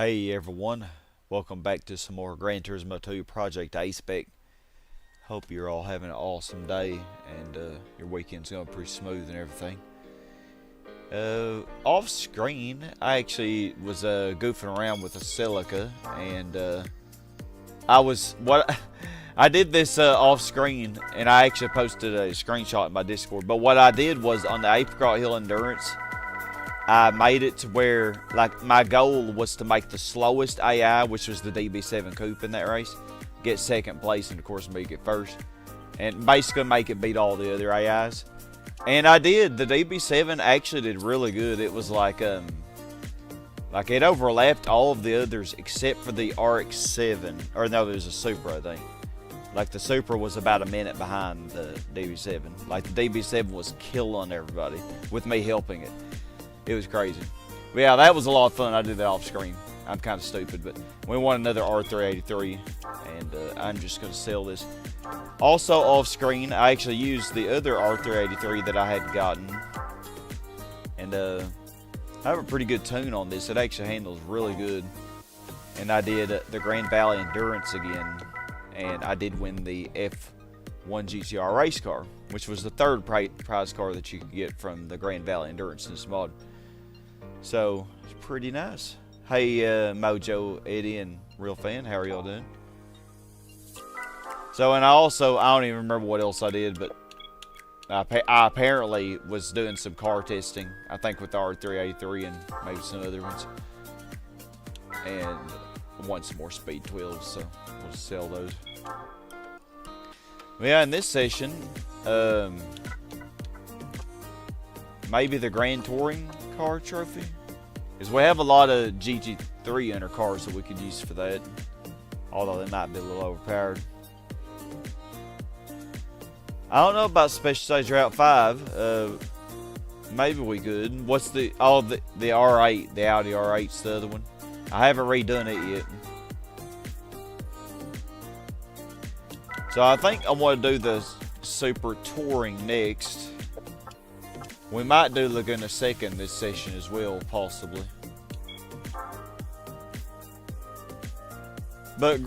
Hey everyone, welcome back to some more Gran Turismo 2 Project A-Spec. Hope you're all having an awesome day and your weekend's going pretty smooth and everything. Off screen, I actually was goofing around with a Seca and I did this off screen and I actually posted a screenshot in my Discord. But what I did was on the Apricot Hill Endurance, I made it to where, like, my goal was to make the slowest AI, which was the DB7 Coupe in that race, get second place, and of course me get first, and basically make it beat all the other AIs. And I did. The DB7 actually did really good. It was like it overlapped all of the others except for the RX-7, or no, there was a Supra, I think. Like, the Supra was about a minute behind the DB7. Like, the DB7 was killing everybody with me helping it. It was crazy. But yeah, that was a lot of fun. I did that off screen. I'm kind of stupid, but we want another R383, and I'm just going to sell this. Also off screen, I actually used the other R383 that I had gotten, and I have a pretty good tune on this. It actually handles really good. And I did the Grand Valley Endurance again, and I did win the F1 GTR race car, which was the third prize car that you could get from the Grand Valley Endurance in this mod. So, it's pretty nice. Hey, Mojo, Eddie, and Real Fan, how are y'all doing? So, and I don't even remember what else I did, but I apparently was doing some car testing, I think with the R383 and maybe some other ones. And I want some more Speed 12s, so we'll just sell those. Yeah, in this session, maybe the Grand Touring car trophy, because we have a lot of GT3 under cars that we could use for that, although they might be a little overpowered. I don't know about Special Stage Route 5. Maybe we could. What's the R8, the Audi R8's the other one. I haven't redone it yet. So I think I want to do the Super Touring next. We might do Laguna Seca in this session as well, possibly. But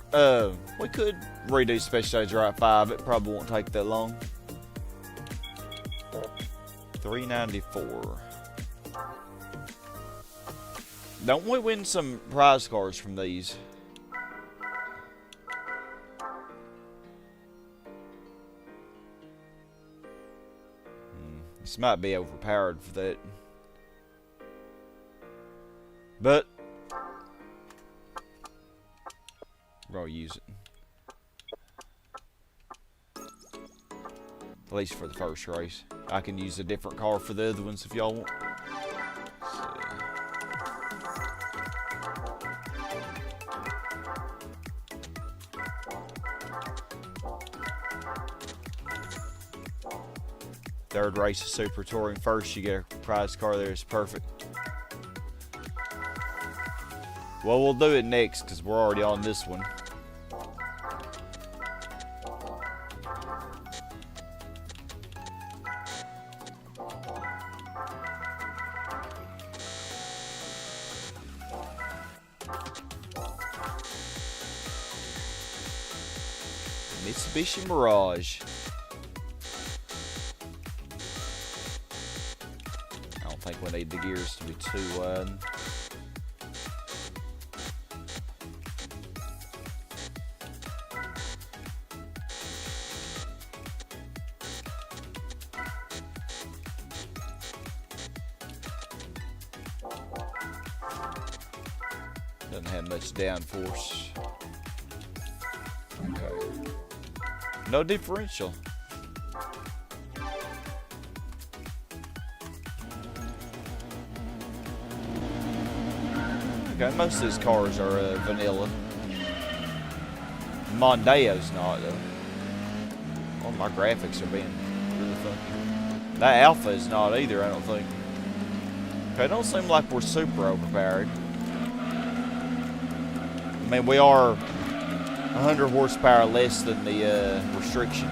we could redo Special Stage Route 5. It probably won't take that long. 394. Don't we win some prize cards from these? This might be overpowered for that. But we're gonna use it. At least for the first race. I can use a different car for the other ones if y'all want. Third race of Super Touring. First, you get a prize car there. It's perfect. Well, we'll do it next because we're already on this one. Mitsubishi Mirage. I don't think we need the gears to be too wide. Doesn't have much downforce. Okay. No differential. Okay, most of these cars are vanilla. Mondeo's not, though. All my graphics are being really funky. That Alpha is not either, I don't think. Okay, it don't seem like we're super overpowered. I mean, we are 100 horsepower less than the restriction.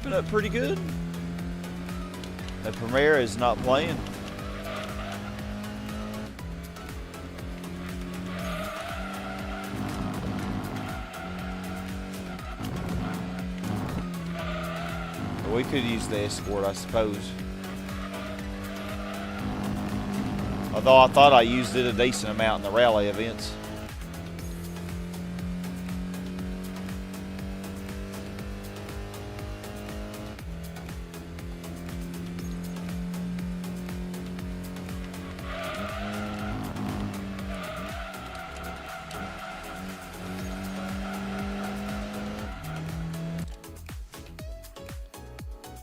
shaping up pretty good. The Primera is not playing. But we could use the Escort, I suppose. Although I thought I used it a decent amount in the rally events.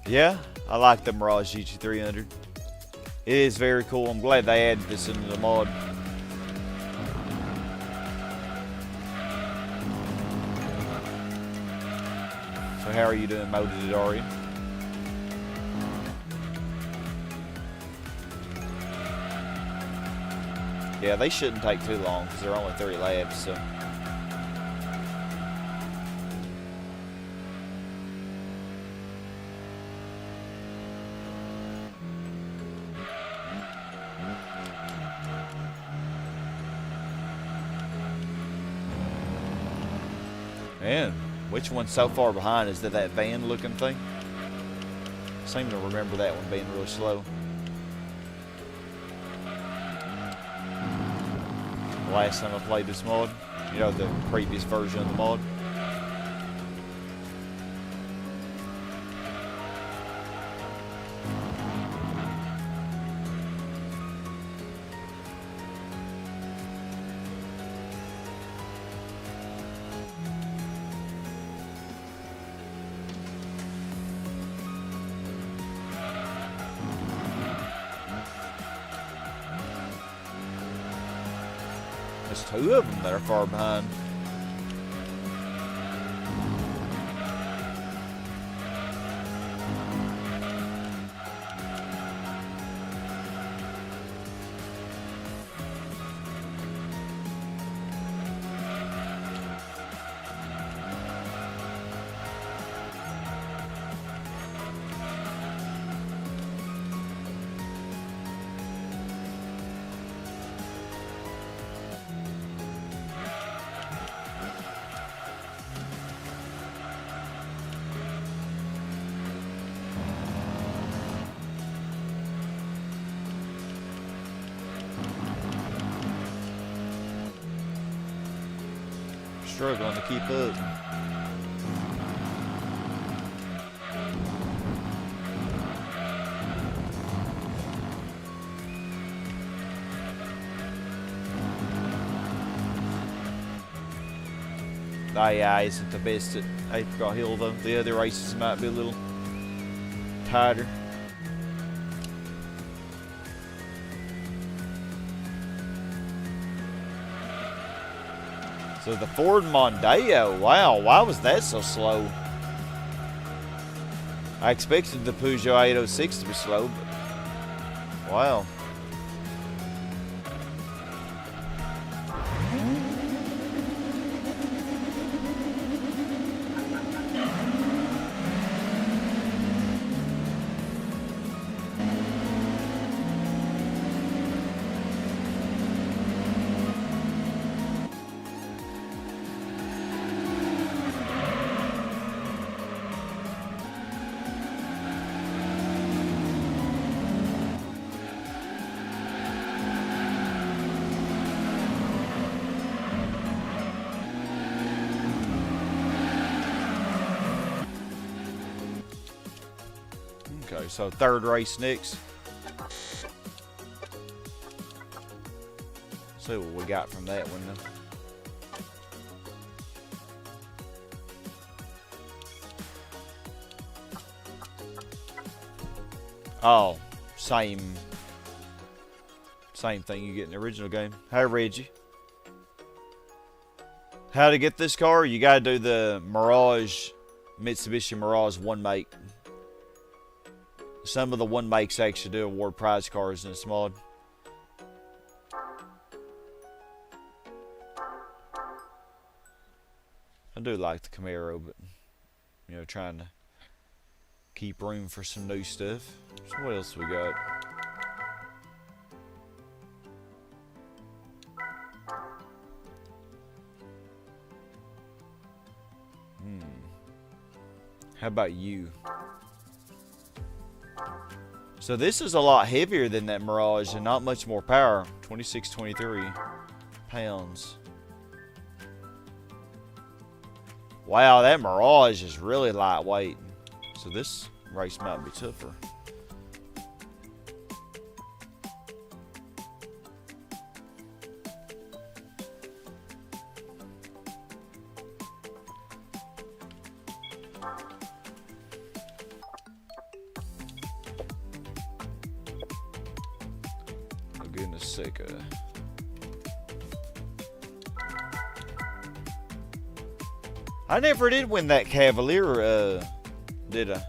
Yeah, I like the Mirage GT300. It is very cool. I'm glad they added this into the mod. So how are you doing, Modded Arian? Yeah, they shouldn't take too long because they're only 3 laps, so. Man, which one's so far behind? Is that van looking thing? I seem to remember that one being really slow. Last time I played this mod, you know, the previous version of the mod. There's 2 of them that are far behind. Struggling to keep up. AI isn't the best at Apricot Hill though. The other races might be a little tighter. So the Ford Mondeo, wow, why was that so slow? I expected the Peugeot 806 to be slow, but wow. Okay, so 3rd race next. See what we got from that one then. Oh, same thing you get in the original game. Hi, Reggie. How to get this car? You gotta do the Mirage, Mitsubishi Mirage 1 make. Some of the 1 makes actually do award prize cars in this mod. I do like the Camaro, but you know, trying to Keep room for some new stuff. So what else we got? How about you? So this is a lot heavier than that Mirage and not much more power. 2623 pounds. Wow, that Mirage is really lightweight. So this race might be tougher. Laguna, Seca. I never did win that Cavalier, did I?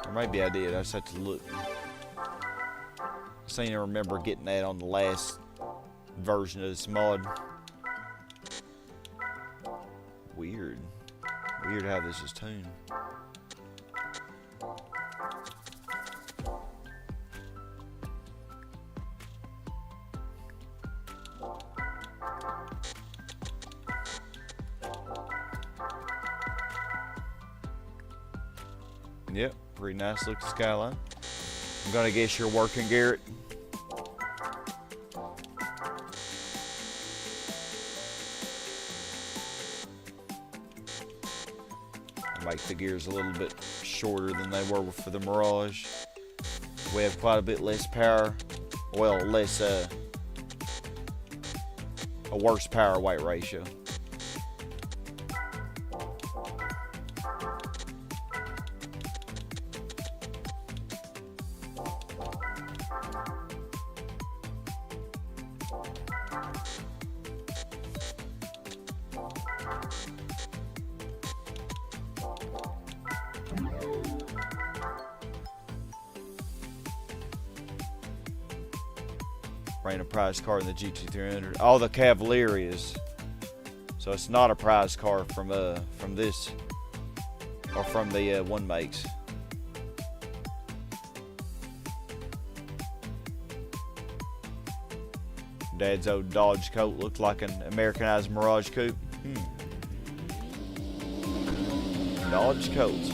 Or maybe I did. I just have to look. I seem to remember getting that on the last version of this mod. Weird. Weird how this is tuned. Yep, pretty nice looking skyline. I'm gonna guess you're working, Garrett. Make the gears a little bit shorter than they were for the Mirage. We have quite a bit less power. Well, less, a worse power weight ratio. Ran a prize car in the GT300. Oh, the Cavalier is. So it's not a prize car from this or from the one makes. Dad's old Dodge coat looked like an Americanized Mirage coupe. Dodge coats.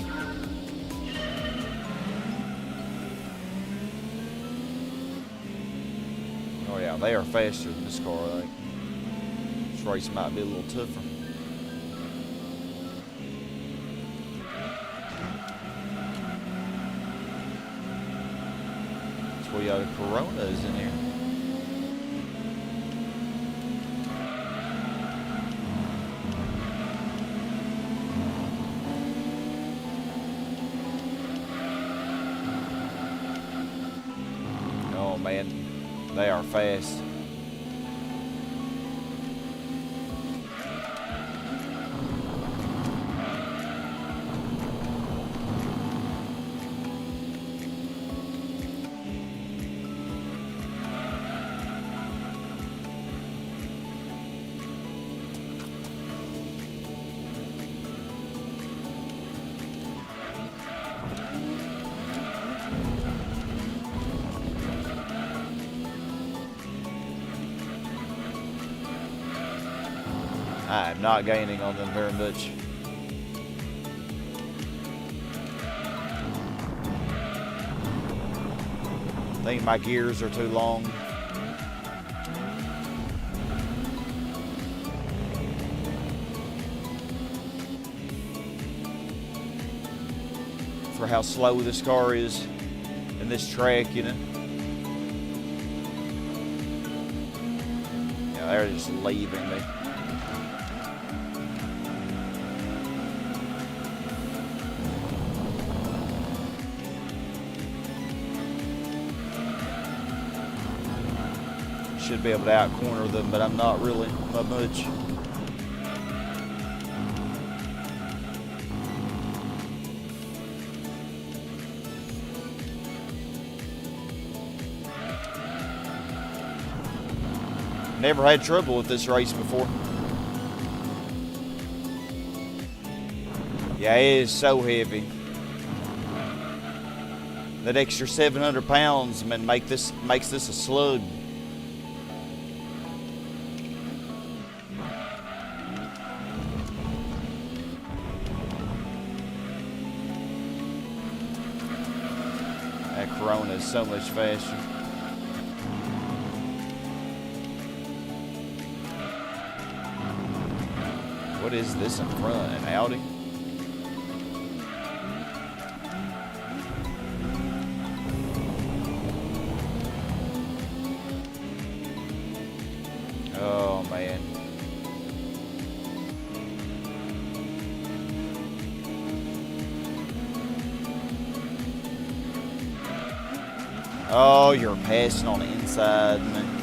Oh yeah, they are faster than this car. I think this race might be a little tougher. Toyota Corona is in here. Oh man, they are fast. I am not gaining on them very much. I think my gears are too long. For how slow this car is in this track, you know. Yeah, they're just leaving me. Should be able to out-corner them, but I'm not really by much. Never had trouble with this race before. Yeah, it is so heavy. That extra 700 pounds, man, makes this a slug. That Corona is so much faster. What is this in front? An Audi? Oh man. Oh, you're passing on the inside, man.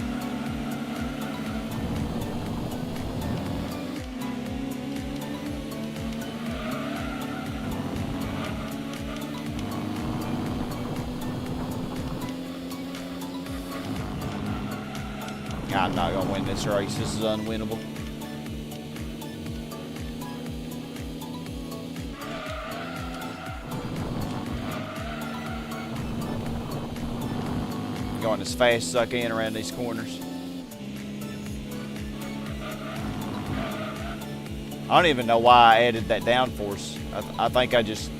I'm not gonna win this race. This is unwinnable. Going as fast as I can around these corners. I don't even know why I added that downforce. I think I just,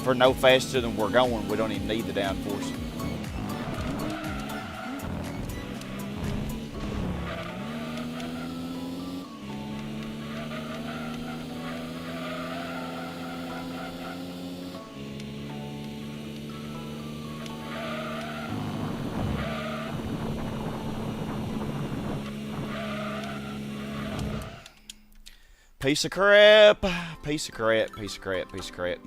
for no faster than we're going, we don't even need the downforce. Piece of crap, piece of crap, piece of crap, piece of crap.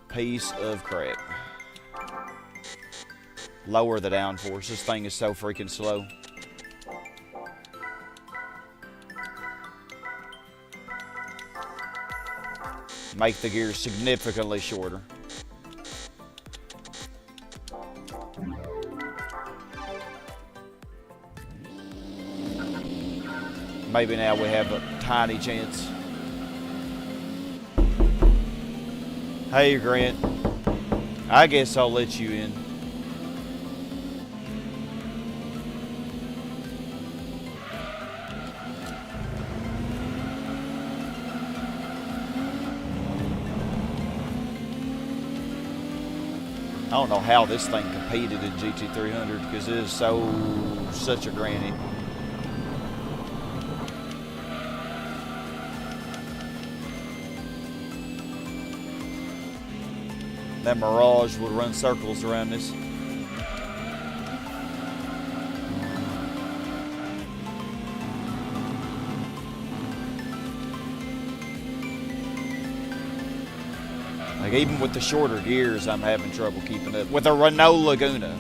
Piece of crap. Lower the downforce. This thing is so freaking slow. Make the gears significantly shorter. Maybe now we have a tiny chance. Hey, Grant. I guess I'll let you in. I don't know how this thing competed in GT300 because it is such a granny. That Mirage would run circles around this. Like even with the shorter gears, I'm having trouble keeping up. With a Renault Laguna.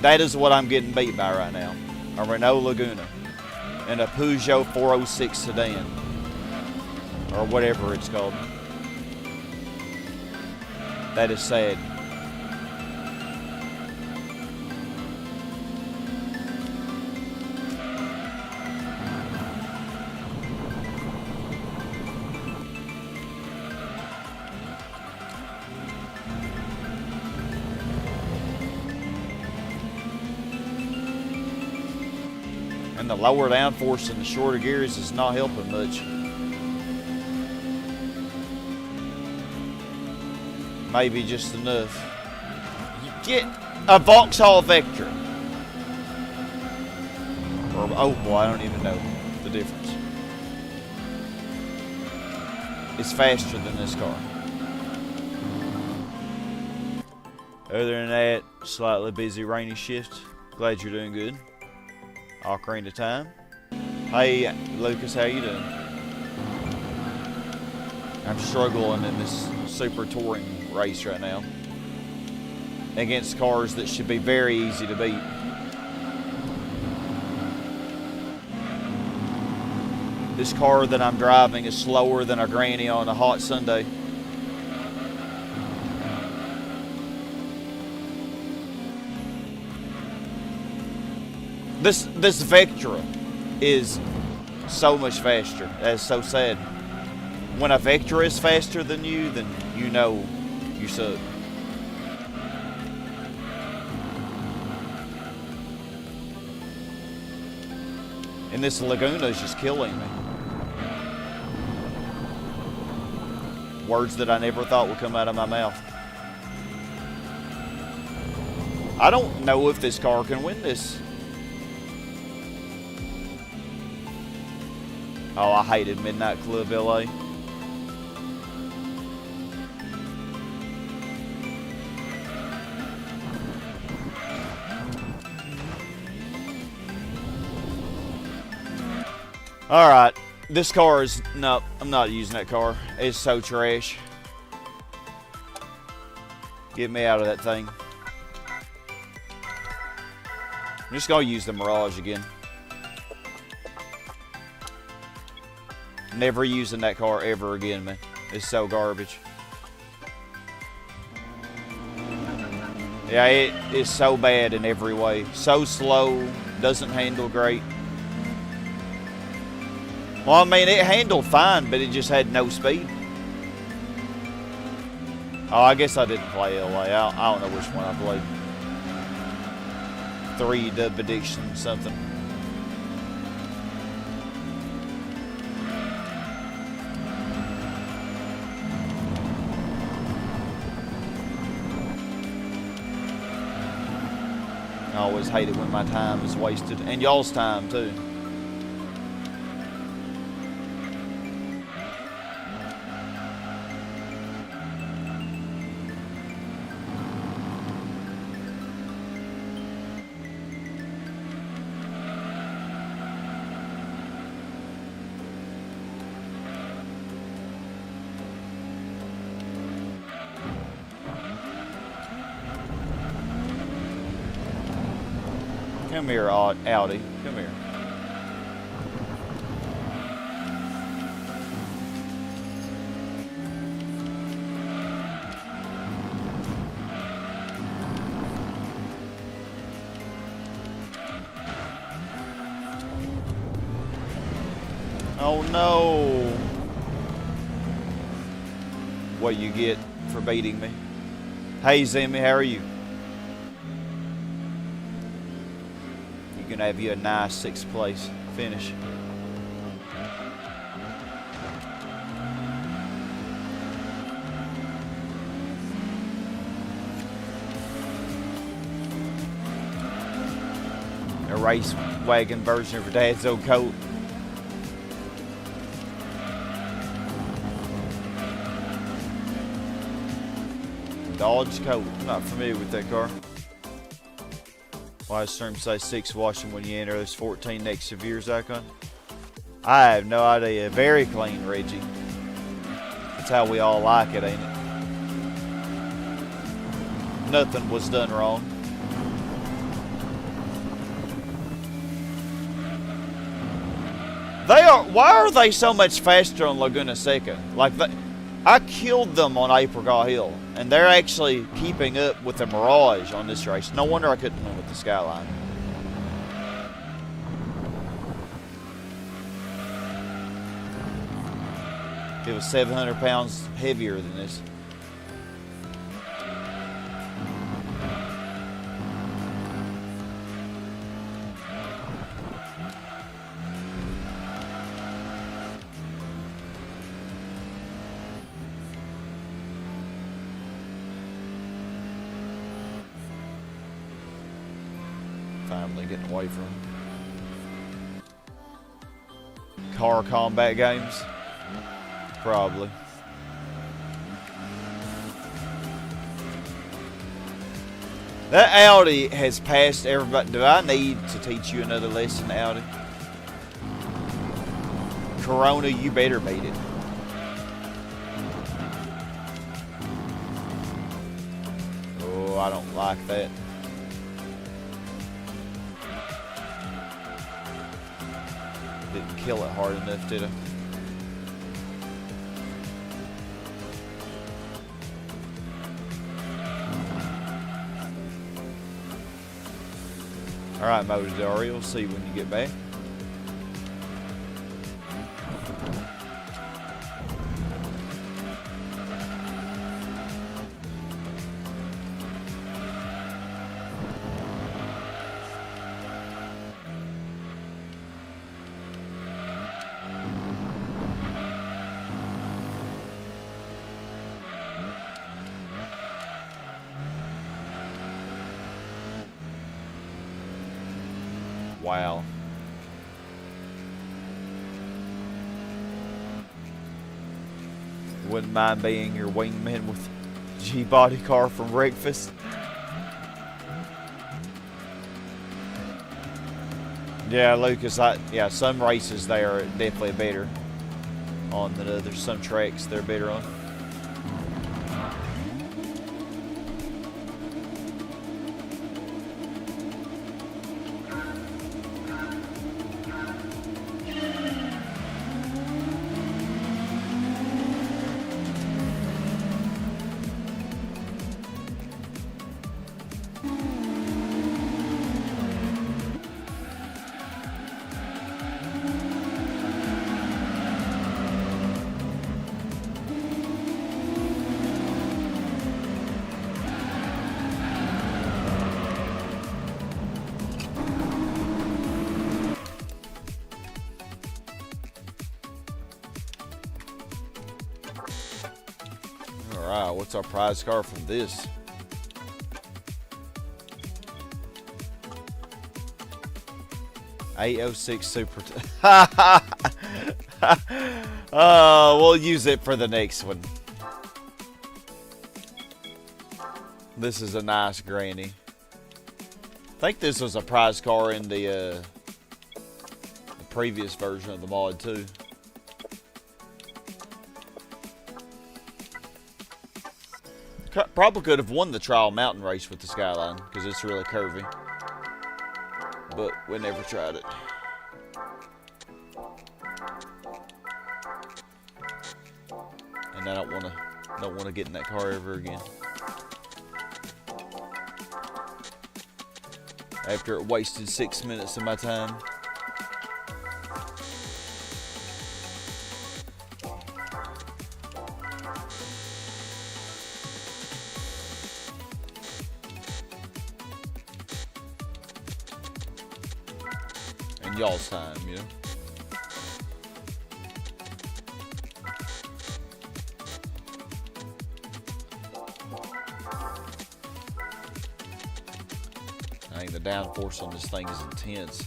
That is what I'm getting beat by right now. A Renault Laguna. And a Peugeot 406 sedan. Or whatever it's called. That is sad. And the lower downforce in the shorter gears is not helping much. Maybe just enough. You get a Vauxhall Vectra. Or, oh boy, I don't even know the difference. It's faster than this car. Other than that, slightly busy rainy shift. Glad you're doing good. Ocarina of Time. Hey, Lucas, how you doing? I'm struggling in this super touring race right now against cars that should be very easy to beat. This car that I'm driving is slower than a granny on a hot Sunday. This Vectra is so much faster. That's so sad. When a Vectra is faster than you, then you know you suck. And this Laguna is just killing me. Words that I never thought would come out of my mouth. I don't know if this car can win this. Oh, I hated Midnight Club LA. Alright, this car is, no, I'm not using that car. It's so trash. Get me out of that thing. I'm just gonna use the Mirage again. Never using that car ever again, man. It's so garbage. Yeah, it is so bad in every way. So slow, doesn't handle great. Well, I mean, it handled fine, but it just had no speed. Oh, I guess I didn't play LA. I don't know which one I played. 3 Dub Addiction something. I always hate it when my time is wasted. And y'all's time, too. Come here, Audi. Come here. Oh no! What you get for beating me? Hey Zimmy, how are you? Gonna have you a nice 6th place finish. A race wagon version of her dad's old coat. Dodge coat. I'm not familiar with that car. Why does term say 6 washing when you enter? There's 14 next to Veer's icon. I have no idea. Very clean, Reggie. That's how we all like it, ain't it? Nothing was done wrong. Why are they so much faster on Laguna Seca? Like, I killed them on Apricot Hill, and they're actually keeping up with the Mirage on this race. No wonder I couldn't win with the Skyline. It was 700 pounds heavier than this. Finally getting away from car combat games. Probably. That Audi has passed everybody. Do I need to teach you another lesson, Audi? Corona, you better beat it. Oh, I don't like that. Didn't kill it hard enough, did I? Alright, Motori, we'll see when you get back. Wow. Wouldn't mind being your wingman with G-body car from breakfast. Yeah, Lucas, yeah, some races they are definitely better on than others. Some tracks they're better on. Alright, what's our prize car from this? A-06 Super. We'll use it for the next one. This is a nice granny. I think this was a prize car in the previous version of the mod too. Probably could have won the trial mountain race with the Skyline because it's really curvy, but we never tried it. And I don't want to get in that car ever again. After it wasted 6 minutes of my time. Y'all's time, you know. I think the downforce on this thing is intense.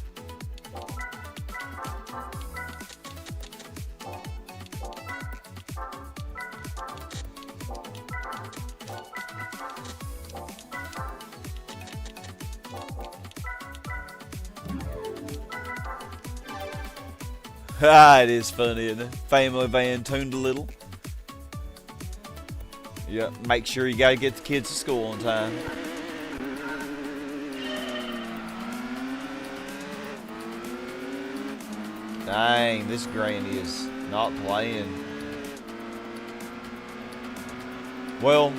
It is funny, isn't it? Family van tuned a little. Yep, make sure you gotta get the kids to school on time. Dang, this granny is not playing. Well,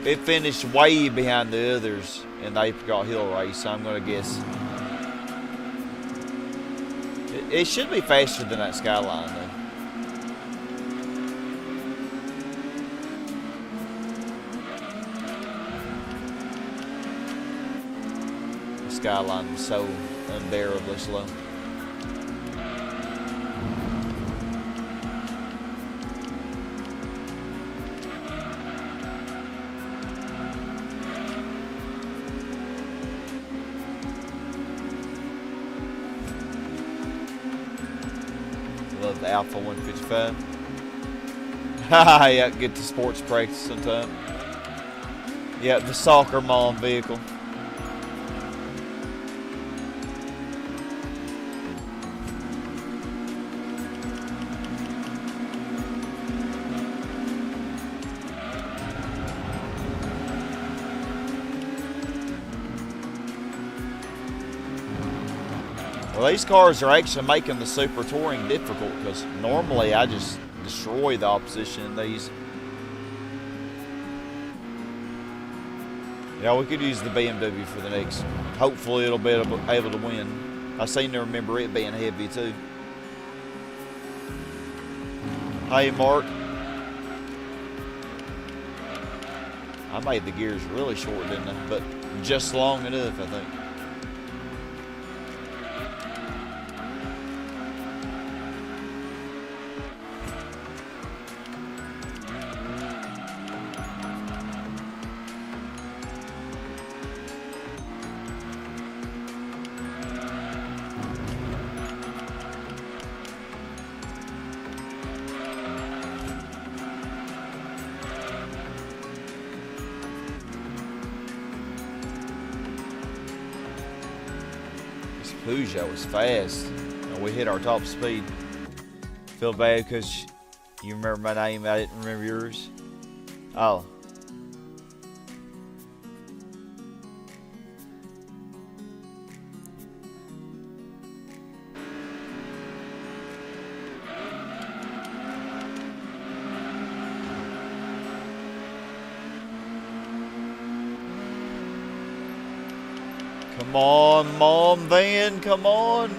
it finished way behind the others in the Apricot Hill race, so I'm gonna guess. It should be faster than that Skyline, though. The Skyline was so unbearably slow. Love the Alpha 155. Haha, yeah, get to sports practice sometime. Yeah, the soccer mom vehicle. Well, these cars are actually making the Super Touring difficult because normally I just destroy the opposition in these. Yeah, we could use the BMW for the next. Hopefully, it'll be able to win. I seem to remember it being heavy too. Hey, Mark. I made the gears really short, didn't I? But just long enough, I think. Peugeot was fast, and we hit our top speed. Feel bad because you remember my name, I didn't remember yours. Oh. Come on, Mom Van, come on.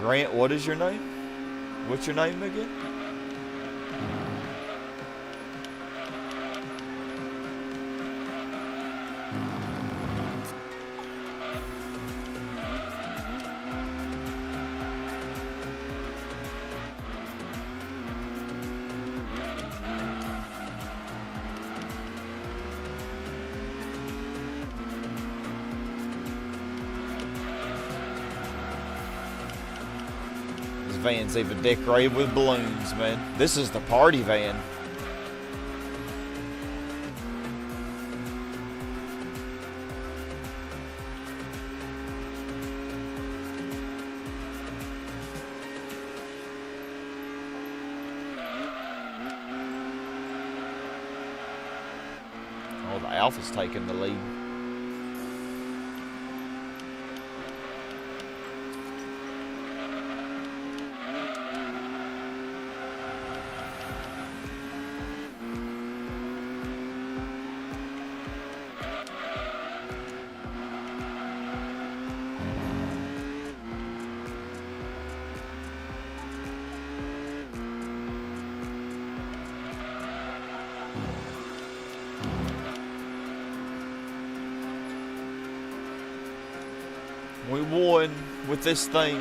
Grant, what is your name? What's your name again? Van's even decorated with balloons, man. This is the party van. Oh, the Alpha's taking the lead. We won with this thing.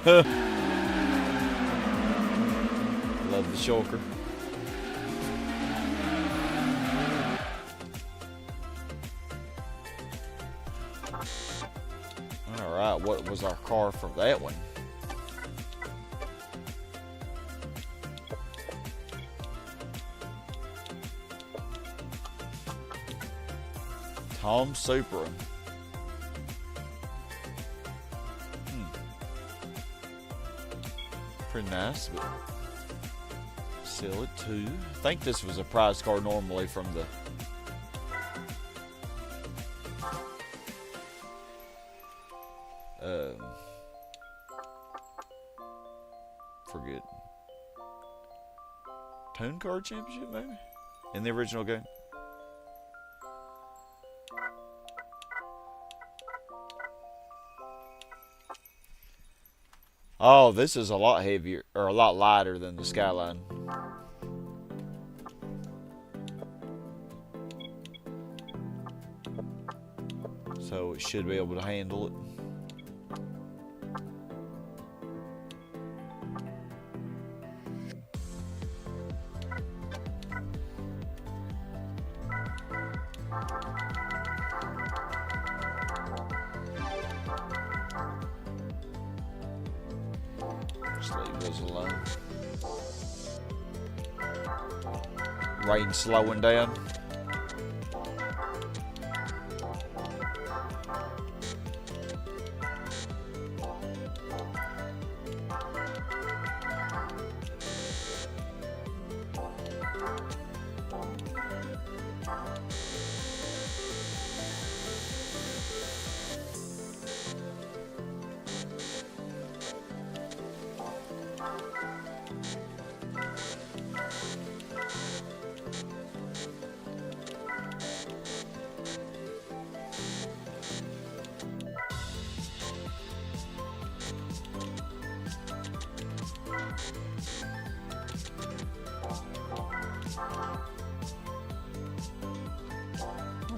Love the shulker. All right, what was our car for that one? Tom Supra. Pretty nice, but sell it too. I think this was a prize car normally from the forget Tune Car Championship maybe in the original game. Oh, this is a lot heavier, or a lot lighter than the Skyline. So it should be able to handle it. Just leave those alone. Rain slowing down.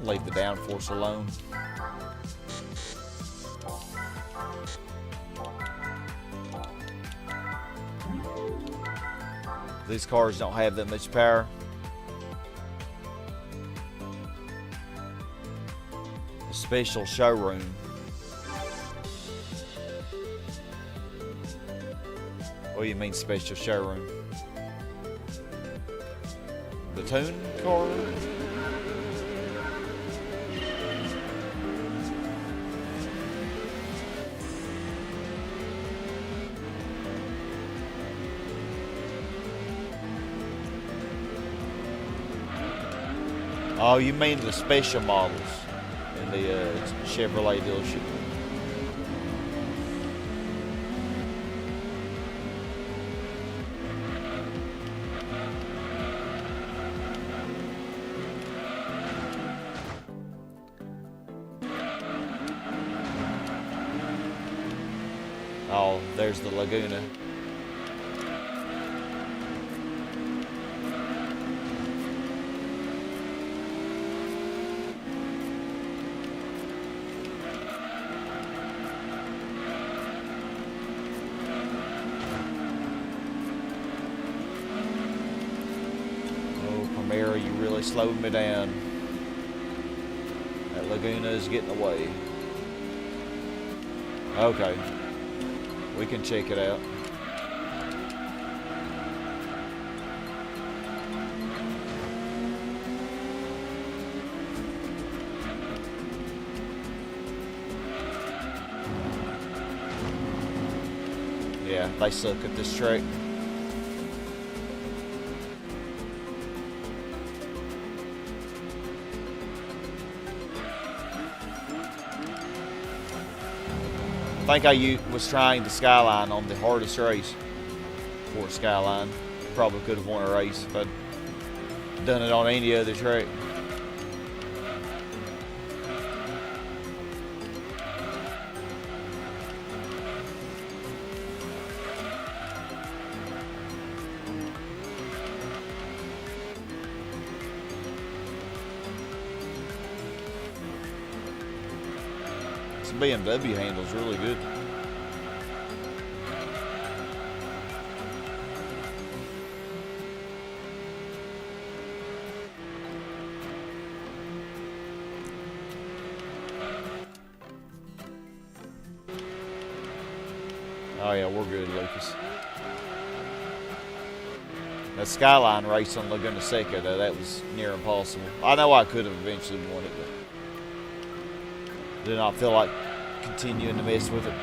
Leave the downforce alone. These cars don't have that much power. A special showroom. What do you mean special showroom? The tune car? Oh, you mean the special models in the Chevrolet dealership? Oh, there's the Laguna. You really slowed me down. That Laguna is getting away. Okay, we can check it out. Yeah, they suck at this track. I think I was trying the Skyline on the hardest race for Skyline. Probably could have won a race if I'd done it on any other track. BMW handles really good. Oh yeah, we're good, Lucas. That Skyline race on Laguna Seca, though, that was near impossible. I know I could have eventually won it, but did not feel like continuing to mess with it.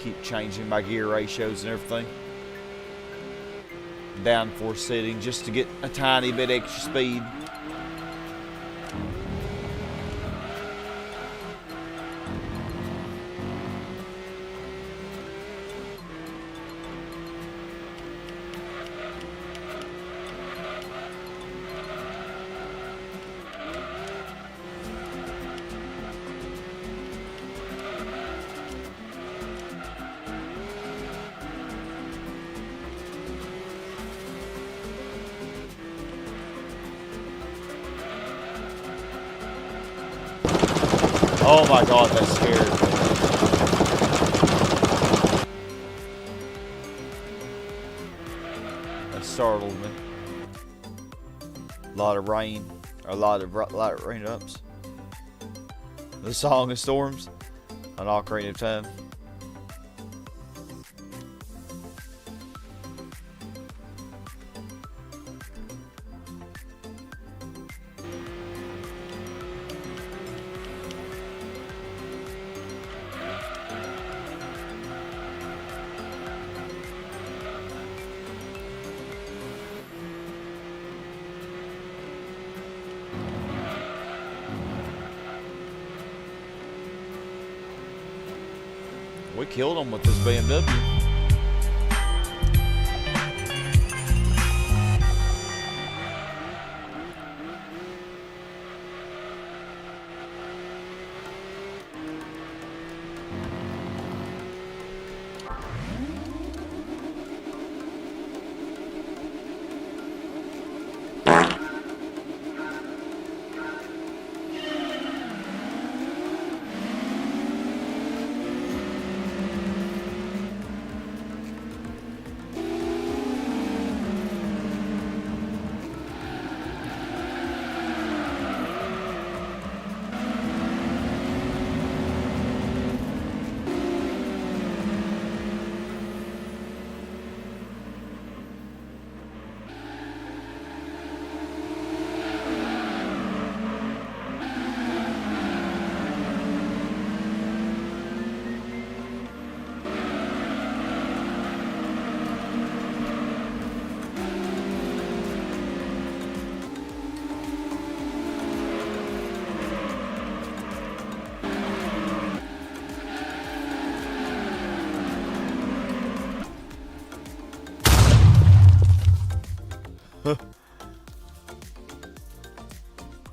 Keep changing my gear ratios and everything. Downforce setting just to get a tiny bit extra speed. Oh my god, that scared me. That startled me. A lot of rain. A lot of rain-ups. The Song of Storms. An Ocarina of Time. We killed him with this BMW.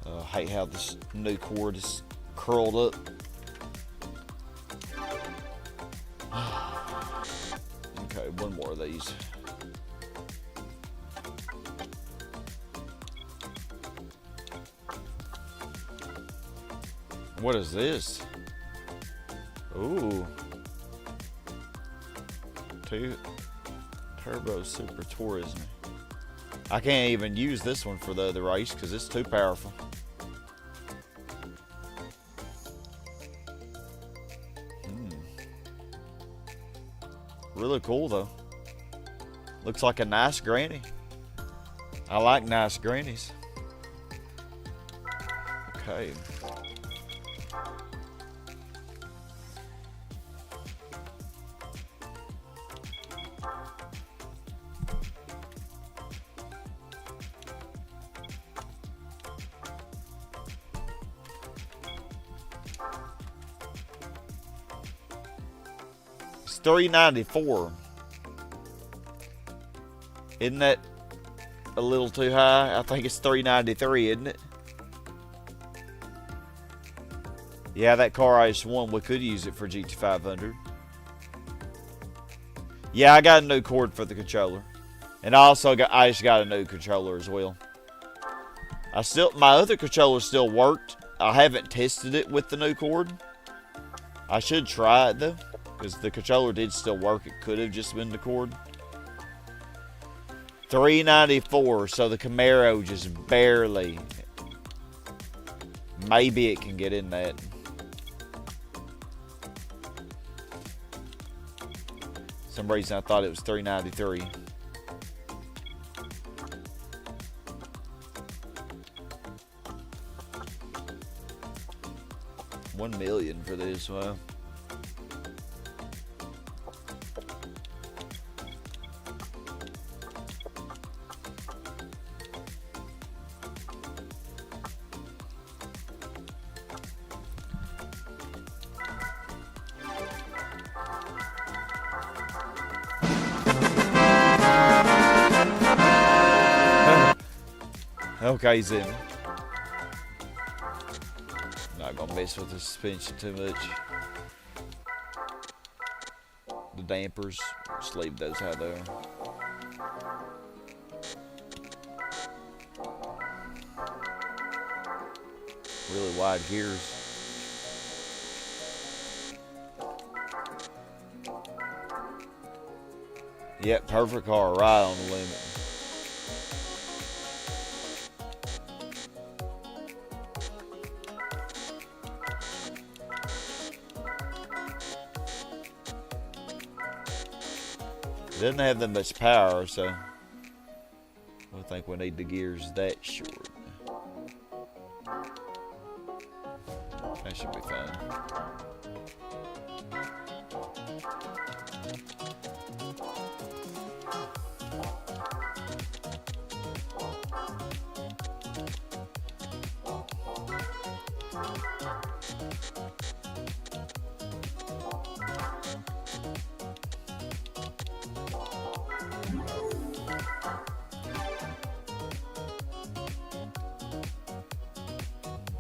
I hate how this new cord is curled up. Okay, one more of these. What is this? Ooh. Turbo Super Tourism. I can't even use this one for the other race because it's too powerful. Really cool though. Looks like a nice granny. I like nice grannies. Okay. It's $394. Isn't that a little too high? I think it's $393, isn't it? Yeah, that car I just won, we could use it for GT500. Yeah, I got a new cord for the controller. And I just got a new controller as well. My other controller still worked. I haven't tested it with the new cord. I should try it though, because the controller did still work. It could have just been the cord. $394, so the Camaro just barely. Maybe it can get in that. For some reason I thought it was $393. $1 million for this, wow. Okay, he's in. Not gonna mess with the suspension too much. The dampers, just leave those out there. Really wide gears. Yep, perfect car, right on the limit. It doesn't have that much power, so I don't think we need the gears that short. That should be fine.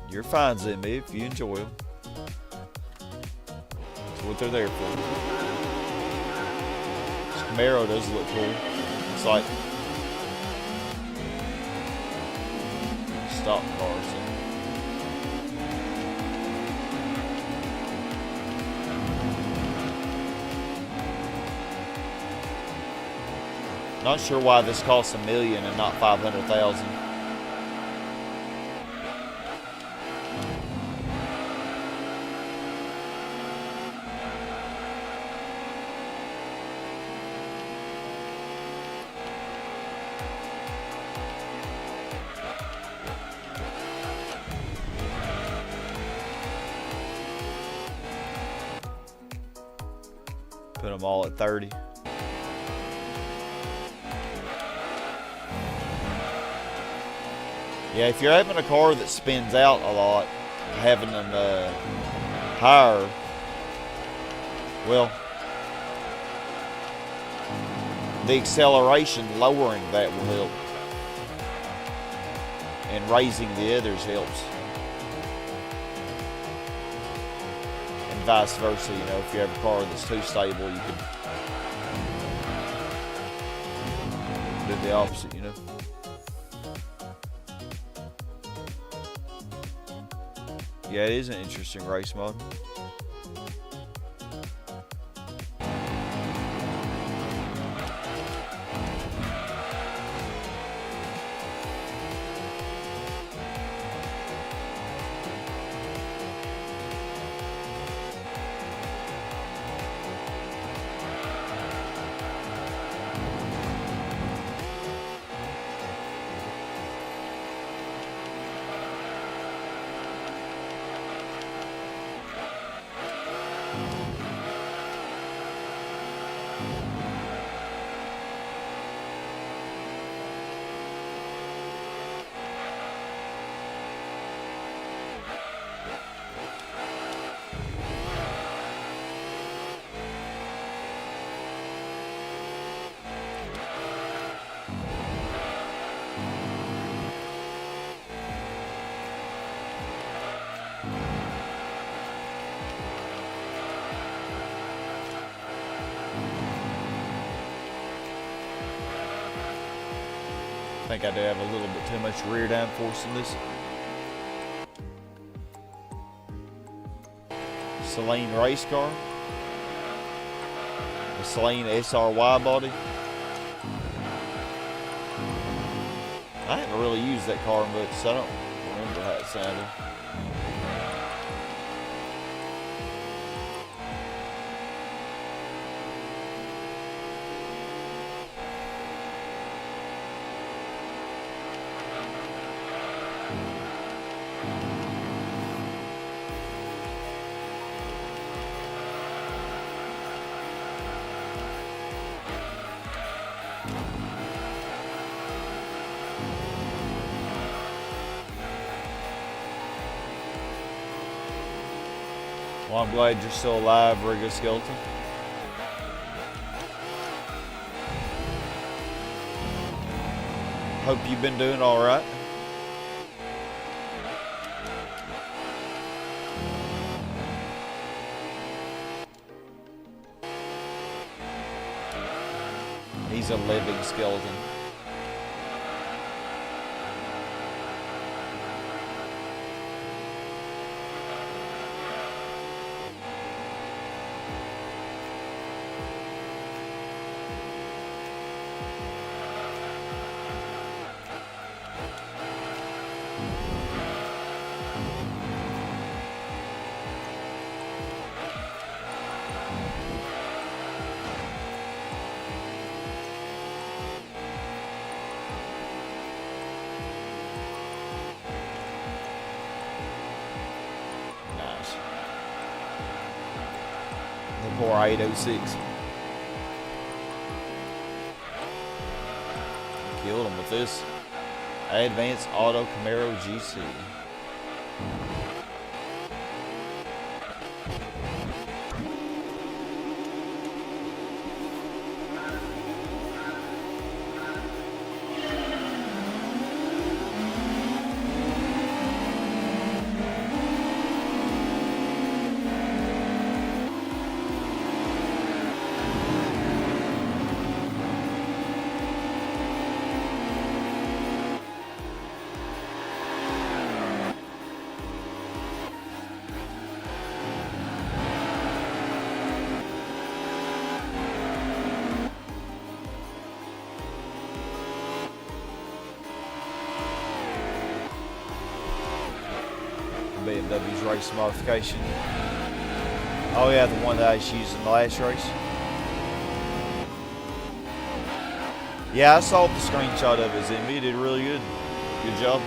You're fine, Zimmy, if you enjoy them. That's what they're there for. This Camaro does look cool. It's like stock cars. So. Not sure why this costs $1 million and not $500,000. Put them all at 30. Yeah, if you're having a car that spins out a lot, having them higher, well, the acceleration, lowering that will help. And raising the others helps. And vice versa, you know, if you have a car that's too stable, you can do the opposite, you know. Yeah, it is an interesting race mode. I think I do have a little bit too much rear downforce in this. Celine race car. The Celine SRY body. I haven't really used that car much, so I don't remember how it sounded. Well, I'm glad you're still alive, Rigger Skeleton. Hope you've been doing all right. He's a living skeleton. Core 806. Killed him with this Advanced Auto Camaro GC. BMW's race modification. Oh yeah, the one that I used in the last race. Yeah, I saw the screenshot of his MV. Did really good. Good job.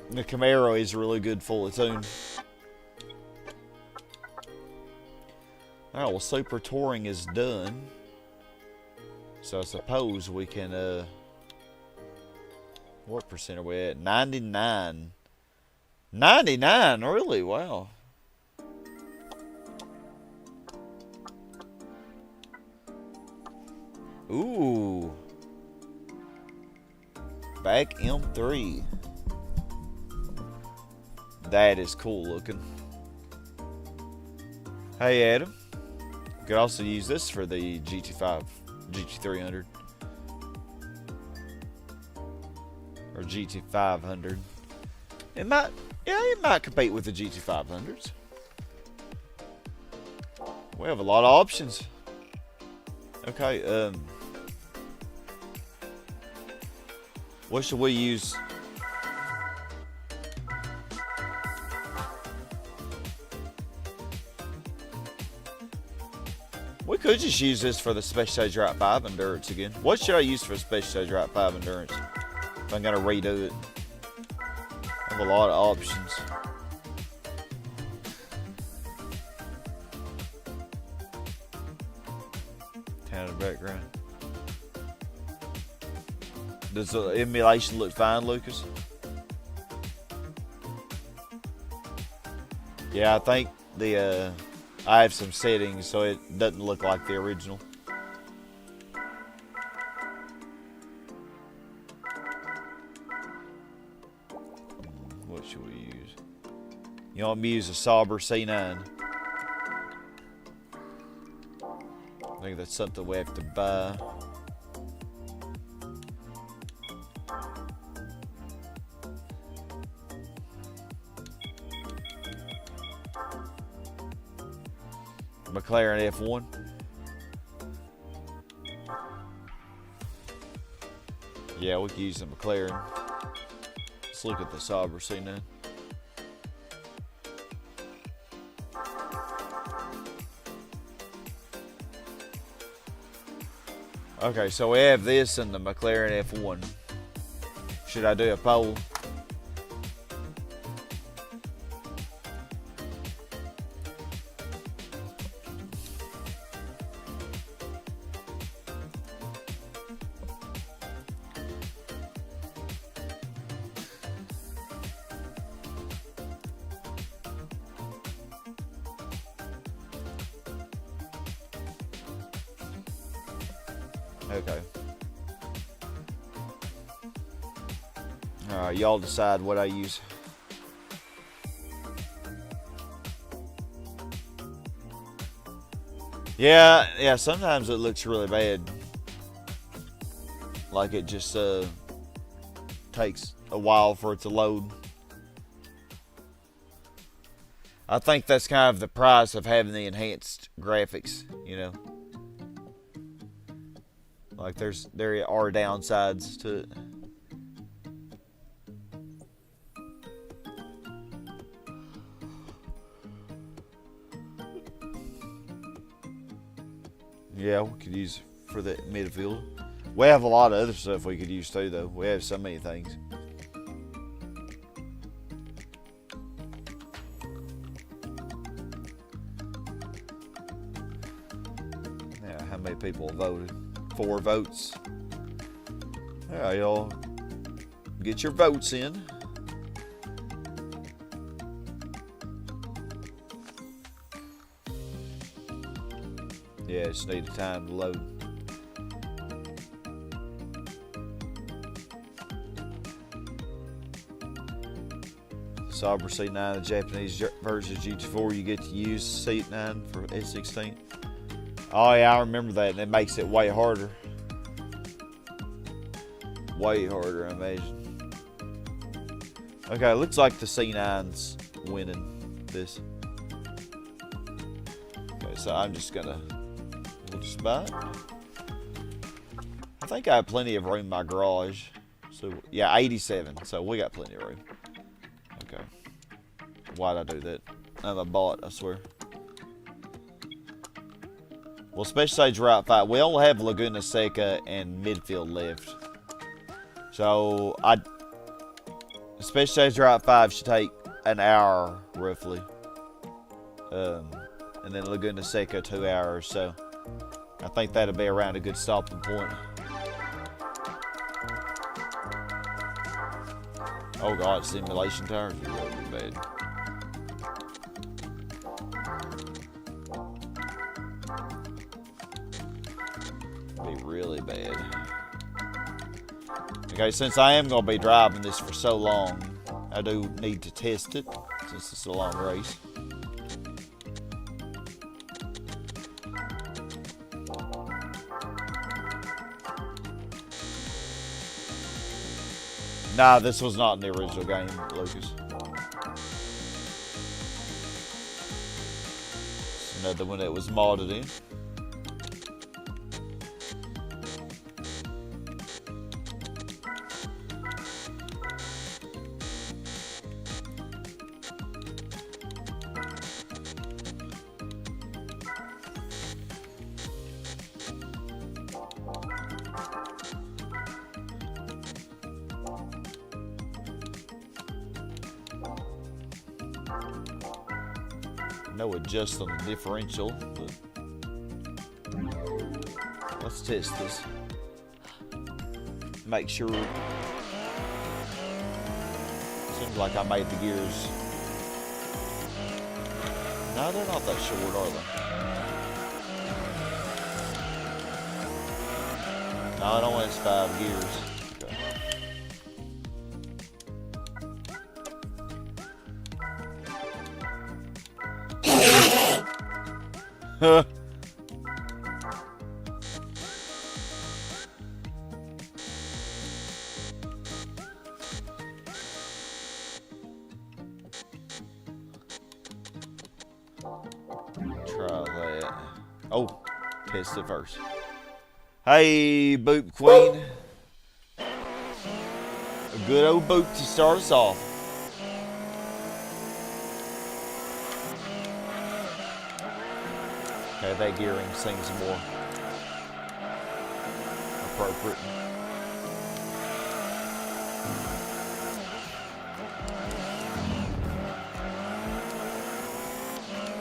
The Camaro is really good full of tune. Alright, well, Super Touring is done. So I suppose we can, what percent are we at? 99. 99, really? Wow. Ooh. Back M3. That is cool looking. Hey, Adam. You could also use this for the GT300 or GT500. It might compete with the GT500s. We have a lot of options. Okay, what should we use? We could just use this for the Special Stage Route 5 Endurance again. What should I use for Special Stage Route 5 Endurance? If I'm gonna redo it. I have a lot of options. Down in the background. Does the emulation look fine, Lucas? Yeah, I think the I have some settings so it doesn't look like the original. What should we use? You want me to use a Sauber C9? I think that's something we have to buy. McLaren F1. Yeah, we could use the McLaren. Let's look at the Sauber C9. Okay, so we have this and the McLaren F1. Should I do a poll? Okay. Alright, y'all decide what I use. Yeah, sometimes it looks really bad. Like it just takes a while for it to load. I think that's kind of the price of having the enhanced graphics, you know. Like there are downsides to it. Yeah, we could use it for that midfield. We have a lot of other stuff we could use too, though. We have so many things. people voted. 4 votes. Alright, y'all. Get your votes in. Yeah, just need time to load. Sauber C9, the Japanese version of GT4, you get to use C9 for S16. Oh yeah, I remember that, and it makes it way harder. Way harder, I imagine. Okay, looks like the C9's winning this. Okay, so I'm just gonna, we'll just buy it. I think I have plenty of room in my garage. So yeah, 87, so we got plenty of room. Okay. Why'd I do that? I'm a bot, I swear. Well, Special Stage Route 5. We only have Laguna, Seca, and midfield left. So, Special Stage Route 5 should take an hour, roughly. And then Laguna, Seca, 2 hours. So, I think that'll be around a good stopping point. Oh god, simulation tires are really bad. Be really bad. Okay, since I am going to be driving this for so long, I do need to test it since it's a long race. Nah, this was not in the original game, Lucas. It's another one that was modded in. No adjust on the differential, but let's test this. Make sure. Seems like I made the gears. No, they're not that short, are they? No, it only has 5 gears. Okay. Try that. Oh, test it first. Hey, Boot Queen. A good old boot to start us off. Okay, that gearing seems more appropriate.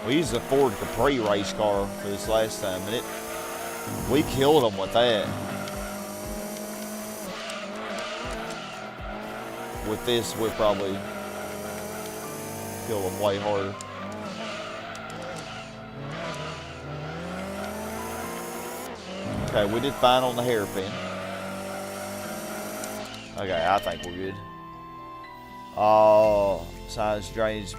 We used a Ford Capri race car for this last time, and we killed them with that. With this, we'll probably kill them way harder. Okay, we did fine on the hairpin. Okay, I think we're good. Oh, science drainage.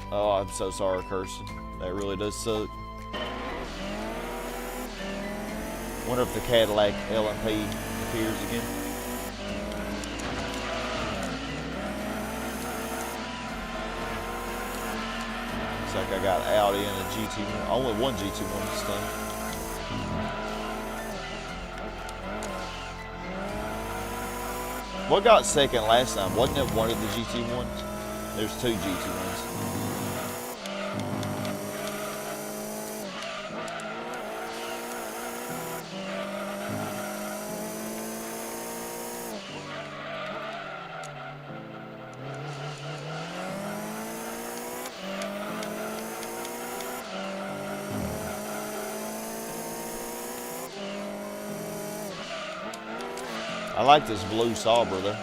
Oh, I'm so sorry, Kirsten. That really does suck. Wonder if the Cadillac LMP appears again. Looks like I got Audi and a GT1. Only one GT1 this time. What got second last time? Wasn't it one of the GT1s? There's 2 GT1s. I like this blue Sabra there.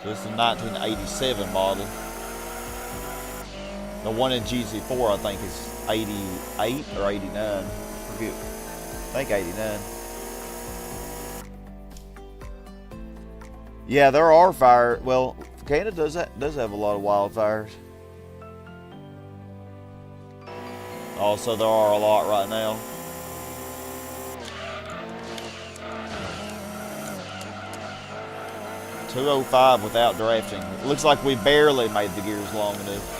So this is a 1987 model. The one in GC4 I think is 88 or 89. Forget. I think 89. Yeah, there are fire. Well, Canada does have a lot of wildfires. Also, there are a lot right now. $205 without drafting. It looks like we barely made the gears long enough.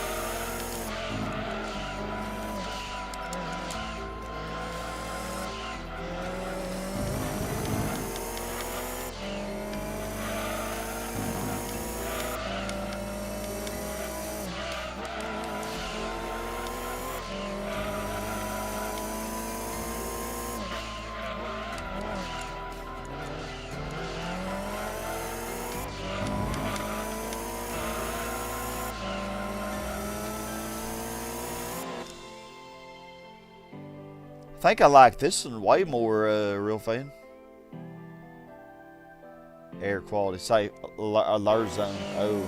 I think I like this one way more, real fan. Air quality, safe, alert zone. Oh.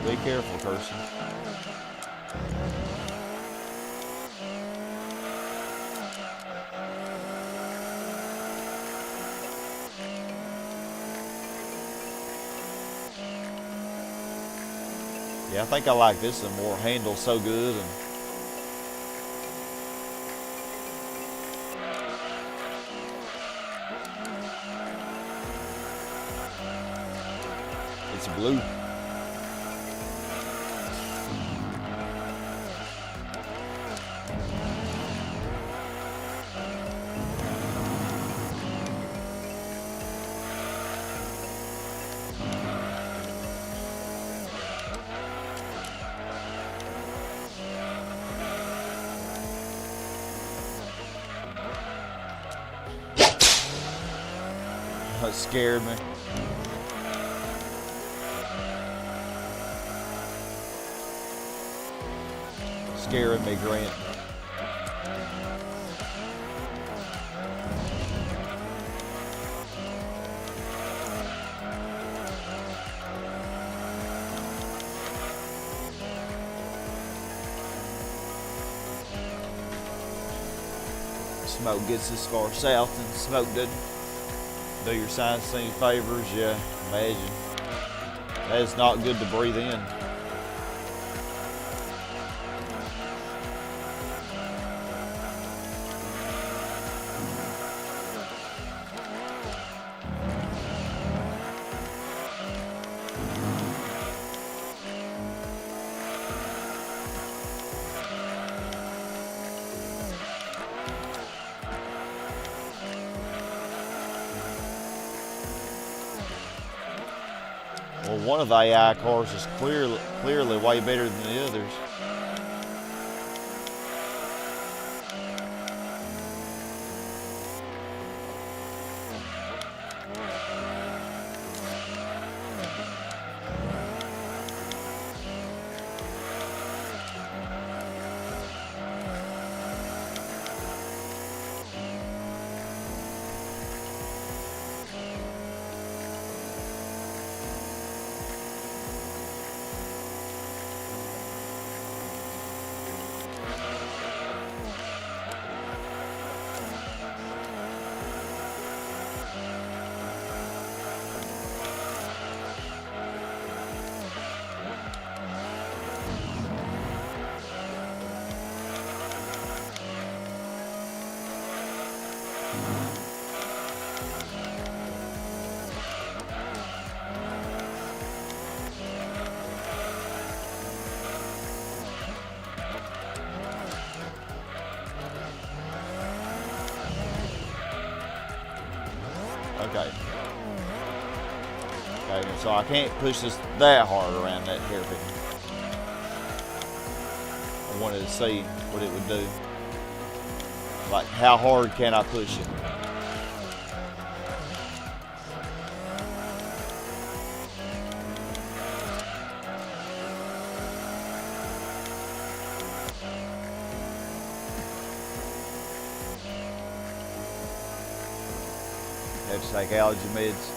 Be careful, person. Yeah, I think I like this one more. Handles so good. And it's blue. That scared me. Scaring me, Grant. Smoke gets this far south and smoke doesn't do your science any favors. Yeah, imagine. That is not good to breathe in. Well, one of the AI cars is clearly way better than the others. Okay. Okay, so I can't push this that hard around that hairpin. I wanted to see what it would do. Like, how hard can I push it? Have to take allergy meds.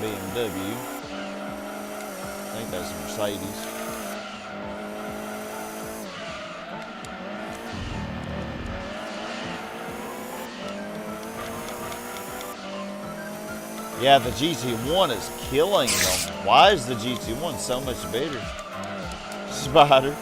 BMW. I think that's a Mercedes. Yeah, the GT1 is killing them. Why is the GT1 so much better? Spider.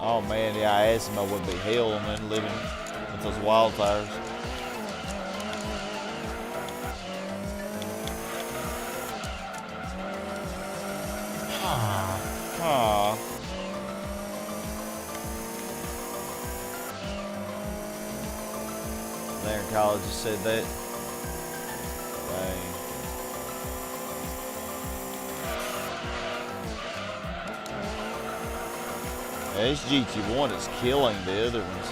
Oh man, yeah, I asked him I would be hell and then living with those wildfires. Aww. There in college just said that. Dang. Yeah, this GT1 is killing the other ones.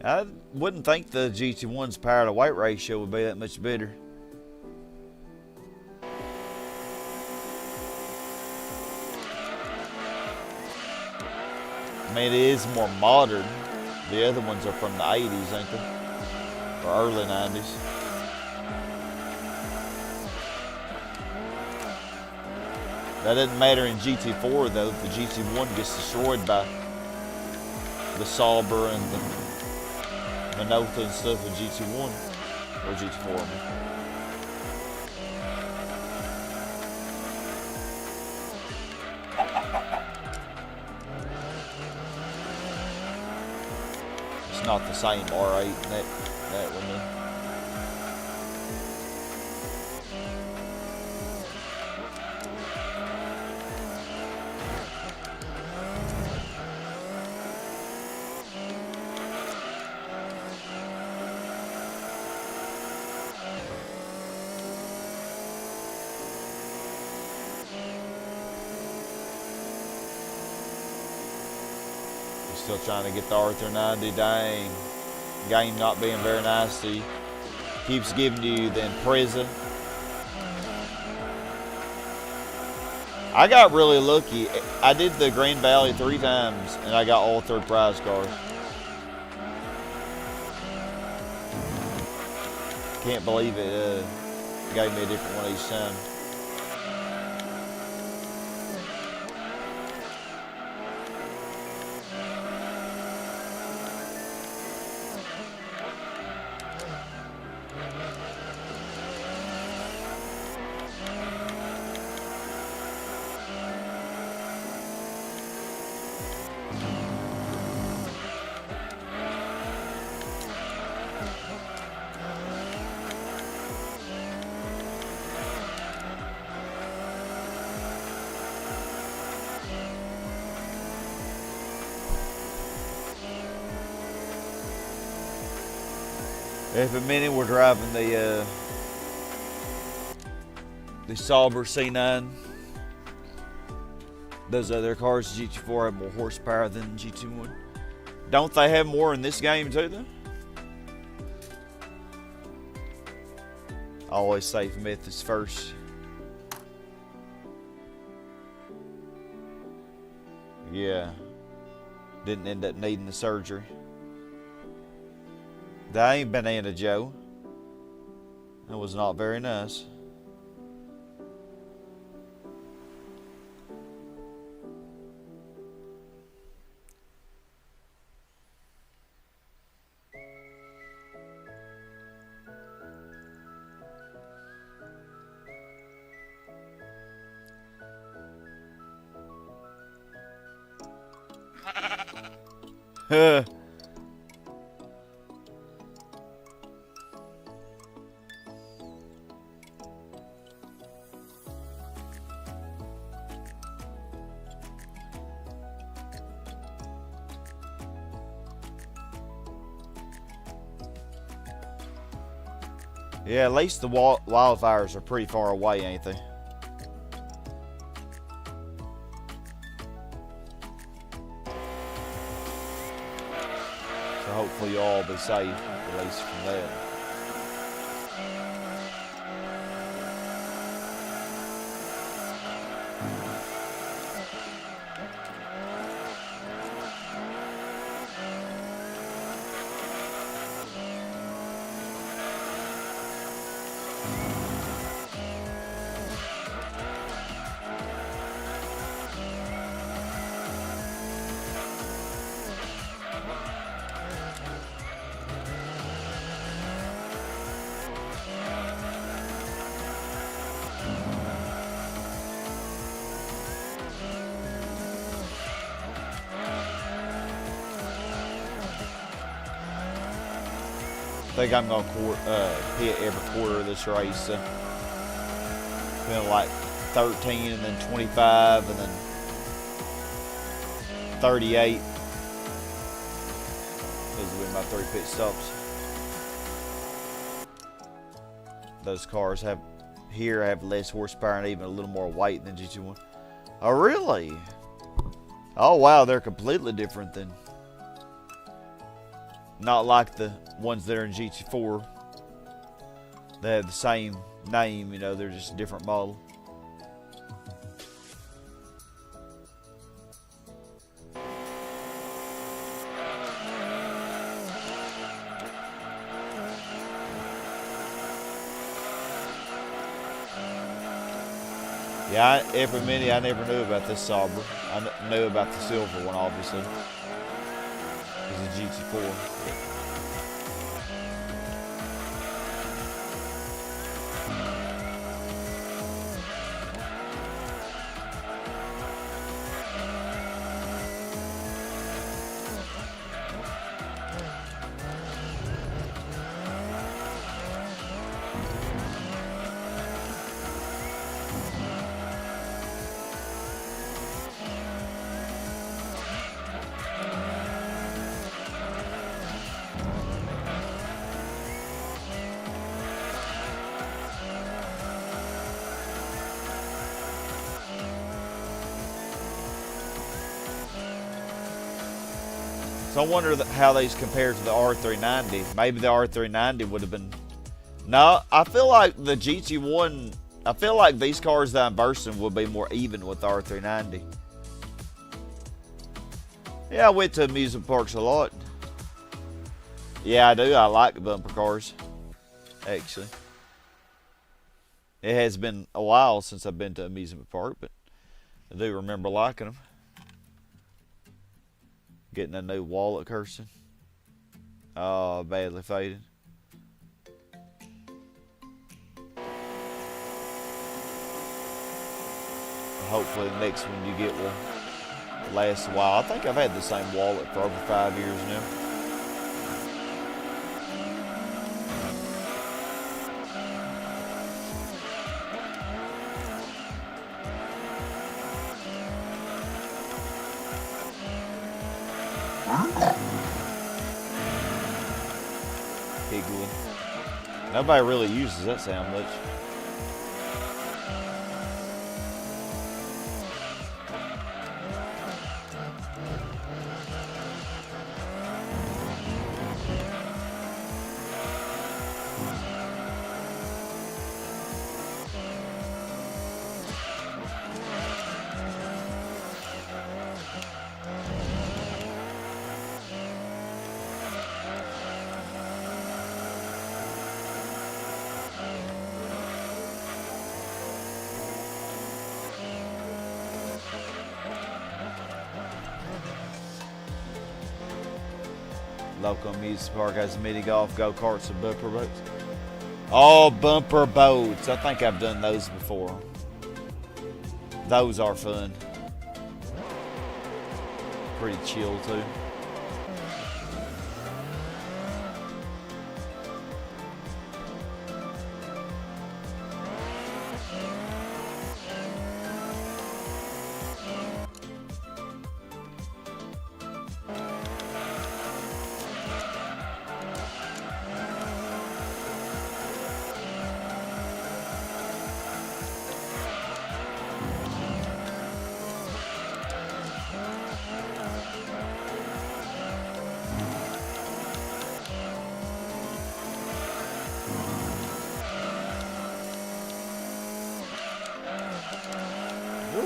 I wouldn't think the GT1's power to weight ratio would be that much better. I mean, it is more modern. The other ones are from the 80s, ain't they? Or early 90s. That doesn't matter in GT4 though. The GT1 gets destroyed by the Sauber and the Minota and stuff in GT1 or GT4. I mean. It's not the same R8 in that one though. Still trying to get the R390, dang. Game not being very nice to you. Keeps giving you the Impreza. I got really lucky. I did the Green Valley 3 times and I got all 3 prize cars. Can't believe it. Gave me a different one each time. If a minute we're driving the Sauber C9. Those other cars, GT4 have more horsepower than GT1. Don't they have more in this game too, though? Always safe myth is first. Yeah. Didn't end up needing the surgery. That ain't Banana Joe. That was not very nice. Huh. Yeah, at least the wildfires are pretty far away, ain't they? So hopefully you'll all be safe, at least from that. I think I'm gonna hit every quarter of this race. Been like 13 and then 25 and then 38. Those will be my 3 pit stops. Those cars have less horsepower and even a little more weight than GT1. Oh really? Oh wow, they're completely different then. Not like the ones that are in GT4. They have the same name, you know, they're just a different model. Yeah, every minute I never knew about this Sauber. I knew about the silver one, obviously. It's a GT4. So I wonder how these compare to the R390. Maybe the R390 would have been... No, I feel like the GT1... I feel like these cars that I'm versing will be more even with the R390. Yeah, I went to amusement parks a lot. Yeah, I do. I like bumper cars. Actually. It has been a while since I've been to amusement park, but I do remember liking them. Getting a new wallet, Kirsten. Oh, badly faded. Hopefully the next one you get will last a while. I think I've had the same wallet for over 5 years now. Piglin. Nobody really uses that sound much. Local amusement park has mini golf, go-karts, and bumper boats. Oh, bumper boats. I think I've done those before. Those are fun. Pretty chill, too.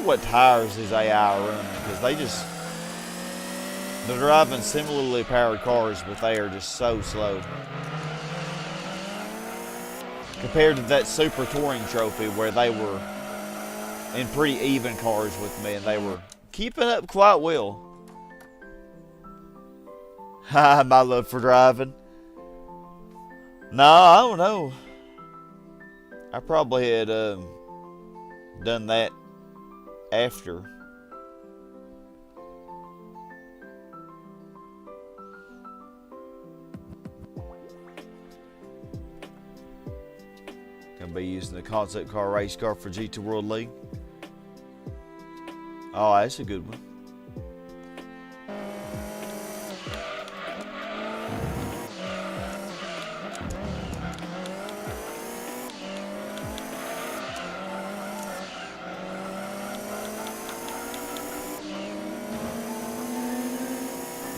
What tires is AI running, because they're driving similarly powered cars, but they are just so slow compared to that Super Touring Trophy where they were in pretty even cars with me and they were keeping up quite well. Ha, my love for driving. No, I don't know. I probably had done that after. Gonna be using the concept car race car for GT World League. Oh, that's a good one.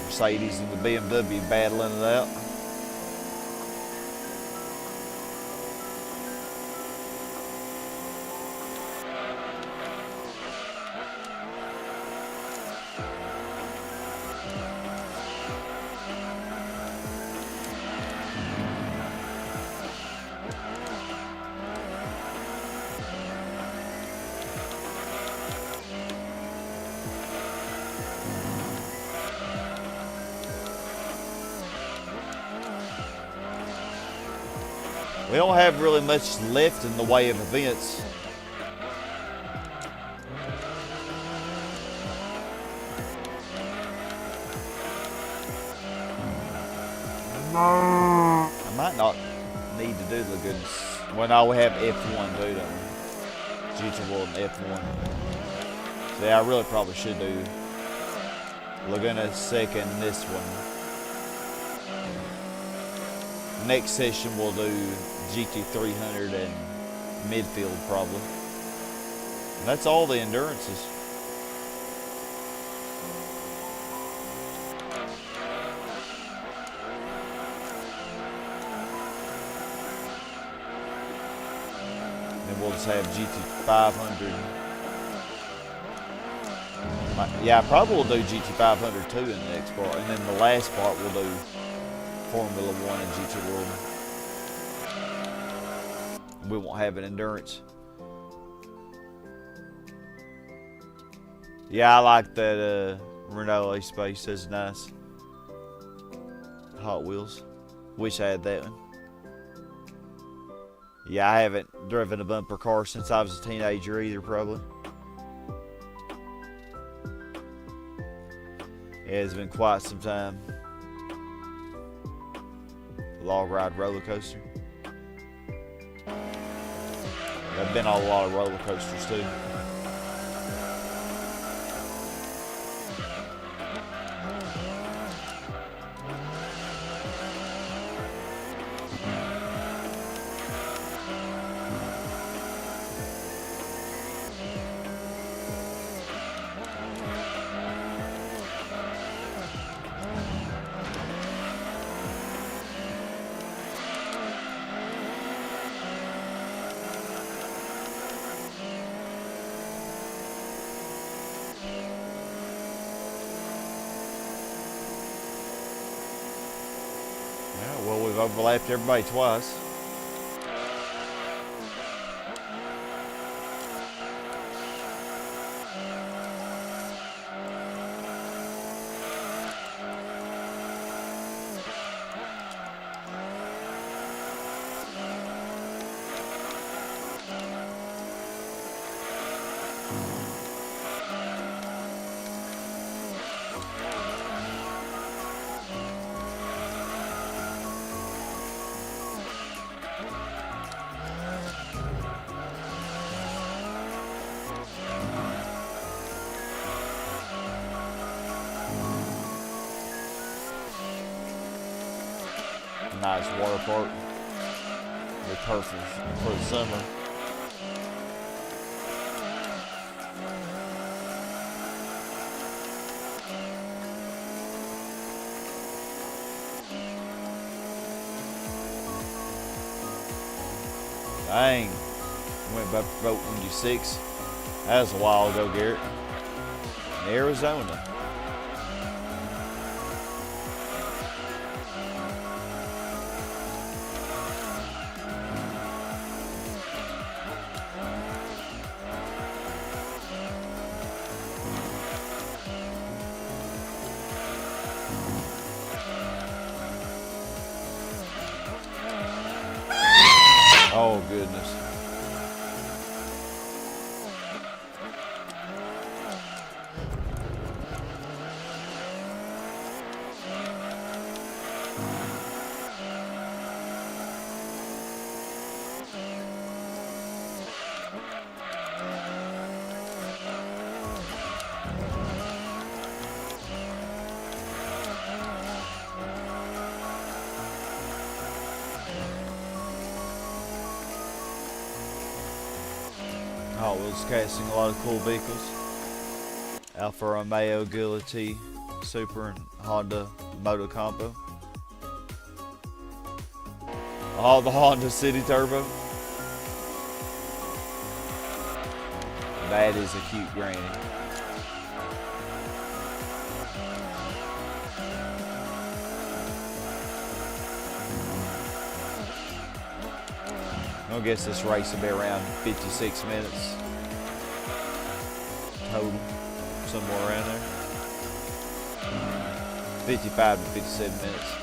Mercedes and the BMW battling it out. We don't have really much left in the way of events. I might not need to do Laguna. Well, now we have F1 too, don't we? GT World and F1. So yeah, I really probably should do Laguna, Seca, and this one. Next session we'll do GT300 and midfield probably. And that's all the endurances. Then we'll just have GT500. Yeah, I probably will do GT500 too in the next part. And then the last part we'll do Formula 1 and GT World. we won't have an endurance. Yeah, I like that Renault A-Spec. That's nice. Hot Wheels. Wish I had that one. Yeah, I haven't driven a bumper car since I was a teenager either, probably. Yeah, it's been quite some time. Log ride roller coaster. I've been on a lot of roller coasters too. Yeah, well, we've overlapped everybody twice. Nice water park. They're perfect for the summer. Dang. Went by boat 126. That was a while ago, Garrett. In Arizona. Oh, goodness. Hot Wheels casting a lot of cool vehicles. Alfa Romeo, Gila T, Super, and Honda Moto Combo. All the Honda City Turbo. That is a cute granny. I guess this race will be around 56 minutes total, somewhere around there. 55 to 57 minutes.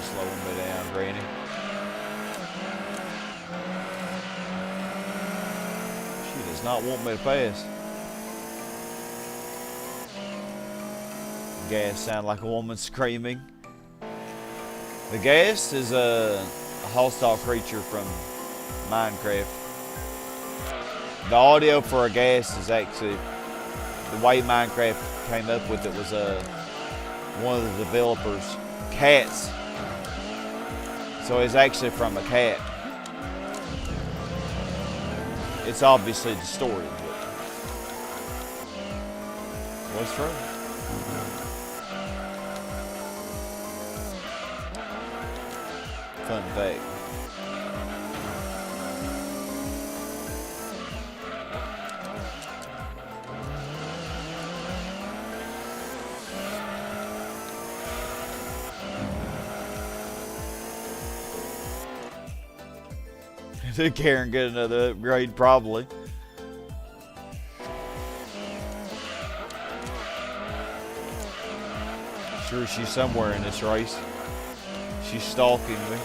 Slowing me down, Granny. She does not want me to pass. Ghast sound like a woman screaming. The ghast is a hostile creature from Minecraft. The audio for a ghast is actually, the way Minecraft came up with it was one of the developers' cats. So it's actually from a cat. It's obviously distorted, but What's wrong? Fun fact. Did Karen get another upgrade? Probably. Sure, she's somewhere in this race. She's stalking me.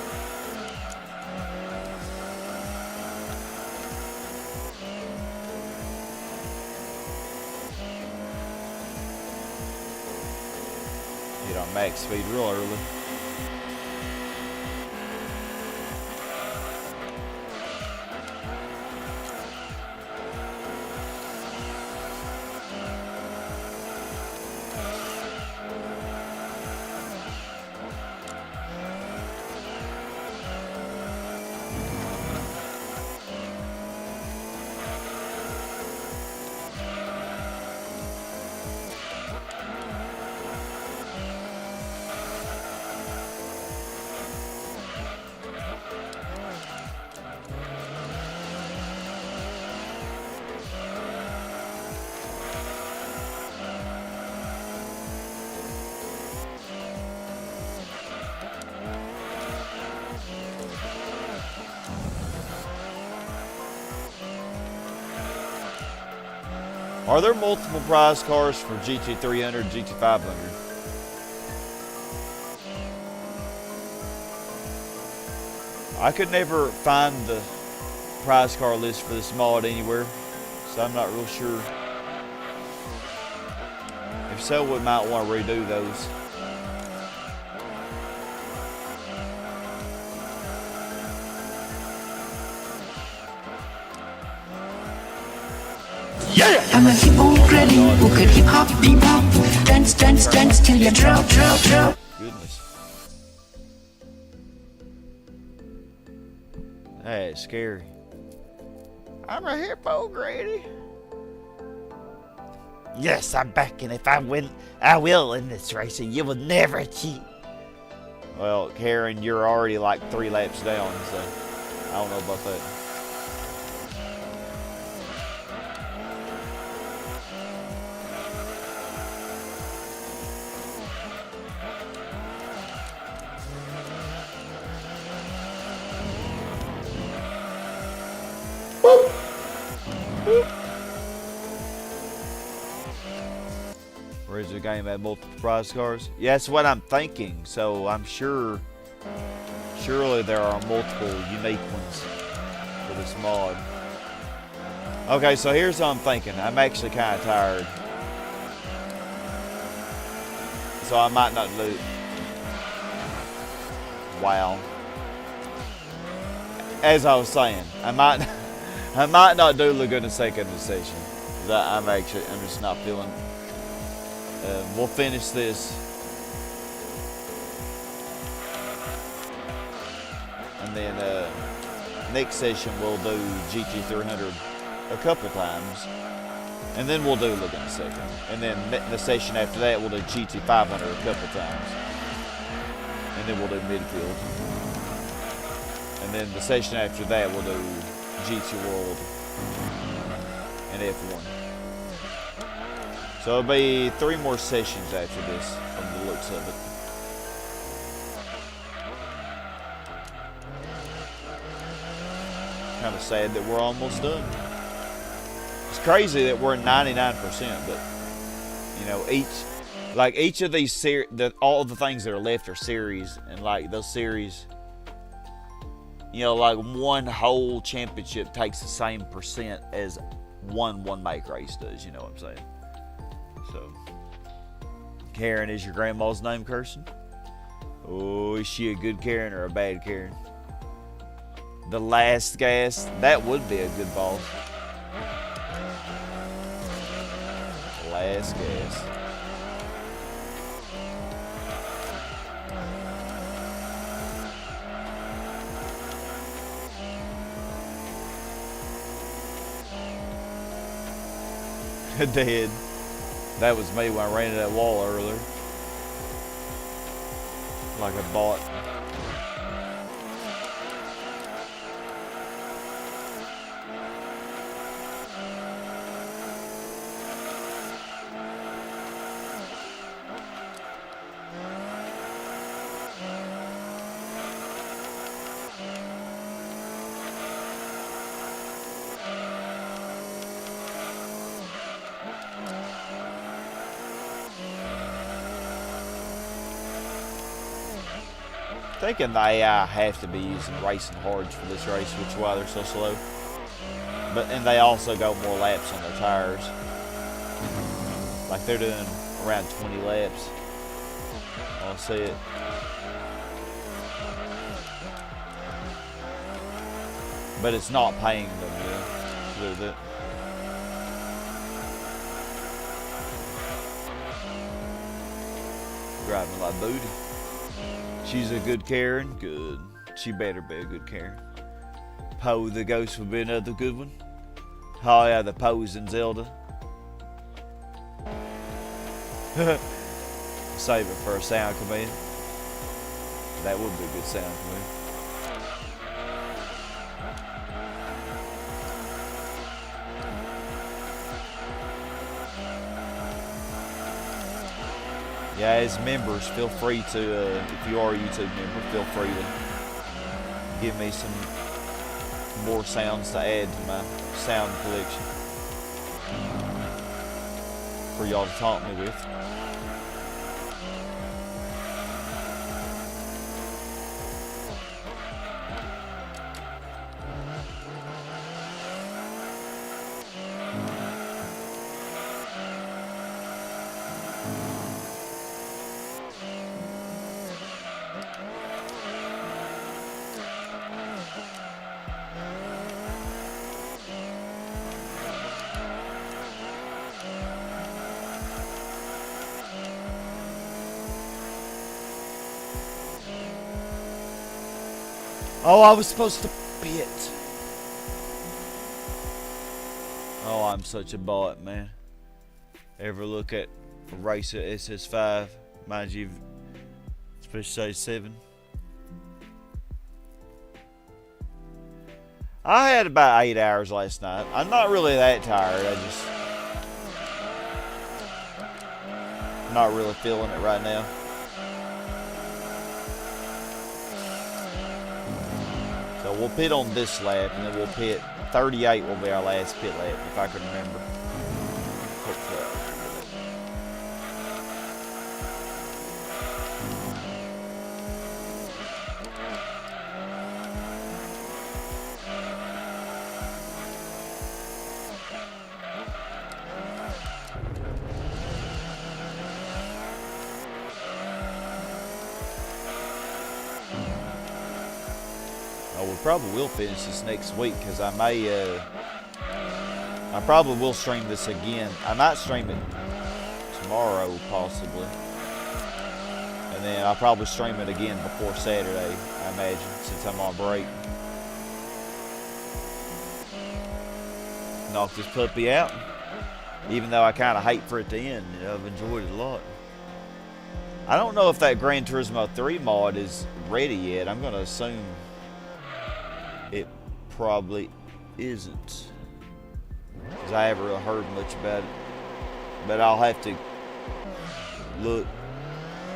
Get on max speed real early. Are there multiple prize cars for GT300, GT500? I could never find the prize car list for this mod anywhere, so I'm not real sure. If so, we might want to redo those. I'm a hip hop granny who could hip hop, bebop, dance, dance, dance till you drop, drop, drop. Goodness. That's scary. I'm a hippo, Granny. Yes, I'm back, and if I win, I will in this race, and you will never cheat. Well, Karen, you're already like 3 laps down, so I don't know about that. Or is the game at multiple prize cars? Yeah, that's what I'm thinking. So I'm sure, surely there are multiple unique ones for this mod. Okay, so here's what I'm thinking. I'm actually kind of tired, so I might not do. Wow. As I was saying, I might not do Laguna Seca in this session. I'm just not feeling. We'll finish this, and then next session we'll do GT300 a couple times, and then we'll do Laguna Seca, and then the session after that we'll do GT500 a couple times, and then we'll do midfield, and then the session after that we'll do GT World and F1. So it'll be 3 more sessions after this, from the looks of it. Kind of sad that we're almost done. It's crazy that we're 99%, but you know, each of these all of the things that are left are series, and like those series, you know, like one whole championship takes the same percent as one make race does. You know what I'm saying? So, Karen is your grandma's name, Kirsten? Oh, is she a good Karen or a bad Karen? The last gas, that would be a good boss. Last gas. Dead. That was me when I ran into that wall earlier. Like a bot. Thinking the AI have to be using racing hards for this race, which is why they're so slow. And they also go more laps on their tires. Like they're doing around 20 laps. I'll see it. But it's not paying them, you know, to do that. Driving like booty. She's a good Karen. Good. She better be a good Karen. Poe the Ghost would be another good one. Oh yeah, the Poes in Zelda. Save it for a sound command. That would be a good sound command. Yeah, as members, feel free to, if you are a YouTube member, feel free to give me some more sounds to add to my sound collection for y'all to taunt me with. Oh, I was supposed to pit. Oh, I'm such a bot, man. Ever look at a racer SS5? Mind you, especially stage 7. I had about 8 hours last night. I'm not really that tired. I'm not really feeling it right now. So we'll pit on this lap, and then we'll pit. 38 will be our last pit lap, if I can remember. Hopefully. We probably will finish this next week because I probably will stream this again. I might stream it tomorrow possibly, and then I'll probably stream it again before Saturday, I imagine, since I'm on break. Knock this puppy out, even though I kind of hate for it to end. You know, I've enjoyed it a lot. I don't know if that Gran Turismo 3 mod is ready yet. I'm gonna assume it probably isn't, because I haven't really heard much about it. But I'll have to look.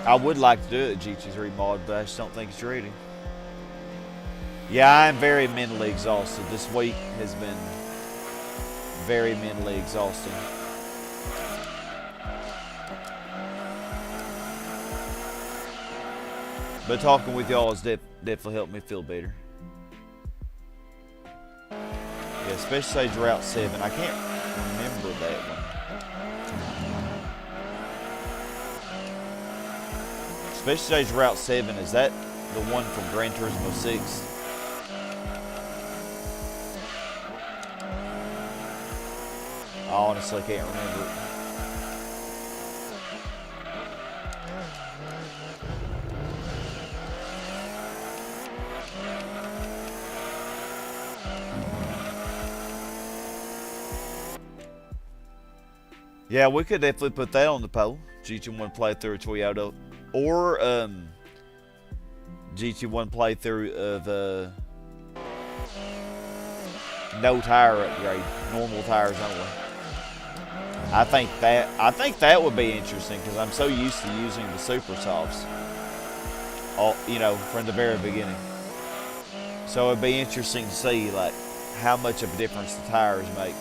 I would like to do it at GT3 mod, but I just don't think it's ready. Yeah, I'm very mentally exhausted. This week has been very mentally exhausting. But talking with y'all has definitely helped me feel better. Yeah, especially stage Route 7. I can't remember that one. Special stage Route 7, is that the one from Gran Turismo 6? I honestly can't remember it. Yeah, we could definitely put that on the poll. GT1 playthrough of Toyota. Or GT1 playthrough of no tire upgrade. Normal tires only. I think that would be interesting because I'm so used to using the super softs. From the very beginning. So it'd be interesting to see like how much of a difference the tires make.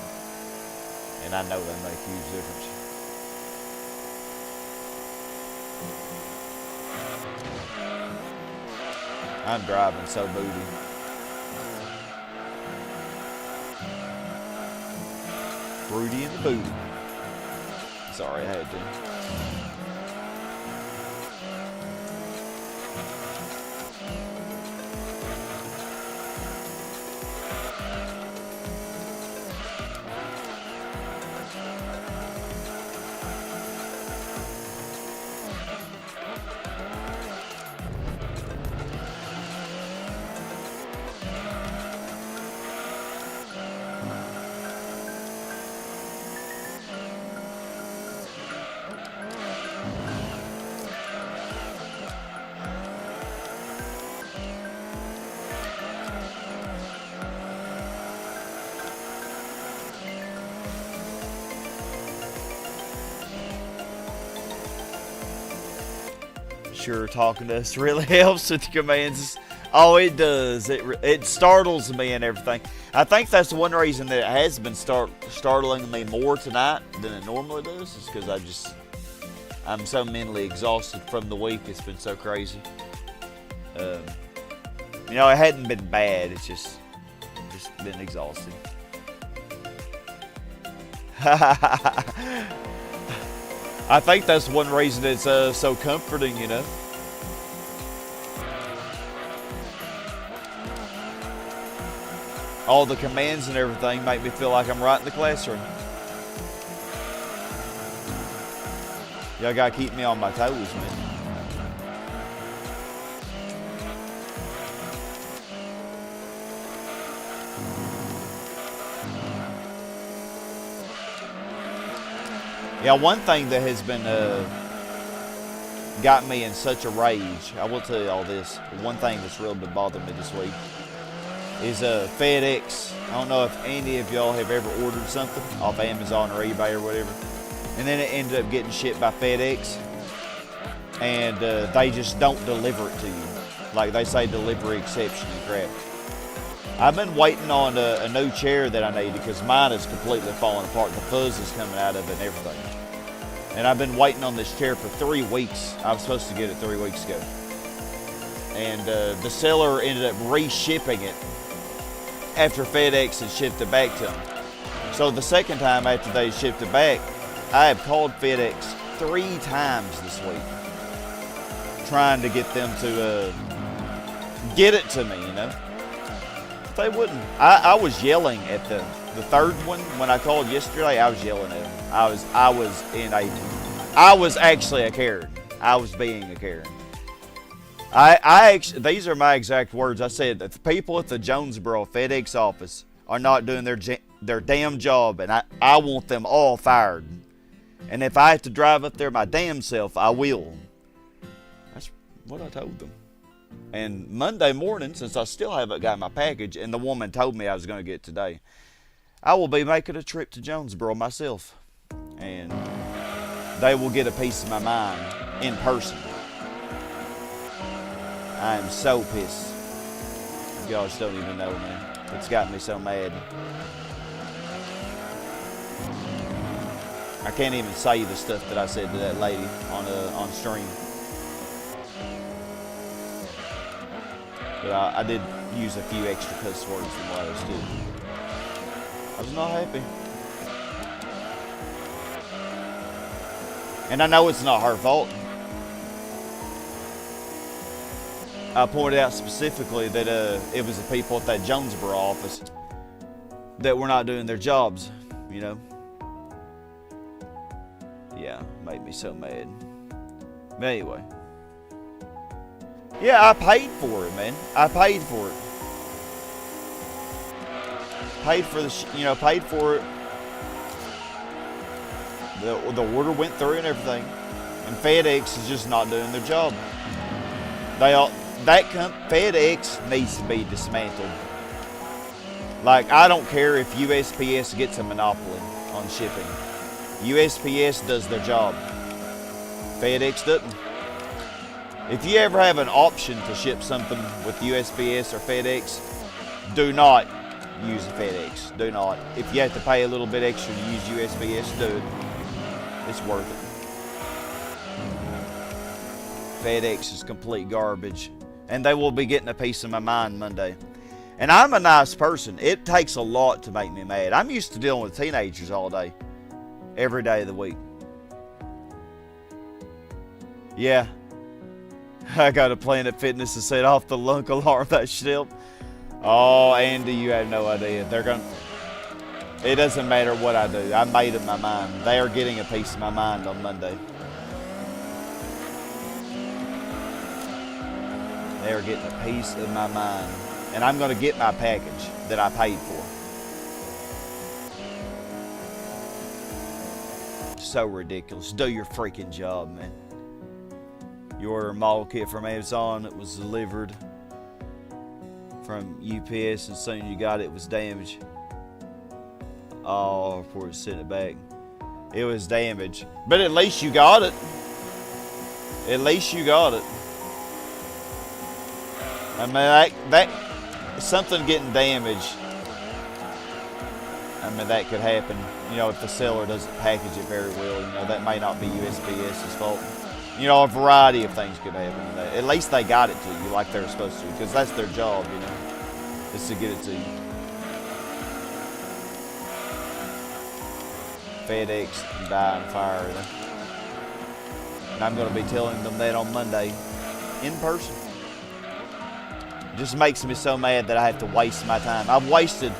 And I know they make a huge difference. I'm driving so booty. Fruity in the booty. Sorry, I had to. Sure, talking to us really helps with the commands. Oh, it does. It startles me and everything. I think that's one reason that it has been startling me more tonight than it normally does. Is because I'm so mentally exhausted from the week. It's been so crazy. It hadn't been bad. It's just been exhausting. I think that's one reason it's so comforting, All the commands and everything make me feel like I'm right in the classroom. Y'all gotta keep me on my toes, man. Yeah, one thing that has been got me in such a rage, I will tell you all this. One thing that's really been bothering me this week is FedEx. I don't know if any of y'all have ever ordered something off Amazon or eBay or whatever, and then it ended up getting shipped by FedEx, and they just don't deliver it to you. Like they say, delivery exception and crap. I've been waiting on a new chair that I needed because mine is completely falling apart. The fuzz is coming out of it and everything. And I've been waiting on this chair for 3 weeks. I was supposed to get it 3 weeks ago. And the seller ended up reshipping it after FedEx had shipped it back to them. So the second time after they shipped it back, I have called FedEx 3 times this week trying to get them to get it to me, They wouldn't. I was yelling at the third one when I called yesterday. I was yelling at them. I was actually a Karen. I was being a Karen. These are my exact words. I said that the people at the Jonesboro FedEx office are not doing their damn job, and I want them all fired. And if I have to drive up there my damn self, I will. That's what I told them. And Monday morning, since I still haven't got my package, and the woman told me I was going to get it today, I will be making a trip to Jonesboro myself. And they will get a piece of my mind in person. I am so pissed. Y'all just don't even know, man. It's got me so mad. I can't even say the stuff that I said to that lady on stream. But I did use a few extra cuss words than what I was doing. I was not happy. And I know it's not her fault. I pointed out specifically that it was the people at that Jonesboro office that were not doing their jobs, Yeah, made me so mad. But anyway. Yeah, I paid for it, man. I paid for it. Paid for paid for it. The order went through and everything, and FedEx is just not doing their job. FedEx needs to be dismantled. Like, I don't care if USPS gets a monopoly on shipping. USPS does their job. FedEx doesn't. If you ever have an option to ship something with USPS or FedEx, do not use FedEx. Do not. If you have to pay a little bit extra to use USPS, do it. It's worth it. FedEx is complete garbage, and they will be getting a piece of my mind Monday. And I'm a nice person. It takes a lot to make me mad. I'm used to dealing with teenagers all day, every day of the week. Yeah, I got a Planet Fitness to set off the lunk alarm that shit. Oh, Andy, you have no idea. It doesn't matter what I do. I made up my mind. They are getting a piece of my mind on Monday. They are getting a piece of my mind. And I'm going to get my package that I paid for. So ridiculous. Do your freaking job, man. You order a model kit from Amazon. It was delivered from UPS, and soon you got it, it was damaged. Oh, before you sent it back. It was damaged. But at least you got it. At least you got it. I mean, that something getting damaged, I mean, that could happen. You know, if the seller doesn't package it very well, you know, that may not be USPS's fault. You know, a variety of things could happen. At least they got it to you like they're supposed to, because that's their job, you know, is to get it to you. FedEx can die in fire. You know? And I'm going to be telling them that on Monday in person. Just makes me so mad that I have to waste my time. I've wasted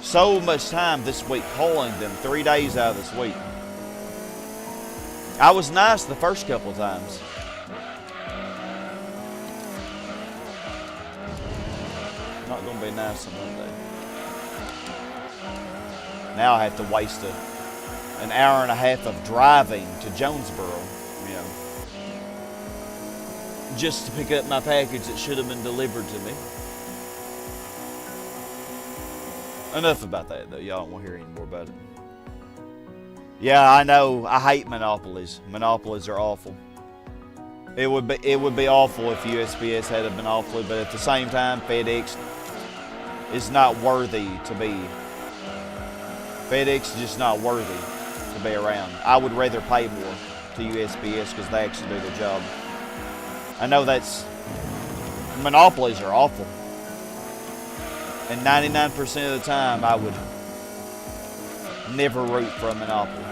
so much time this week calling them 3 days out of this week. I was nice the first couple of times. Not going to be nice on Monday. Now I have to waste an hour and a half of driving to Jonesboro, you know, just to pick up my package that should have been delivered to me. Enough about that, though. Y'all don't want to hear any more about it. Yeah, I know. I hate monopolies. Monopolies are awful. It would be awful if USPS had a monopoly, but at the same time, FedEx is not worthy to be. FedEx is just not worthy to be around. I would rather pay more to USPS because they actually do their job. I know monopolies are awful. And 99% of the time, I would never root for a monopoly.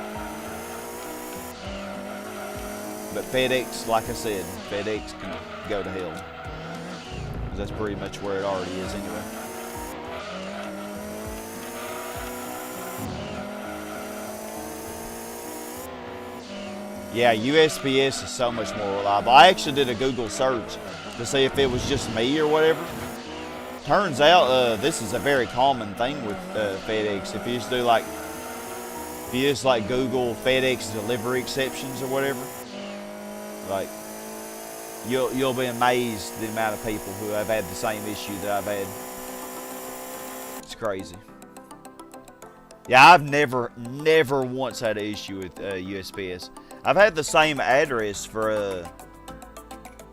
But FedEx, like I said, FedEx can go to hell. That's pretty much where it already is anyway. Yeah, USPS is so much more reliable. I actually did a Google search to see if it was just me or whatever. Turns out this is a very common thing with FedEx. If you just like Google FedEx delivery exceptions or whatever, like you'll be amazed the amount of people who have had the same issue that I've had. It's crazy. Yeah, I've never once had an issue with USPS. I've had the same address for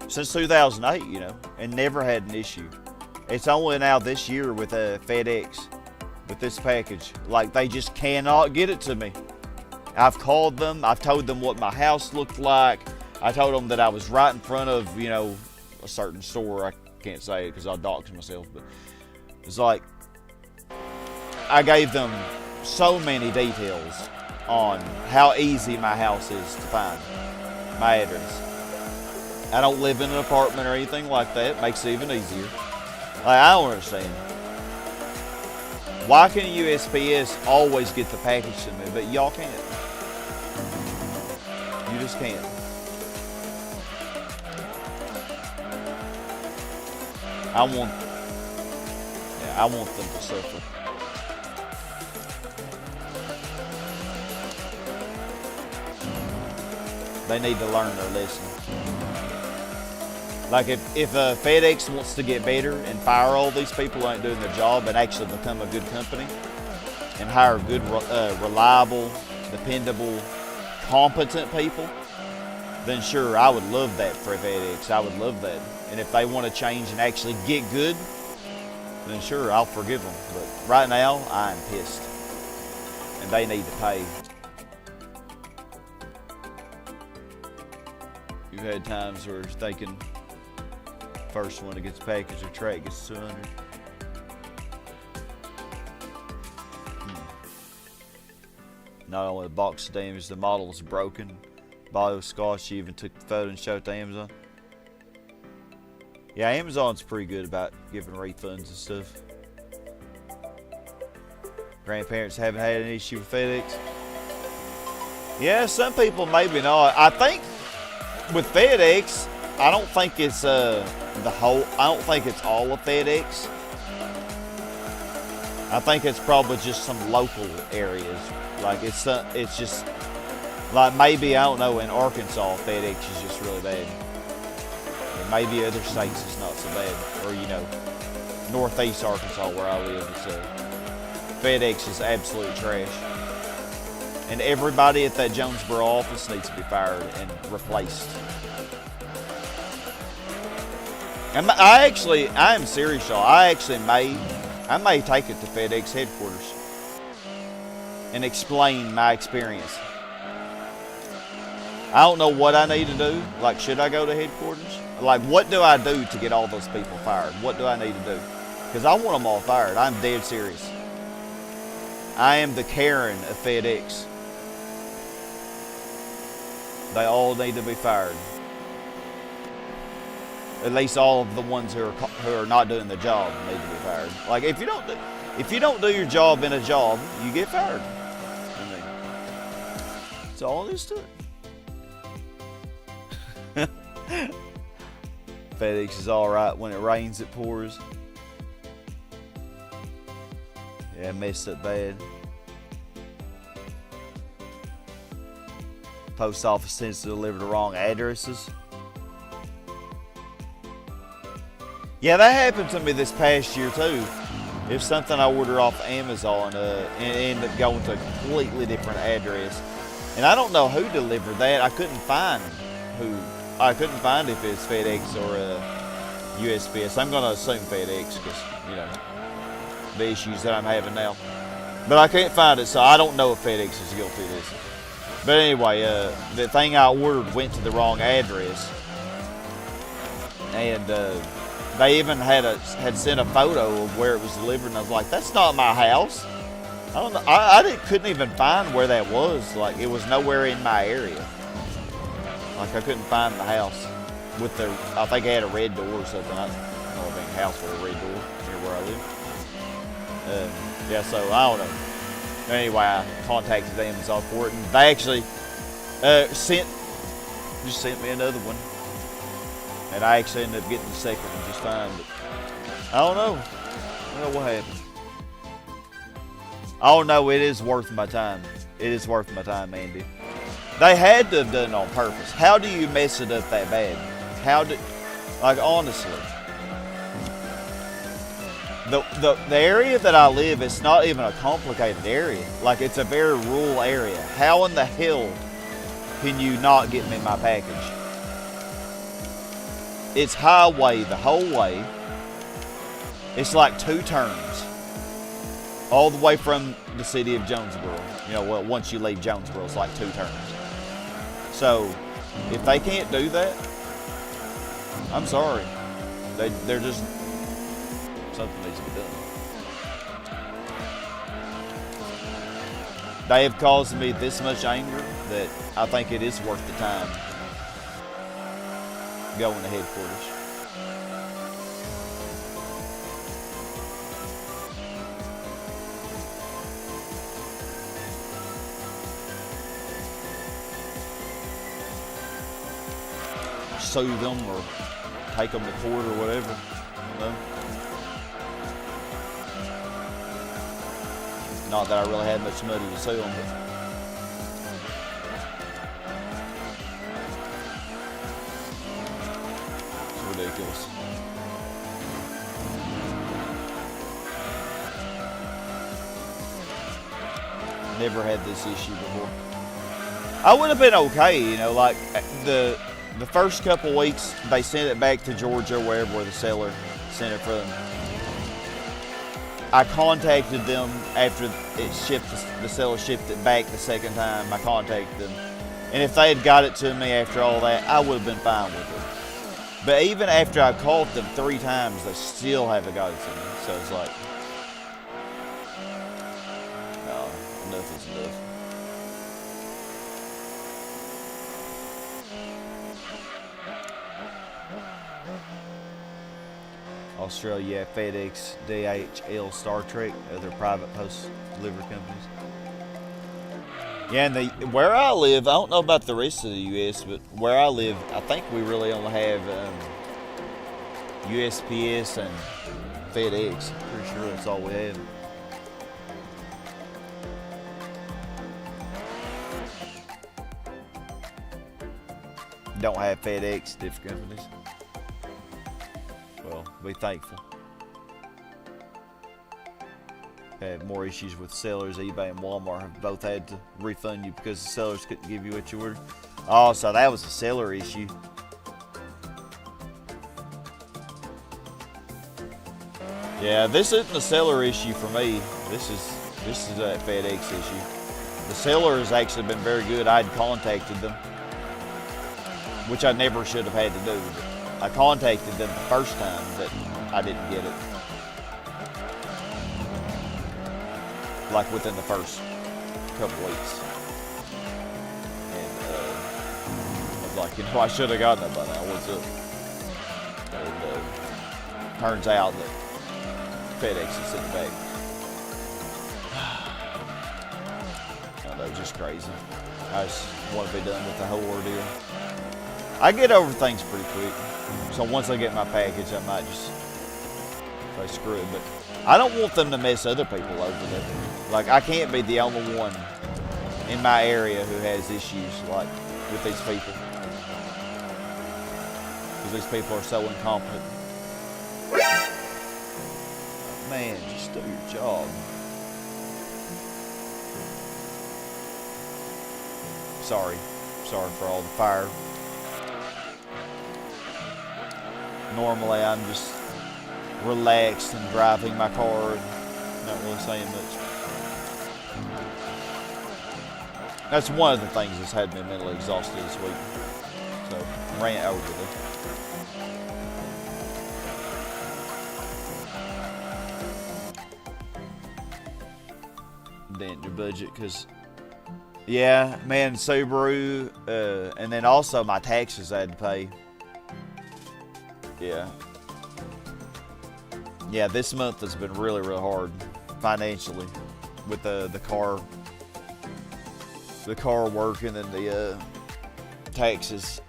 since 2008, you know, and never had an issue. It's only now this year with FedEx, with this package. Like, they just cannot get it to me. I've called them. I've told them what my house looked like. I told them that I was right in front of, you know, a certain store. I can't say it because I'll dox myself, but it's like I gave them so many details on how easy my house is to find, my address. I don't live in an apartment or anything like that. It makes it even easier. Like, I don't understand. Why can USPS always get the package to me, but y'all can't? You just can't. I want them to suffer. They need to learn their lesson. Like if FedEx wants to get better and fire all these people who ain't doing their job and actually become a good company and hire good, reliable, dependable, competent people, then sure, I would love that for FedEx. I would love that. And if they want to change and actually get good, then sure, I'll forgive them. But right now, I'm pissed. And they need to pay. You've had times where you're thinking, first one that gets a package or track gets 200. Not only the box is damaged, the model was broken. Body was scarred. She even took the photo and showed it to Amazon. Yeah, Amazon's pretty good about giving refunds and stuff. Grandparents haven't had an issue with FedEx. Yeah, some people maybe not. I think with FedEx, I don't think it's I don't think it's all of FedEx. I think it's probably just some local areas. Like it's just like maybe, I don't know, in Arkansas FedEx is just really bad. And maybe other states it's not so bad. Or, you know, northeast Arkansas where I live, it's FedEx is absolute trash. And everybody at that Jonesboro office needs to be fired and replaced. And I am serious, y'all. I may take it to FedEx headquarters and explain my experience. I don't know what I need to do. Like, should I go to headquarters? Like, what do I do to get all those people fired? What do I need to do? Because I want them all fired. I'm dead serious. I am the Karen of FedEx. They all need to be fired. At least all of the ones who are not doing the job need to be fired. Like, if you don't do your job in a job, you get fired. I mean, that's all there is to it. FedEx is all right. When it rains, it pours. Yeah, messed up bad. Post office tends to deliver the wrong addresses. Yeah, that happened to me this past year too. If something I order off Amazon and ended up going to a completely different address, and I don't know who delivered that. I couldn't find who. I couldn't find if it's FedEx or USPS. I'm gonna assume FedEx because, you know, the issues that I'm having now. But I can't find it, so I don't know if FedEx is guilty of this. But anyway, the thing I ordered went to the wrong address, and they even had sent a photo of where it was delivered, and I was like, "That's not my house." I don't know. I couldn't even find where that was. Like, it was nowhere in my area. Like, I couldn't find the house with the. I think it had a red door or something. I don't know if any house with a red door near where I live. Yeah, so I don't know. Anyway, I contacted Amazon for it, and they actually sent me another one, and I actually ended up getting the second one just fine. But I don't know. I don't know what happened. Oh no, it is worth my time. It is worth my time, Andy. They had to have done it on purpose. How do you mess it up that bad? Like, honestly. The area that I live, it's not even a complicated area. Like, it's a very rural area. How in the hell can you not get me my package? It's highway the whole way. It's like 2 turns. All the way from the city of Jonesboro. You know, well, once you leave Jonesboro, it's like 2 turns. So, if they can't do that, I'm sorry. They're just, something needs to be done. They have caused me this much anger that I think it is worth the time going to headquarters. Sue them or take them to court or whatever. You know? Not that I really had much money to sue them, but ridiculous. Never had this issue before. I would have been okay, you know, like the first couple weeks they sent it back to Georgia, where the seller sent it from. I contacted them after it shipped. The seller shipped it back the second time. I contacted them, and if they had got it to me after all that, I would have been fine with it. But even after I called them 3 times, they still haven't got it to me. So it's like, no, enough is enough. Australia, FedEx, DHL, Star Trek, other private post delivery companies. Yeah, and where I live, I don't know about the rest of the U.S., but where I live, I think we really only have USPS and FedEx. I'm pretty sure that's all we have. Don't have FedEx, different companies. Well, be thankful. Have more issues with sellers. eBay and Walmart have both had to refund you because the sellers couldn't give you what you ordered. Oh, so that was a seller issue. Yeah, this isn't a seller issue for me. This is a FedEx issue. The seller has actually been very good. I had contacted them, which I never should have had to do. I contacted them the first time that I didn't get it. Like within the first couple weeks. And I was like, you know, I should have gotten it by now. What's up? And turns out that FedEx has sent it back. I know, just crazy. I just want to be done with the whole ordeal. I get over things pretty quick. So once I get my package, I might just say screw it. But I don't want them to mess other people over with it. Like, I can't be the only one in my area who has issues like with these people. Because these people are so incompetent. Man, just do your job. Sorry for all the fire. Normally I'm just relaxed and driving my car and not really saying much. That's one of the things that's had me mentally exhausted this week. So, rant over this. Dent your budget, because yeah, man, Subaru, and then also my taxes I had to pay. Yeah, this month has been really hard financially with the car work and then the taxes.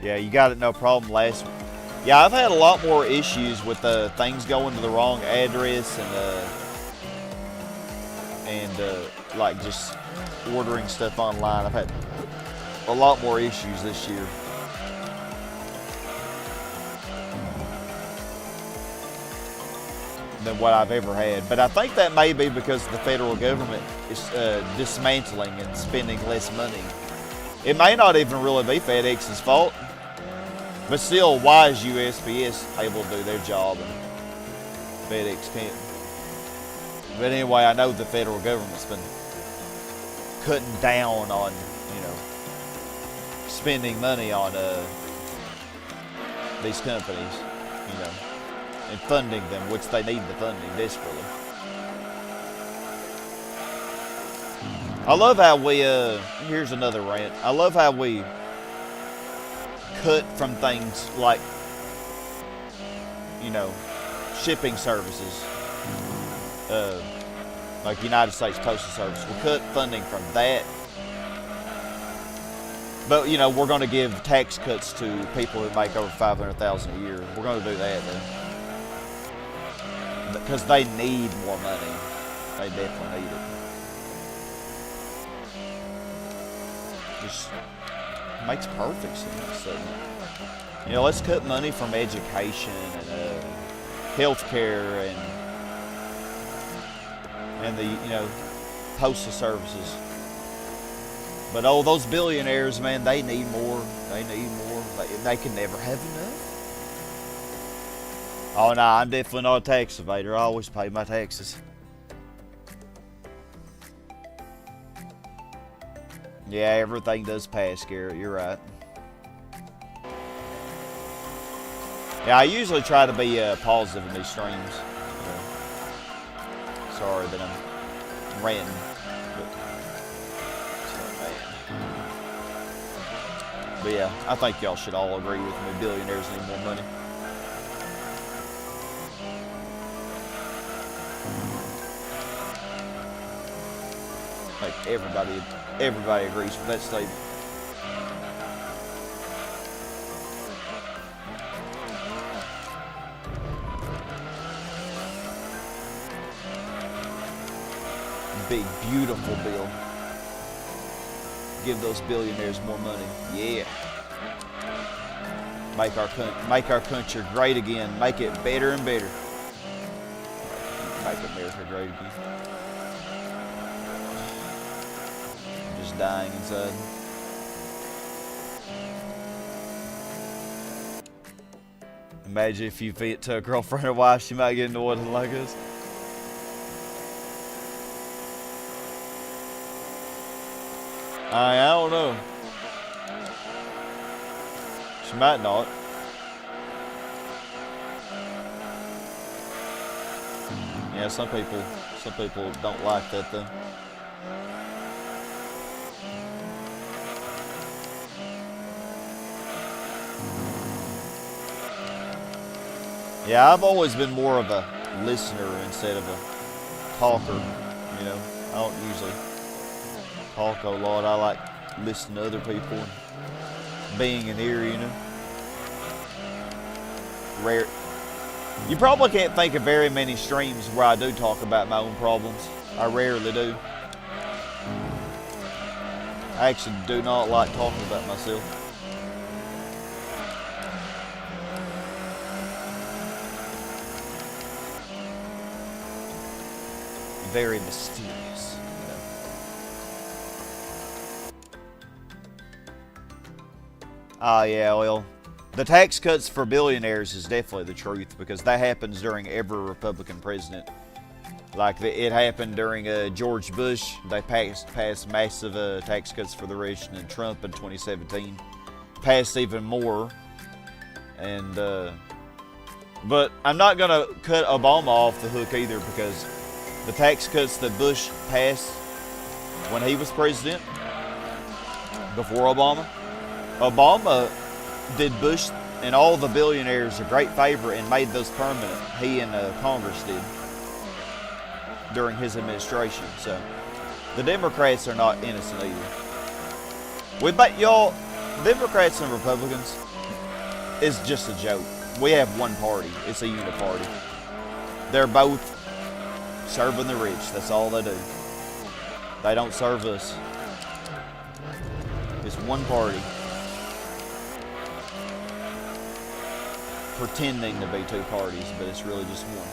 Yeah, you got it, no problem last week. Yeah, I've had a lot more issues with things going to the wrong address and like just ordering stuff online. I've had a lot more issues this year. Than what I've ever had. But I think that may be because the federal government is dismantling and spending less money. It may not even really be FedEx's fault. But still, why is USPS able to do their job and FedEx can't? But anyway, I know the federal government's been cutting down on, spending money on these companies, and funding them, which they need the funding desperately. I love how we, here's another rant. I love how we cut from things like, shipping services, like United States Postal Service. We cut funding from that. But, we're going to give tax cuts to people who make over $500,000 a year. We're going to do that, though. Because they need more money. They definitely need it. just makes perfect sense. So, you know, let's cut money from education and healthcare and the, you know, postal services. But oh, those billionaires, man, they need more. They need more. They can never have enough. Oh, no, I'm definitely not a tax evader. I always pay my taxes. Yeah, everything does pass, Garrett. You're right. Yeah, I usually try to be positive in these streams. Sorry that I'm ranting. But yeah, I think y'all should all agree with me. Billionaires need more money. Like everybody agrees with that statement. Big, beautiful bill. Give those billionaires more money. Yeah. Make our country great again. Make it better and better. Make America great again. I'm just dying inside. Imagine if you feed it to a girlfriend or wife, she might get into one like us. I don't know. She might not. Yeah, some people don't like that though. Yeah, I've always been more of a listener instead of a talker, you know. I don't usually talk a lot. I like listening to other people and being an ear, you know. Rare. You probably can't think of very many streams where I do talk about my own problems. I rarely do. I actually do not like talking about myself. Very mysterious. Ah, yeah, well, the tax cuts for billionaires is definitely the truth because that happens during every Republican president. Like, it happened during George Bush. They passed massive tax cuts for the rich, and then Trump in 2017 passed even more. And, but I'm not going to cut Obama off the hook either because the tax cuts that Bush passed when he was president, before Obama did Bush and all the billionaires a great favor and made those permanent. He and Congress did during his administration. So the Democrats are not innocent either. We bet y'all, Democrats and Republicans is just a joke. We have one party. It's a uniparty. They're both serving the rich. That's all they do. They don't serve us. It's one party. Pretending to be two parties, but it's really just one.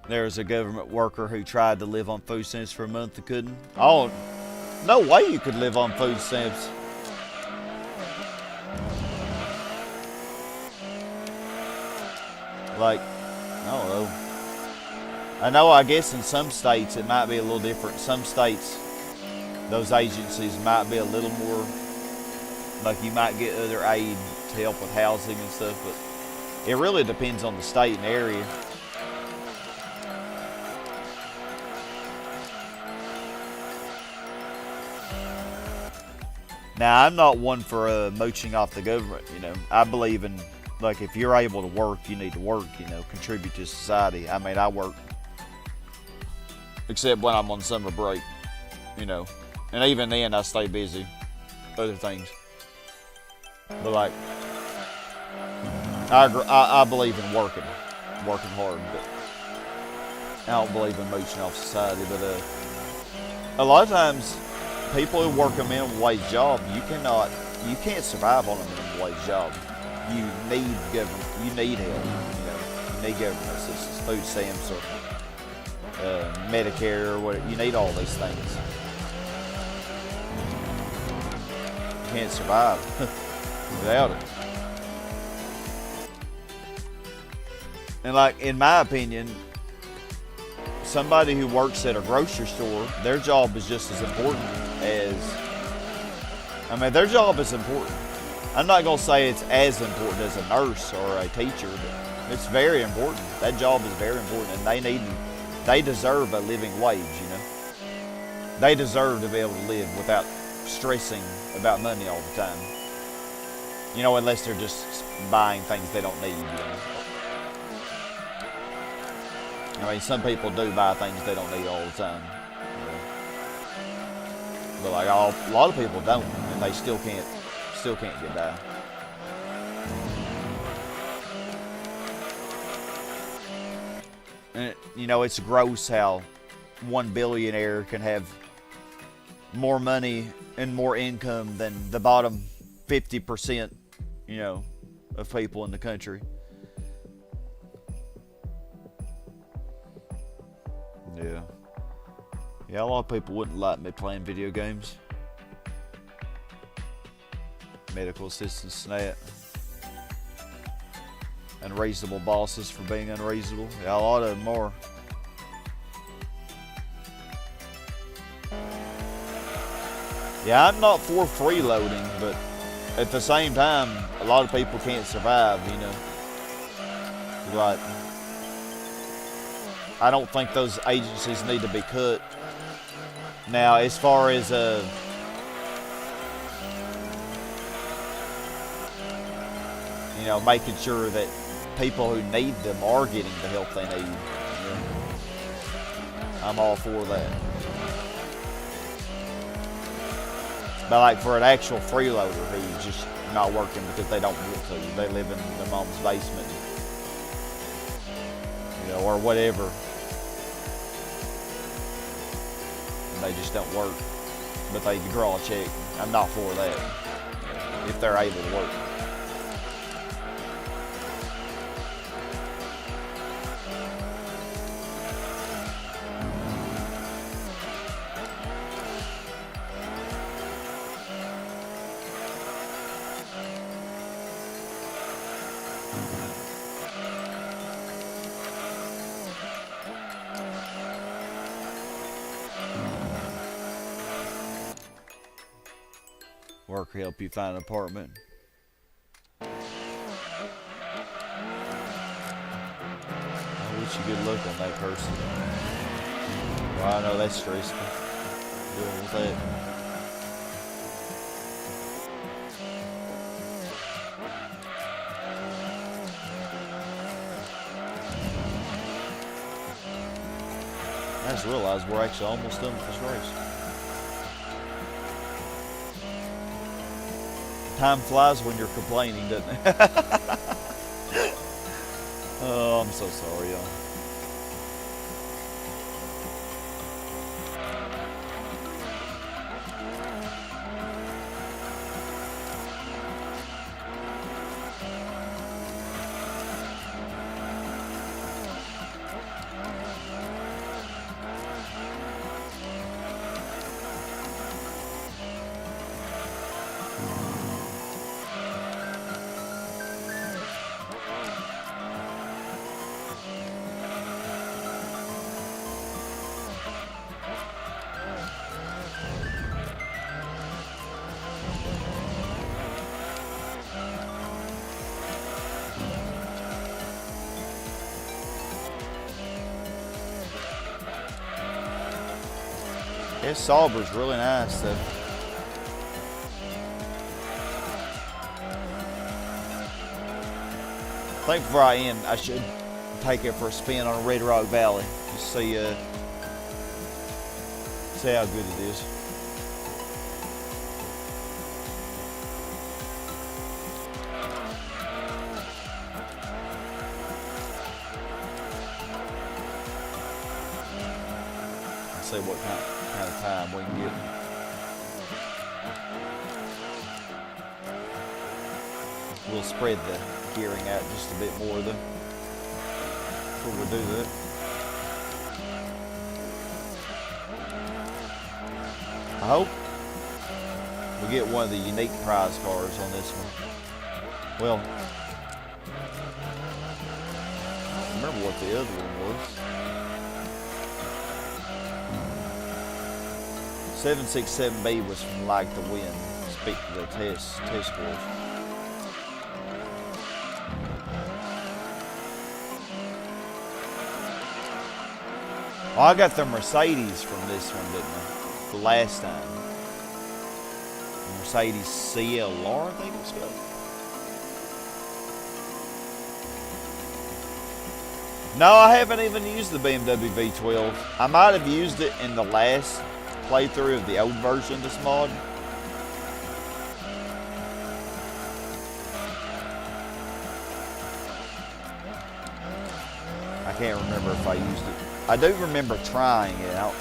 There was a government worker who tried to live on food stamps for a month and couldn't. Oh, no way you could live on food stamps. Like, I don't know. I guess in some states it might be a little different. Some states, those agencies might be a little more, like you might get other aid to help with housing and stuff, but it really depends on the state and area. Now, I'm not one for mooching off the government, you know. I believe in, like, if you're able to work, you need to work, you know, contribute to society. I mean, I work, except when I'm on summer break, you know. And even then, I stay busy, other things. But, like, I believe in working hard, but I don't believe in mooching off society. But a lot of times, people who work a minimum wage job, you can't survive on a minimum wage job. You need government, you need help, you need government assistance, food stamps, or Medicare, or whatever. You need all these things. You can't survive without it. And like, in my opinion, somebody who works at a grocery store, their job is just as important as, their job is important. I'm not going to say it's as important as a nurse or a teacher, but it's very important. That job is very important, and they deserve a living wage, They deserve to be able to live without stressing about money all the time. Unless they're just buying things they don't need, some people do buy things they don't need all the time. But like a lot of people don't, and they still can't get by. And it's gross how one billionaire can have more money and more income than the bottom 50%, of people in the country. Yeah, a lot of people wouldn't like me playing video games. Medical assistance SNAP. Unreasonable bosses for being unreasonable. Yeah, a lot of them are. Yeah, I'm not for freeloading, but at the same time, a lot of people can't survive, Like, I don't think those agencies need to be cut. Now, as far as making sure that people who need them are getting the help they need, I'm all for that. But like for an actual freeloader who's just not working because they don't want to, they live in their mom's basement, or whatever. They just don't work, but they draw a check. I'm not for that, if they're able to work. Work help you find an apartment. I wish you good luck on that person. Well, I know that's stressful. Dealing with that. I just realized we're actually almost done with this race. Time flies when you're complaining, doesn't it? Oh, I'm so sorry, y'all. This Sauber's really nice though. I think before I end, I should take it for a spin on Red Rock Valley. Just see how good it is. see what kind of time we can get. We'll spread the gearing out just a bit more though before we do that. I hope we get one of the unique prize cars on this one. Well, I don't remember what the other one was. 767B was from Like the Wind. Speak to the test scores. Oh, I got the Mercedes from this one, didn't I? The last time. The Mercedes CLR, I think it was called. No, I haven't even used the BMW V12. I might have used it in the last playthrough of the old version of this mod. I can't remember if I used it. I do remember trying it out.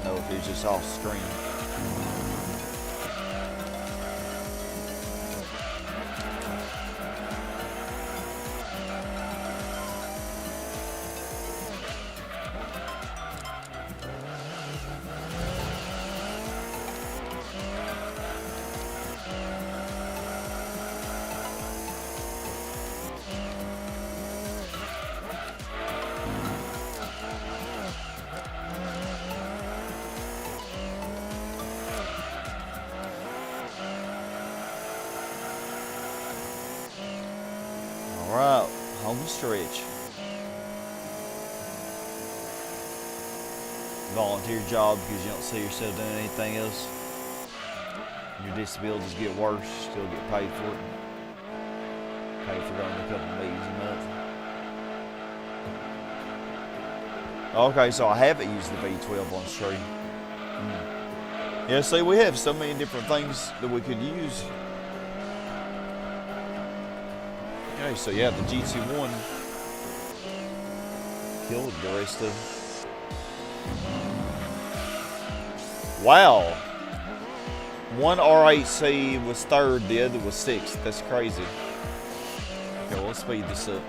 No, if it was just off screen. Alright, home stretch. Volunteer job because you don't see yourself doing anything else. Your disabilities get worse, you still get paid for it. Paid for going to a couple of meetings a month. Okay, so I haven't used the V12 on stream. Yeah, see, we have so many different things that we could use. Okay, so yeah, the GT1 killed the rest of them. Wow. One R8C was third, the other was sixth. That's crazy. Okay, well, let's speed this up.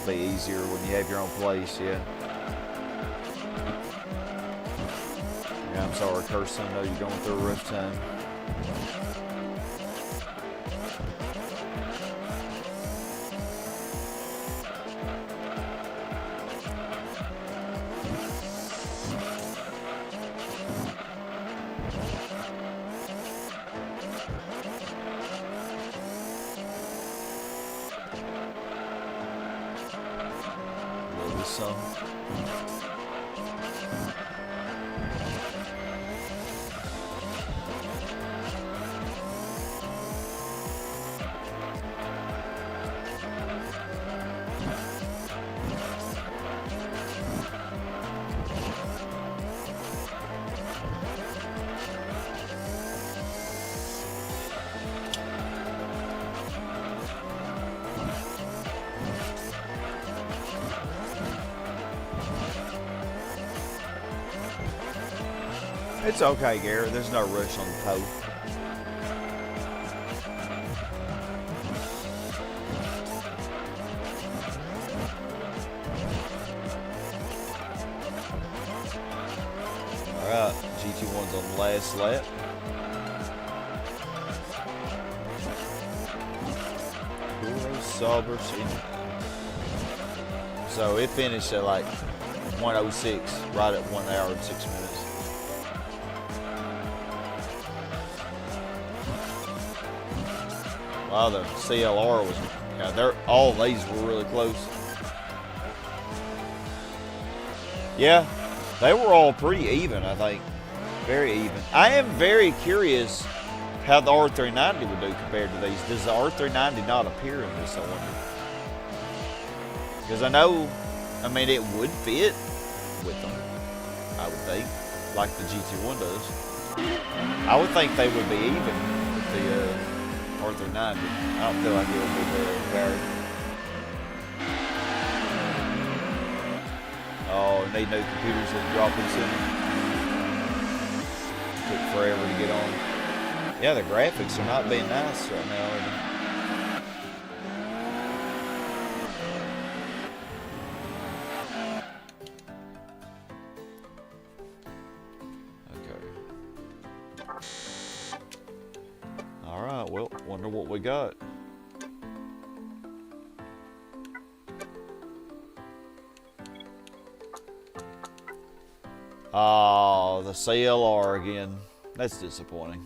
Be easier when you have your own place, yeah. Yeah, I'm sorry, Kirsten. I know you're going through a rough time. So it's okay, Garrett. There's no rush on the toe. Alright, GT1's on the last lap. So it finished at like 1:06, right at 1 hour and 6 minutes. Wow, the CLR was, yeah, all of these were really close. Yeah, they were all pretty even, I think. Very even. I am very curious how the R390 would do compared to these. Does the R390 not appear in this, I wonder? Because I know, I mean, it would fit with them, I would think, like the GT1 does. I would think they would be even with the R390. I don't feel like it would be very varied. probably need new computers that drop in soon. Took forever to get on. Yeah, the graphics are not being nice right now, are they? Alright, well, wonder what we got. Oh, the CLR again. That's disappointing.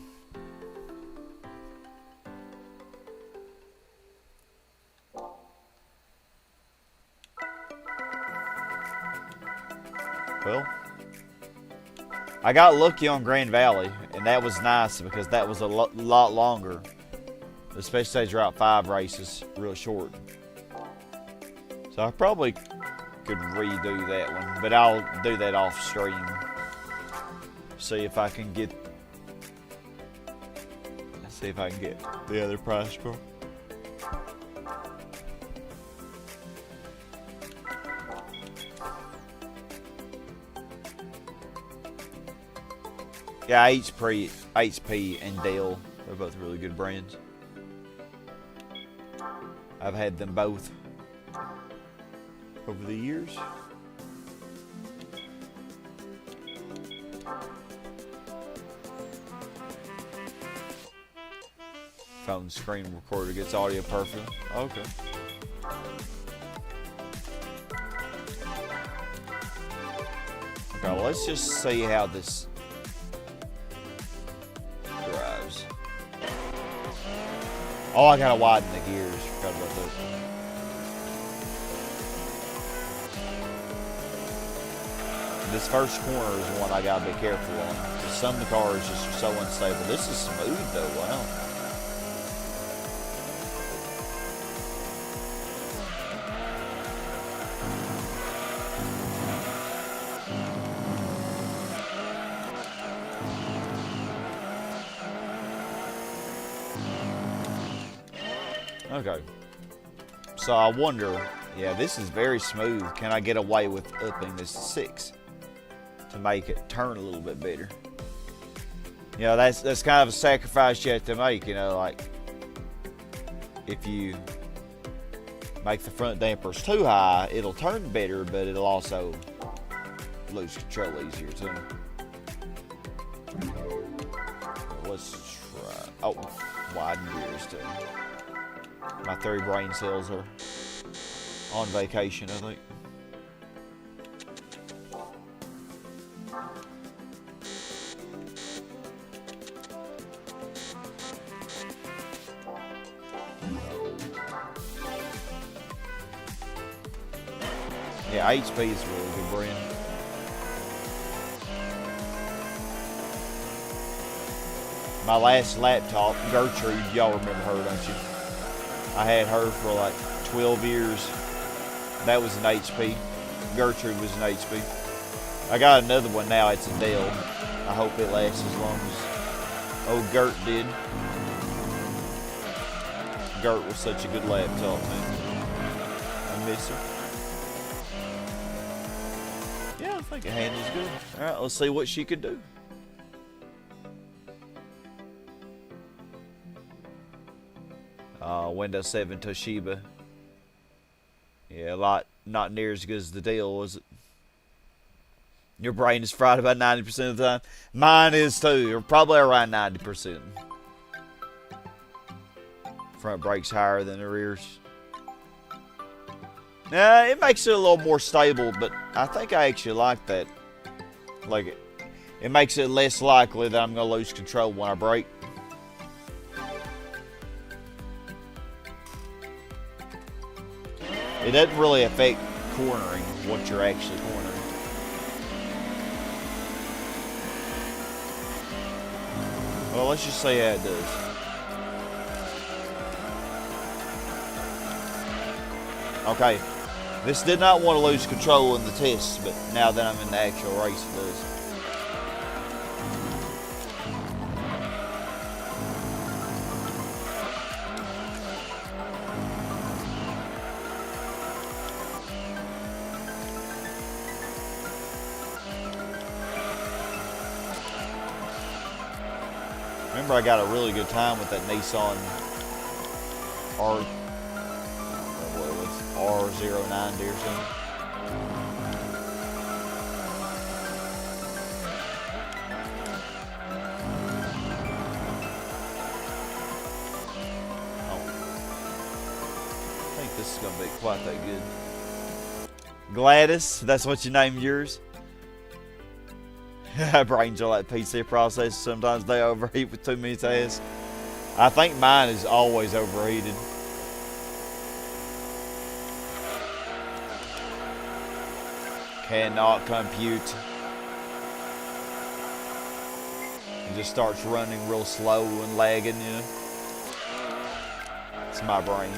Well, I got lucky on Grand Valley, and that was nice because that was a lot longer. Especially as Route 5 races, real short. So I probably could redo that one, but I'll do that off stream. See if I can get the other price car. Yeah, HP and Dell, they're both really good brands. I've had them both over the years. Phone screen recorder gets audio perfect. Okay. Okay, well, let's just see how this drives. Oh, I gotta widen the gears. Forgot about that. This first corner is the one I gotta be careful on. Some of the cars just are so unstable. This is smooth though, wow. Okay. So I wonder, yeah, this is very smooth. Can I get away with upping this to 6 to make it turn a little bit better? You know, that's kind of a sacrifice you have to make, you know, like if you make the front dampers too high, it'll turn better, but it'll also lose control easier too. Let's try, oh, widen gears too. My 3 brain cells are on vacation, I think. Yeah, HP is a really good brand. My last laptop, Gertrude, y'all remember her, don't you? I had her for like 12 years. That was an HP. Gertrude was an HP. I got another one now. It's a Dell. I hope it lasts as long as old Gert did. Gert was such a good laptop, man. I miss her. Yeah, I think it handles good. All right, let's see what she could do. Windows 7 Toshiba. Yeah, a lot, not near as good as the Dell, was it? Your brain is fried about 90% of the time. Mine is too, or probably around 90%. Front brake's higher than the rears. Yeah, it makes it a little more stable, but I think I actually like that. Like it makes it less likely that I'm gonna lose control when I brake. It doesn't really affect cornering, what you're actually cornering. Well, let's just say how it does. Okay, this did not want to lose control in the test, but now that I'm in the actual race, it does. remember I got a really good time with that Nissan R, what it was, R090 or something. I think this is going to be quite that good. Gladys, that's what you named yours? Brains are like PC processors. Sometimes they overheat with too many tasks. I think mine is always overheated. Cannot compute. It just starts running real slow and lagging, you know. It's my brain.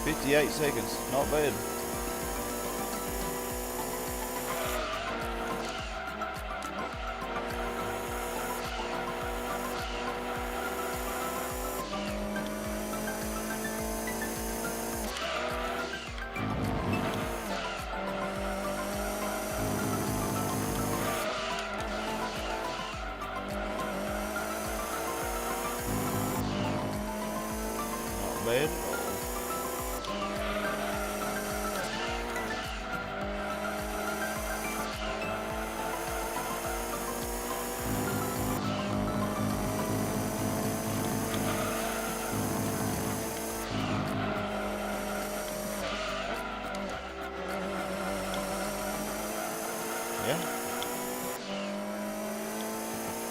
$58 seconds, not bad. Not bad. Yeah.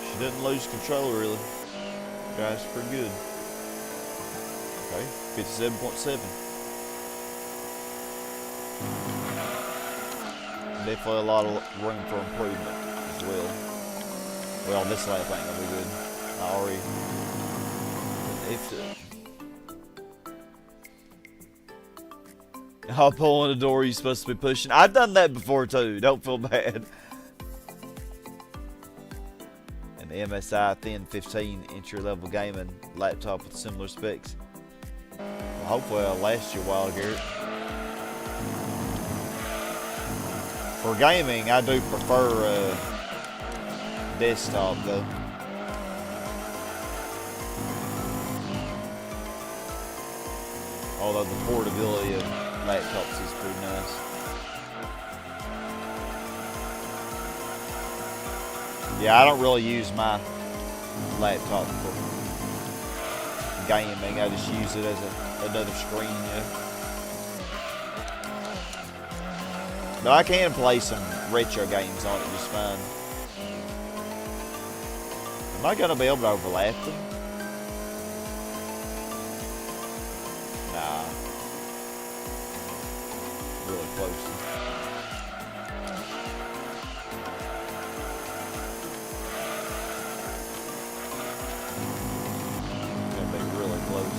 She didn't lose control really. Guys, pretty good. Okay, 57.7. Definitely a lot of room for improvement as well. Well, this lap ain't gonna be good. I already ifed it. I'll pull in the door you're supposed to be pushing. I've done that before too. Don't feel bad. An MSI Thin 15 entry-level gaming laptop with similar specs. Well, hopefully it'll last you a while, Garrett. For gaming, I do prefer desktop though. Although the portability of laptops is pretty nice. Yeah, I don't really use my laptop for gaming. I just use it as another screen, yeah. But I can play some retro games on it just fine. Am I going to be able to overlap them? Nah. Really close. Gonna be really close.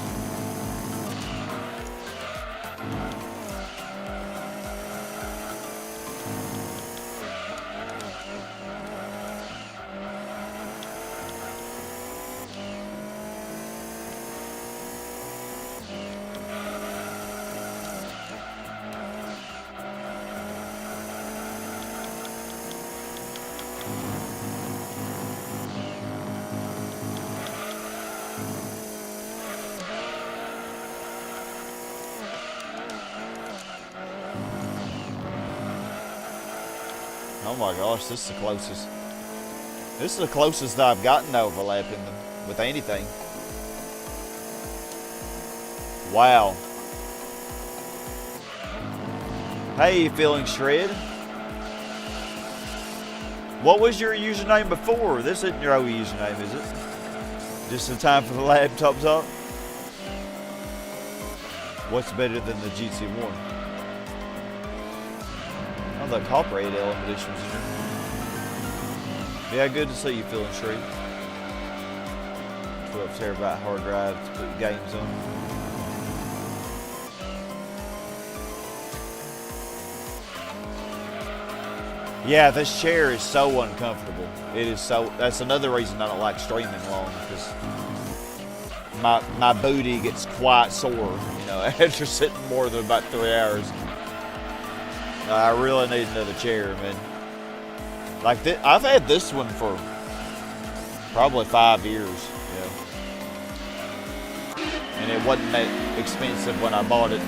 Oh my gosh, this is the closest. This is the closest I've gotten to overlapping them with anything. Wow. Hey, you feeling shred? What was your username before? This isn't your old username, is it? Just in time for the laptop talk? What's better than the GT1? Oh, the Copper 8 Element Edition was here. Yeah, good to see you feeling straight. 12 terabyte hard drive to put games on. Yeah, this chair is so uncomfortable. It is so. That's another reason I don't like streaming long, because my booty gets quite sore, you know, after sitting more than about 3 hours. I really need another chair, man. Like I've had this one for probably 5 years, you know, and it wasn't that expensive when I bought it.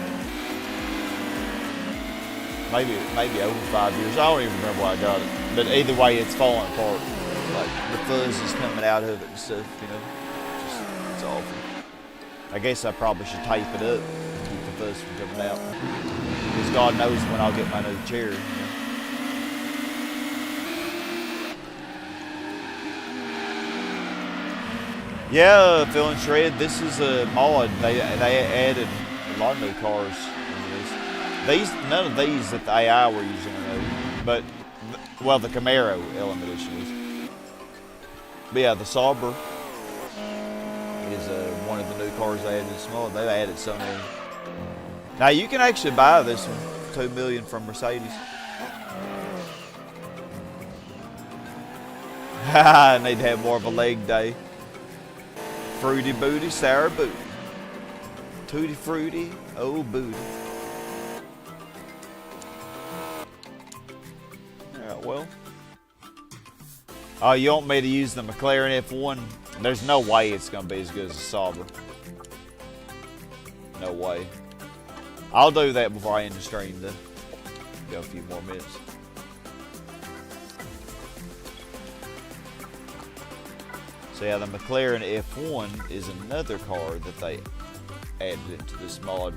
Maybe over 5 years. I don't even remember why I got it. But either way, it's falling apart. Like the fuzz is coming out of it and stuff, you know. It's awful. I guess I probably should tape it up to keep the fuzz from coming out. Because God knows when I'll get my new chair, you know. Yeah, feeling shred. This is a mod. They added a lot of new cars. None of these that the AI were using are new, but well, the Camaro Element Edition is. But yeah, the Sauber is one of the new cars they added. Small. They added so many. Now you can actually buy this one, $2 million from Mercedes. I need to have more of a leg day. Fruity booty, sour booty, tutti fruity, oh booty. Well, oh, you want me to use the McLaren F1? There's no way it's going to be as good as the Sauber. No way. I'll do that before I end the stream, though. Go a few more minutes. So yeah, the McLaren F1 is another car that they added into this mod.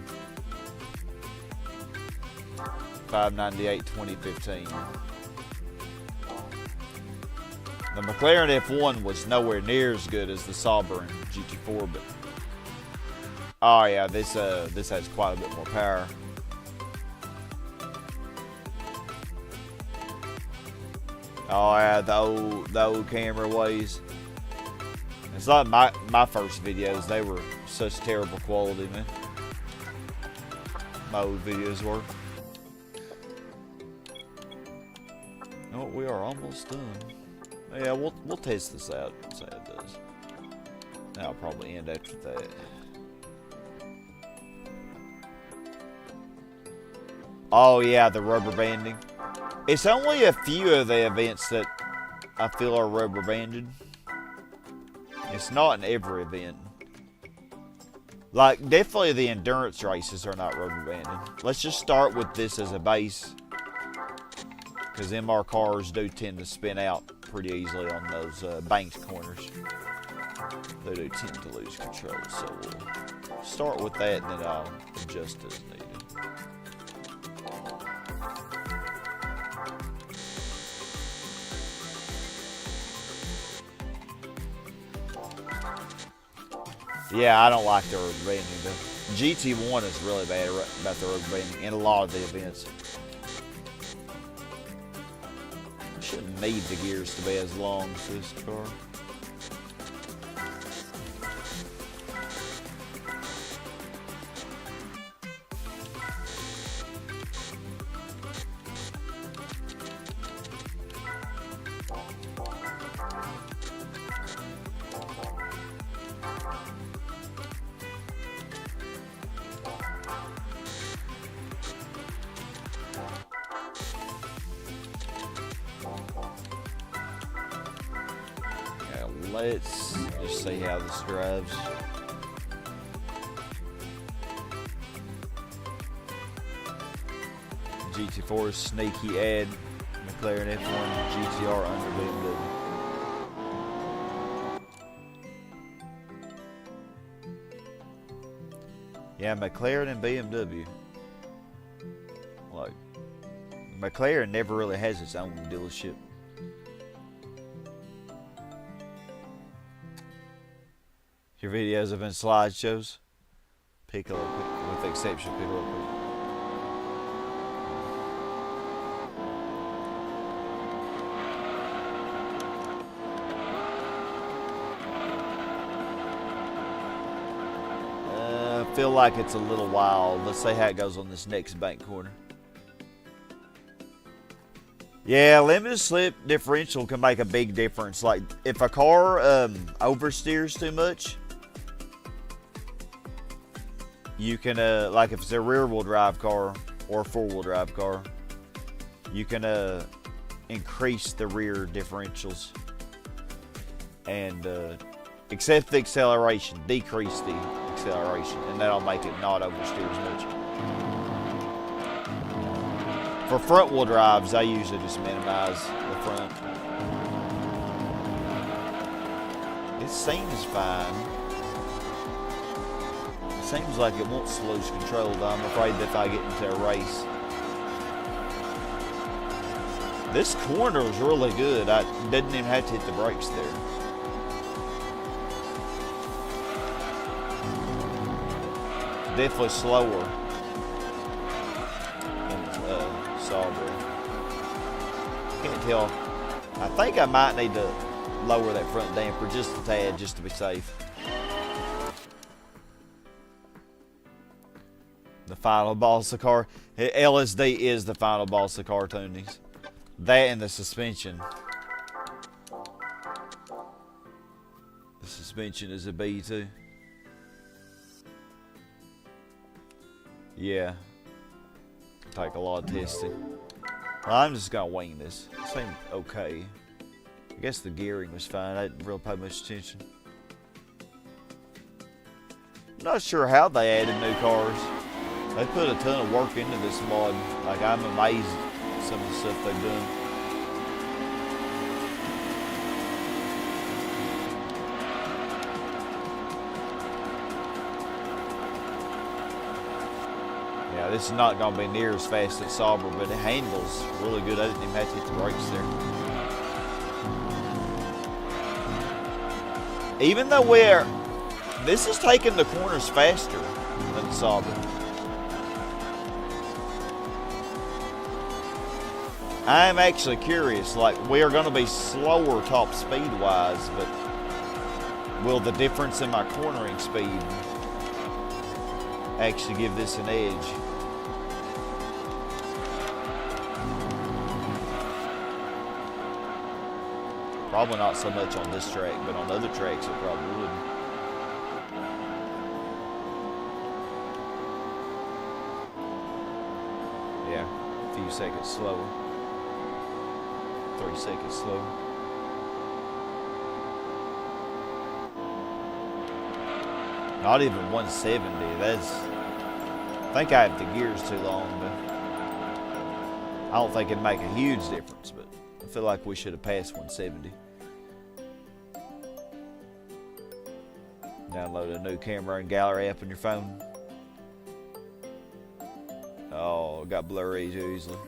598 2015. The McLaren F1 was nowhere near as good as the Sauber and GT4, but oh yeah, this has quite a bit more power. Oh yeah, the old camera ways. It's like my first videos; they were such terrible quality, man. My old videos were. Oh, we are almost done. Yeah, we'll test this out, see how it does. I'll probably end after that. Oh yeah, the rubber banding. It's only a few of the events that I feel are rubber banded. It's not in every event. Like, definitely the endurance races are not rubber banded. Let's just start with this as a base, because MR cars do tend to spin out pretty easily on those banked corners. They do tend to lose control, so we'll start with that and then I'll adjust as needed. Yeah, I don't like the rubber banding though. GT1 is really bad about the rubber banding in a lot of the events. Shouldn't need the gears to be as long as this car. Let's just see how this drives. GT4 is sneaky add. McLaren F1 GTR under BMW. Yeah, McLaren and BMW. Like, McLaren never really has its own dealership. Your videos have been slideshows. Piccolo with the exception pit real quick. I feel like it's a little wild. Let's see how it goes on this next bank corner. Yeah, limited slip differential can make a big difference. Like if a car oversteers too much, you can like if it's a rear wheel drive car or a 4-wheel drive car, you can increase the rear differentials and except the acceleration, decrease the acceleration, and that'll make it not oversteer as much. For front wheel drives, I usually just minimize the front. It seems fine. It seems like it wants to lose control, though I'm afraid that if I get into a race. This corner is really good. I didn't even have to hit the brakes there. Definitely slower than Sawbury. Can't tell. I think I might need to lower that front damper just a tad, just to be safe. The final boss of car. LSD is the final boss of car tunings. That and the suspension. The suspension is a B too. Yeah. Take a lot of testing. Well, I'm just gonna wing this. It seemed okay. I guess the gearing was fine. I didn't really pay much attention. I'm not sure how they added new cars. They put a ton of work into this mod. Like, I'm amazed at some of the stuff they've done. Yeah, this is not going to be near as fast as Sauber, but it handles really good. I didn't even have to hit the brakes there. Even though this is taking the corners faster than the Sauber. I'm actually curious, like, we are going to be slower top speed wise, but will the difference in my cornering speed actually give this an edge? Probably not so much on this track, but on other tracks it probably would. Yeah, a few seconds slower. 3 seconds slower. Not even 170. I think I have the gears too long, but I don't think it'd make a huge difference, but I feel like we should have passed 170. Download a new camera and gallery app on your phone. Oh, it got blurry too easily.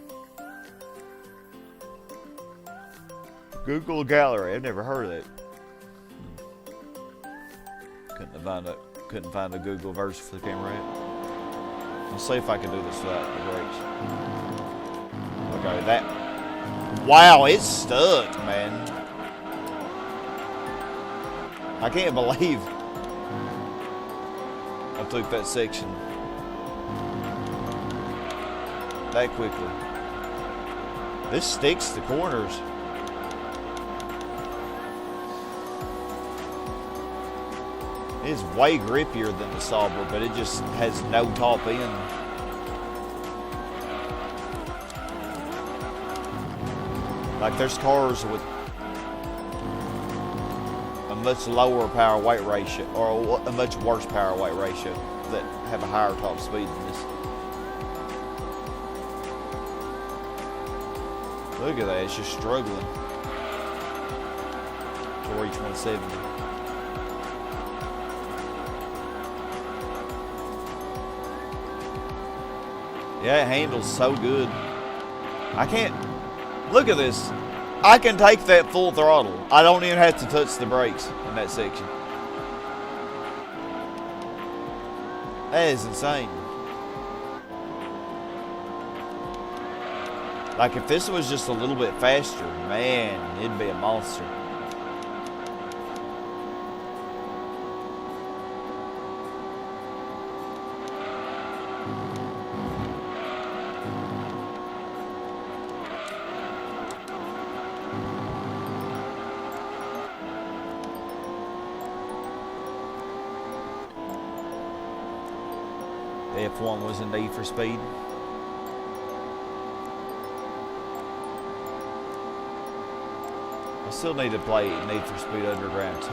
Google Gallery. I've never heard of that. Couldn't find a Google version for the camera app. Let's see if I can do this without the brakes. Okay, that. Wow, it's stuck, man. I can't believe I took that section that quickly. This sticks to corners. It's way grippier than the Sauber, but it just has no top end. Like, there's cars with a much lower power weight ratio, or a much worse power weight ratio, that have a higher top speed than this. Look at that, it's just struggling to reach 170. Yeah, it handles so good. I can't, look at this. I can take that full throttle. I don't even have to touch the brakes in that section. That is insane. Like if this was just a little bit faster, man, it'd be a monster. The F1 was a Need for Speed. I still need to play Need for Speed Underground 2.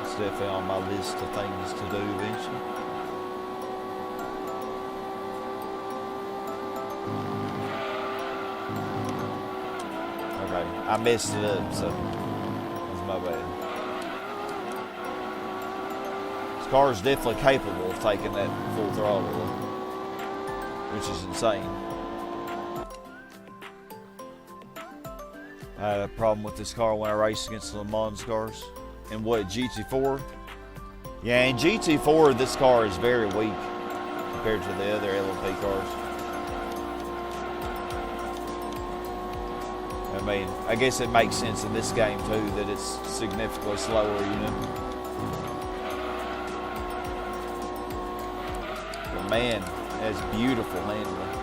It's definitely on my list of things to do eventually. Okay, I messed it up, so that's my bad. This car is definitely capable of taking that full throttle, which is insane. I had a problem with this car when I raced against the Le Mans cars. And what, GT4? Yeah, in GT4, this car is very weak compared to the other LMP cars. I mean, I guess it makes sense in this game too that it's significantly slower, you know. But man, that's beautiful handling.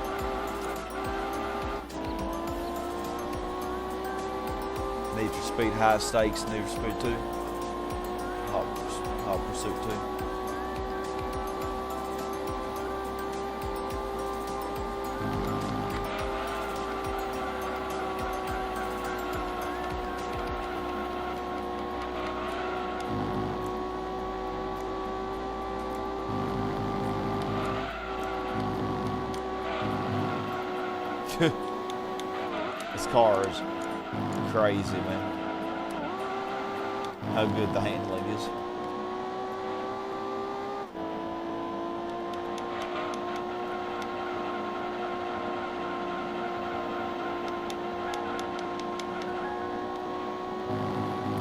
Need for Speed High Stakes, Need for Speed 2. Hot Pursuit 2. This car is crazy, man. How good the handling is.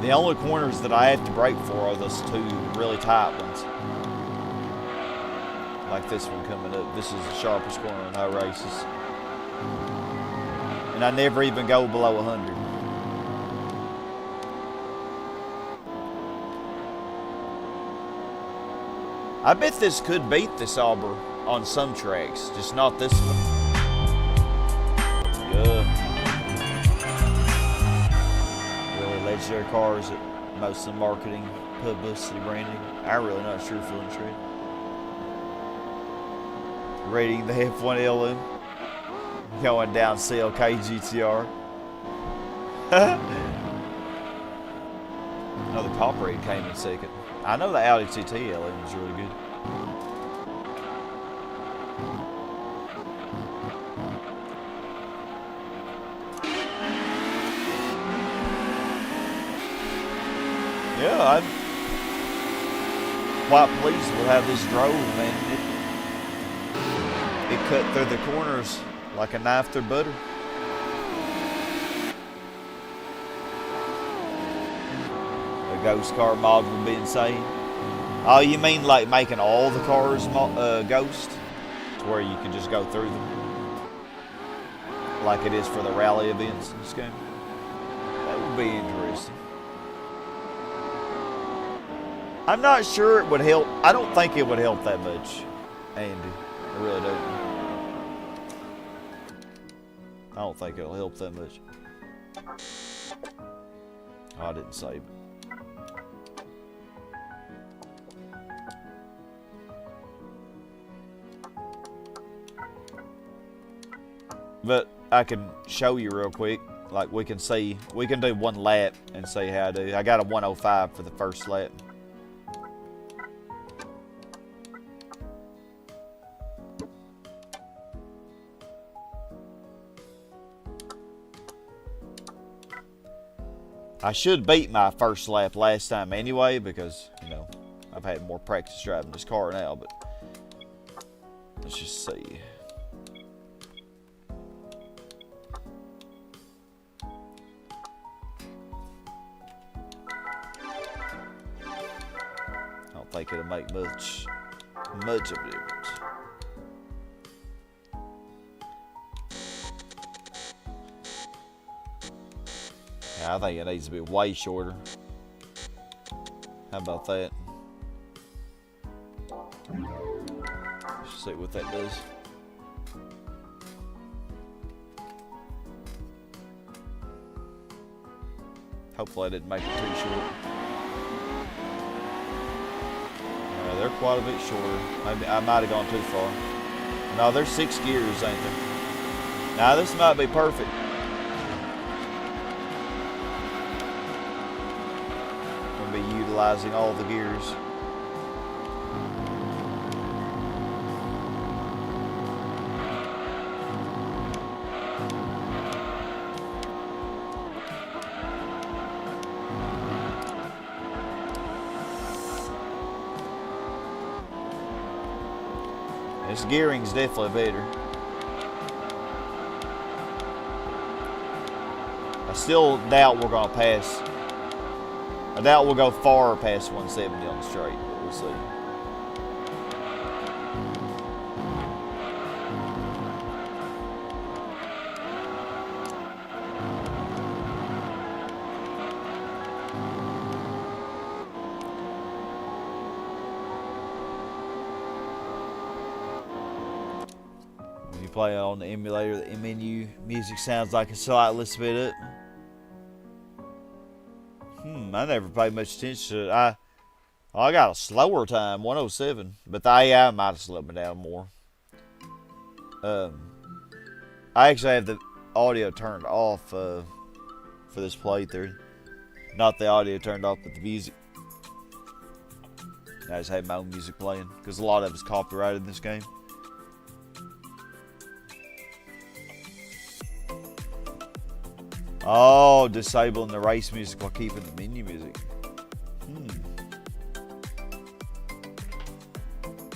The only corners that I have to brake for are those two really tight ones. Like this one coming up. This is the sharpest corner in our races. And I never even go below 100. I bet this could beat this Auber on some tracks, just not this one. Yeah. Really legendary cars at most of the marketing, publicity, branding. I'm really not sure feeling trade. Rating the F1LM. Going down CLK GTR. No, the cop raid came in second. I know the Audi TT LM is really good. Yeah, I'm quite pleased with how this drove, man. It cut through the corners like a knife through butter. A ghost car mod would be insane. Oh, you mean like making all the cars ghost? To where you can just go through them? Like it is for the rally events in this game? That would be interesting. I'm not sure it would help. I don't think it would help that much, Andy. I really don't. I don't think it'll help that much. Oh, I didn't save it. But I can show you real quick. Like we can see, we can do one lap and see how I do. I got a 105 for the first lap. I should beat my first lap last time anyway because, you know, I've had more practice driving this car now, but let's just see. I don't think it'll make much of a difference. Yeah, I think it needs to be way shorter. How about that? Let's see what that does. Hopefully I didn't make it too short. They're quite a bit shorter. Maybe I might have gone too far. No, there's 6 gears, ain't there? Now this might be perfect. Gonna be utilizing all the gears. This gearing's definitely better. I still doubt we're gonna pass. I doubt we'll go far past 170 on the straight, but we'll see. Play on the emulator, the menu music sounds like it's slightly sped up. I never paid much attention to it. I got a slower time, 107, but the AI might have slowed me down more. I actually have the audio turned off for this playthrough. Not the audio turned off, but the music. I just have my own music playing because a lot of it's copyrighted in this game. Oh, disabling the race music while keeping the menu music.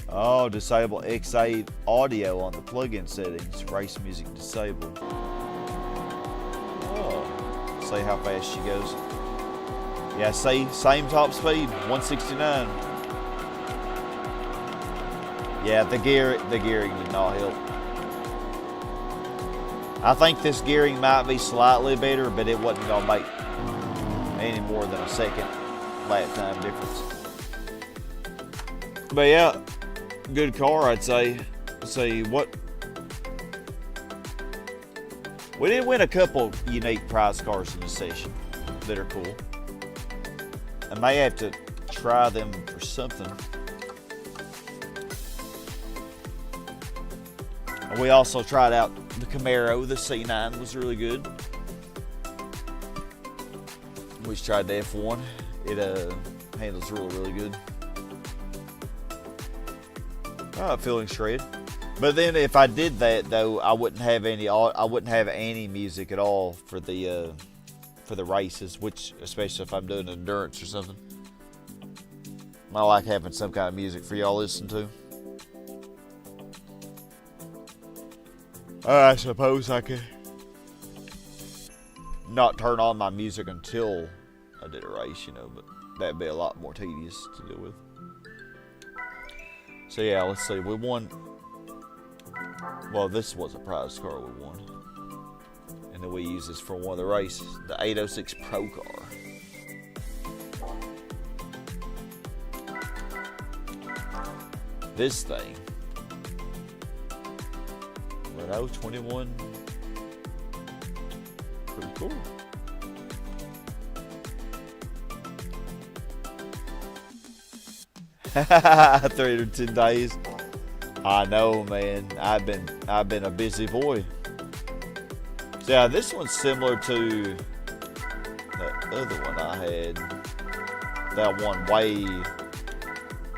Oh, disable XA audio on the plugin settings. Race music disabled. Oh, see how fast she goes. Yeah, see, same top speed, 169. Yeah, the gearing did not help. I think this gearing might be slightly better, but it wasn't going to make any more than a second lap time difference. But yeah, good car, I'd say. Let's see, what... We did win a couple unique prize cars in this session that are cool. I may have to try them for something. We also tried out the Camaro, the C9 was really good. We just tried the F1. It handles really good. Feeling shred. But then if I did that though, I wouldn't have any music at all for the races, which especially if I'm doing endurance or something. I like having some kind of music for y'all to listen to. I suppose I could not turn on my music until I did a race, but that'd be a lot more tedious to deal with. So yeah, let's see, we won. Well, this was a prize car we won. And then we use this for one of the races, the 806 Pro car. This thing. 21. Pretty cool. $310 days. I know, man. I've been a busy boy. So yeah, this one's similar to that other one I had. That one way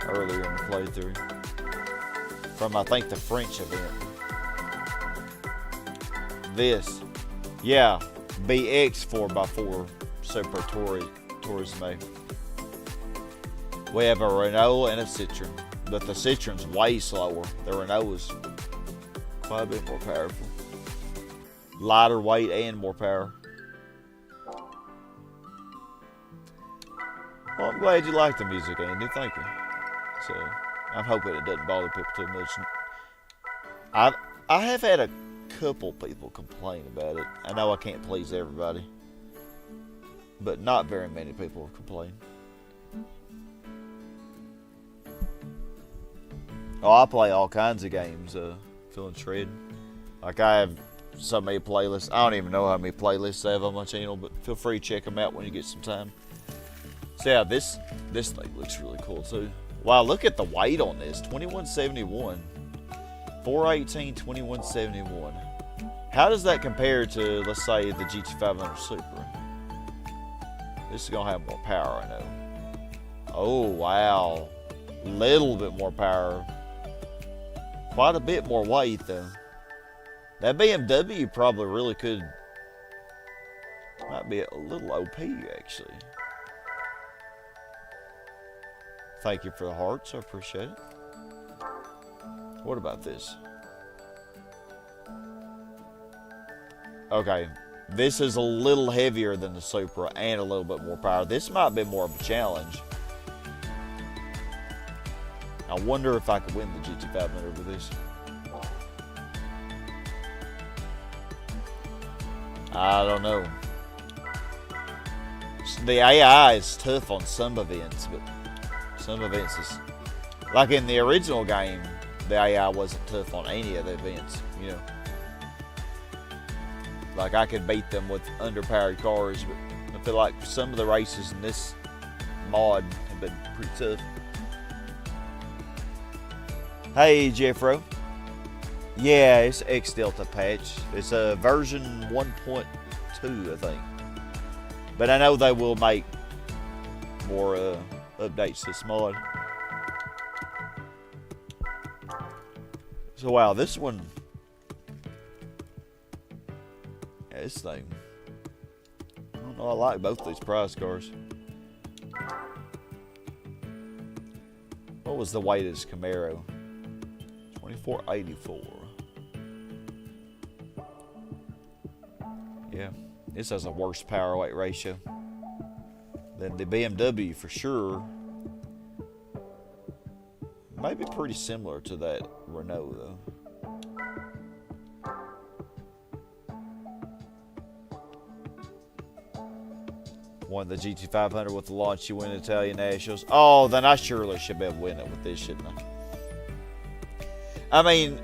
earlier in the playthrough. From I think the French event. This, yeah, BX 4x4 Super Turismo. We have a Renault and a Citroen, but the Citroen's way slower. The Renault is quite a bit more powerful. Lighter weight and more power. Well, I'm glad you like the music, Andy. Thank you. So, I'm hoping it doesn't bother people too much. I have had a couple people complain about it. I know I can't please everybody. but not very many people complain. Oh, I play all kinds of games, feeling shred. Like I have so many playlists. I don't even know how many playlists I have on my channel, but feel free to check them out when you get some time. So yeah, this thing looks really cool too. Wow, look at the weight on this, 2171. 418, 2171. How does that compare to, let's say, the GT500 Supra? This is gonna have more power, I know. Oh wow, little bit more power. Quite a bit more weight though. That BMW probably really could, might be a little OP actually. Thank you for the hearts, I appreciate it. What about this? Okay, this is a little heavier than the Supra and a little bit more power. This might be more of a challenge. I wonder if I could win the GT500 with this. I don't know. The AI is tough on some events, but some events is... Like in the original game, the AI wasn't tough on any of the events, you know. Like I could beat them with underpowered cars, but I feel like some of the races in this mod have been pretty tough. Hey Jeffro. Yeah, it's X Delta patch. It's a version 1.2, I think. But I know they will make more updates to this mod. So wow, this one, yeah, this thing, I don't know, I like both these prize cars. What was the weight of this Camaro? 2484. Yeah, this has a worse power weight ratio than the BMW for sure. Maybe pretty similar to that Renault though. Won the GT500 with the launch. You win Italian Nationals. Oh, then I surely should be able to win it with this, shouldn't I? I mean,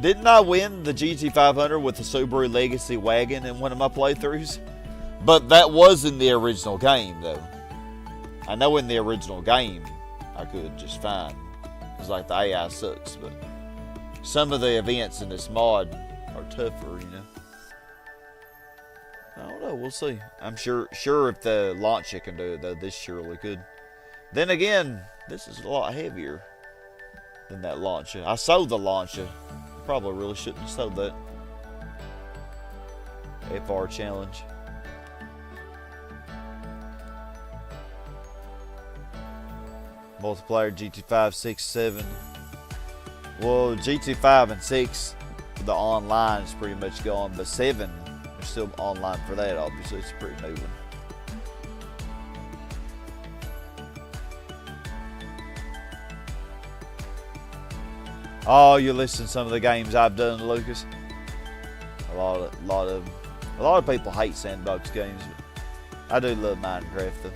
didn't I win the GT500 with the Subaru Legacy wagon in one of my playthroughs? But that was in the original game though. I know in the original game I could just fine. It's like the AI sucks, but some of the events in this mod are tougher, you know. I don't know, we'll see. I'm sure if the launcher can do it though, this surely could. Then again, this is a lot heavier than that launcher. I sold the launcher. Probably really shouldn't have sold that. FR challenge. Multiplayer GT5, 6, 7. Well, GT5 and 6, the online is pretty much gone, but 7, there's still online for that, obviously. It's a pretty new one. Oh, you listen to some of the games I've done, Lucas. A lot of people hate sandbox games, but I do love Minecraft though.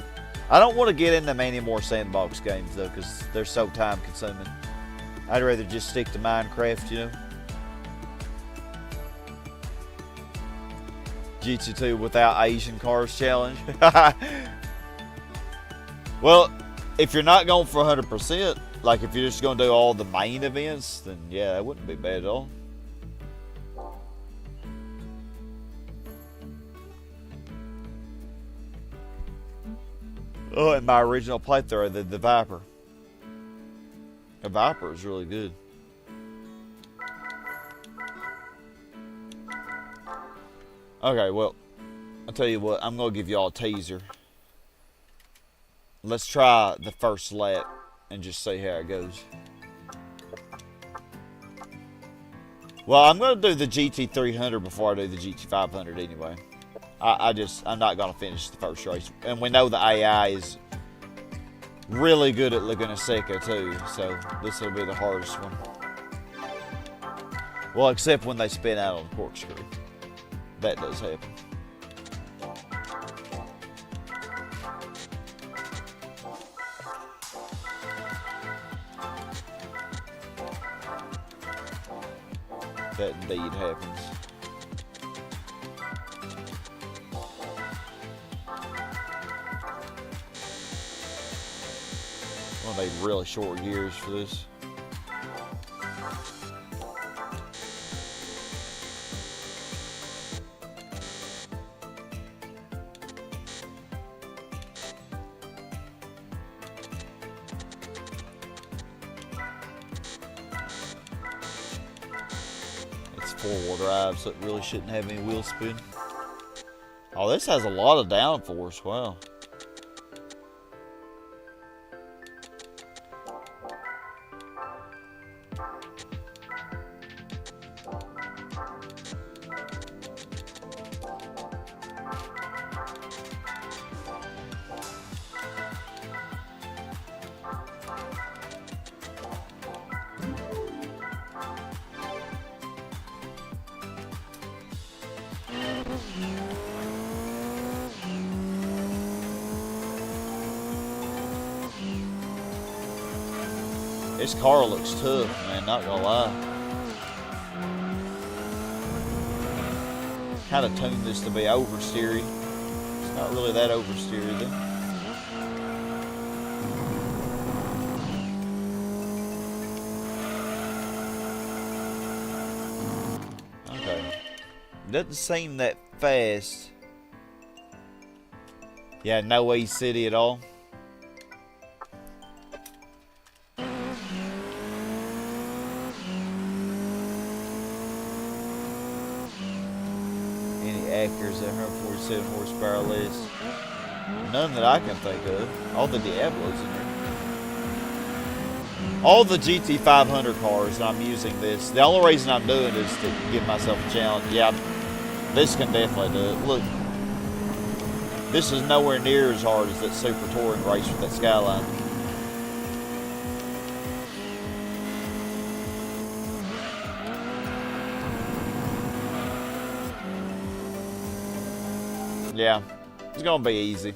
I don't want to get into many more sandbox games though, because they're so time consuming. I'd rather just stick to Minecraft, you know. GT2 without Asian cars challenge. Well, if you're not going for 100%, like if you're just going to do all the main events, then yeah, that wouldn't be bad at all. Oh, in my original playthrough, I did the Viper. The Viper is really good. Okay, well, I'll tell you what, I'm going to give y'all a teaser. Let's try the first lap and just see how it goes. Well, I'm going to do the GT300 before I do the GT500 anyway. I'm not going to finish the first race. And we know the AI is really good at Laguna Seca too, so this will be the hardest one. Well, except when they spin out on the corkscrew. That does happen. that indeed happens. Well, they really short gears for this. It's four-wheel drive, so it really shouldn't have any wheel spin. Oh, this has a lot of downforce. Wow. This car looks tough, man, not gonna lie. Kind of tuned this to be oversteery. It's not really that oversteery though. Okay. Doesn't seem that fast. Yeah, no way city at all. Actors at 147 horsepower list. None that I can think of. All the Diablos in there. All the GT500 cars, I'm using this. The only reason I'm doing it is to give myself a challenge. Yeah, this can definitely do it. Look, this is nowhere near as hard as that Super Touring race with that Skyline. Yeah, it's gonna be easy.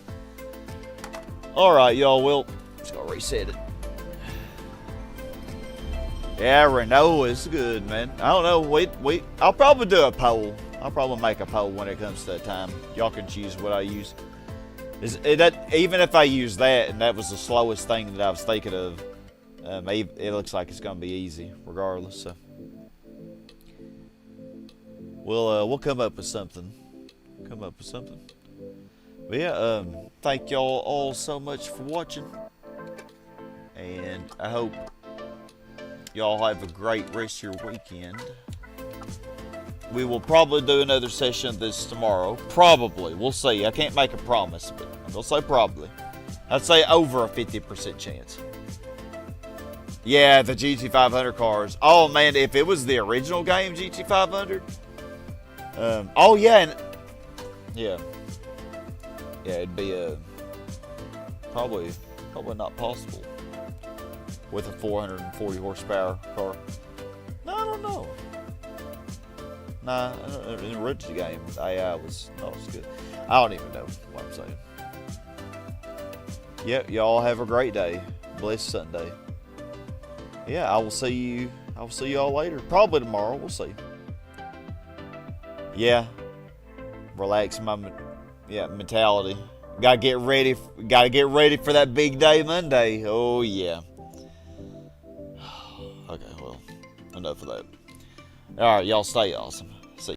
Alright, y'all, we'll just gonna reset it. Yeah, Renault is good, man. I don't know, I'll probably do a poll. I'll probably make a poll when it comes to that time. Y'all can choose what I use. Even if I use that, and that was the slowest thing that I was thinking of, it looks like it's gonna be easy, regardless, so. We'll come up with something. But yeah, thank y'all all so much for watching, and I hope y'all have a great rest of your weekend. We will probably do another session of this tomorrow. Probably. We'll see. I can't make a promise, but I'll say probably. I'd say over a 50% chance. Yeah, the GT500 cars. Oh man, if it was the original game GT500. Oh yeah, and yeah, it'd be probably not possible with a 440 horsepower car. No, I don't know. Nah, in the original game, AI was not as good. I don't even know what I'm saying. Yep, y'all have a great day. Blessed Sunday. Yeah, I will see you all later. Probably tomorrow. We'll see. Yeah. Relax my mentality. Gotta get ready for that big day Monday. Oh yeah. Okay, well, enough of that. Alright, y'all stay awesome.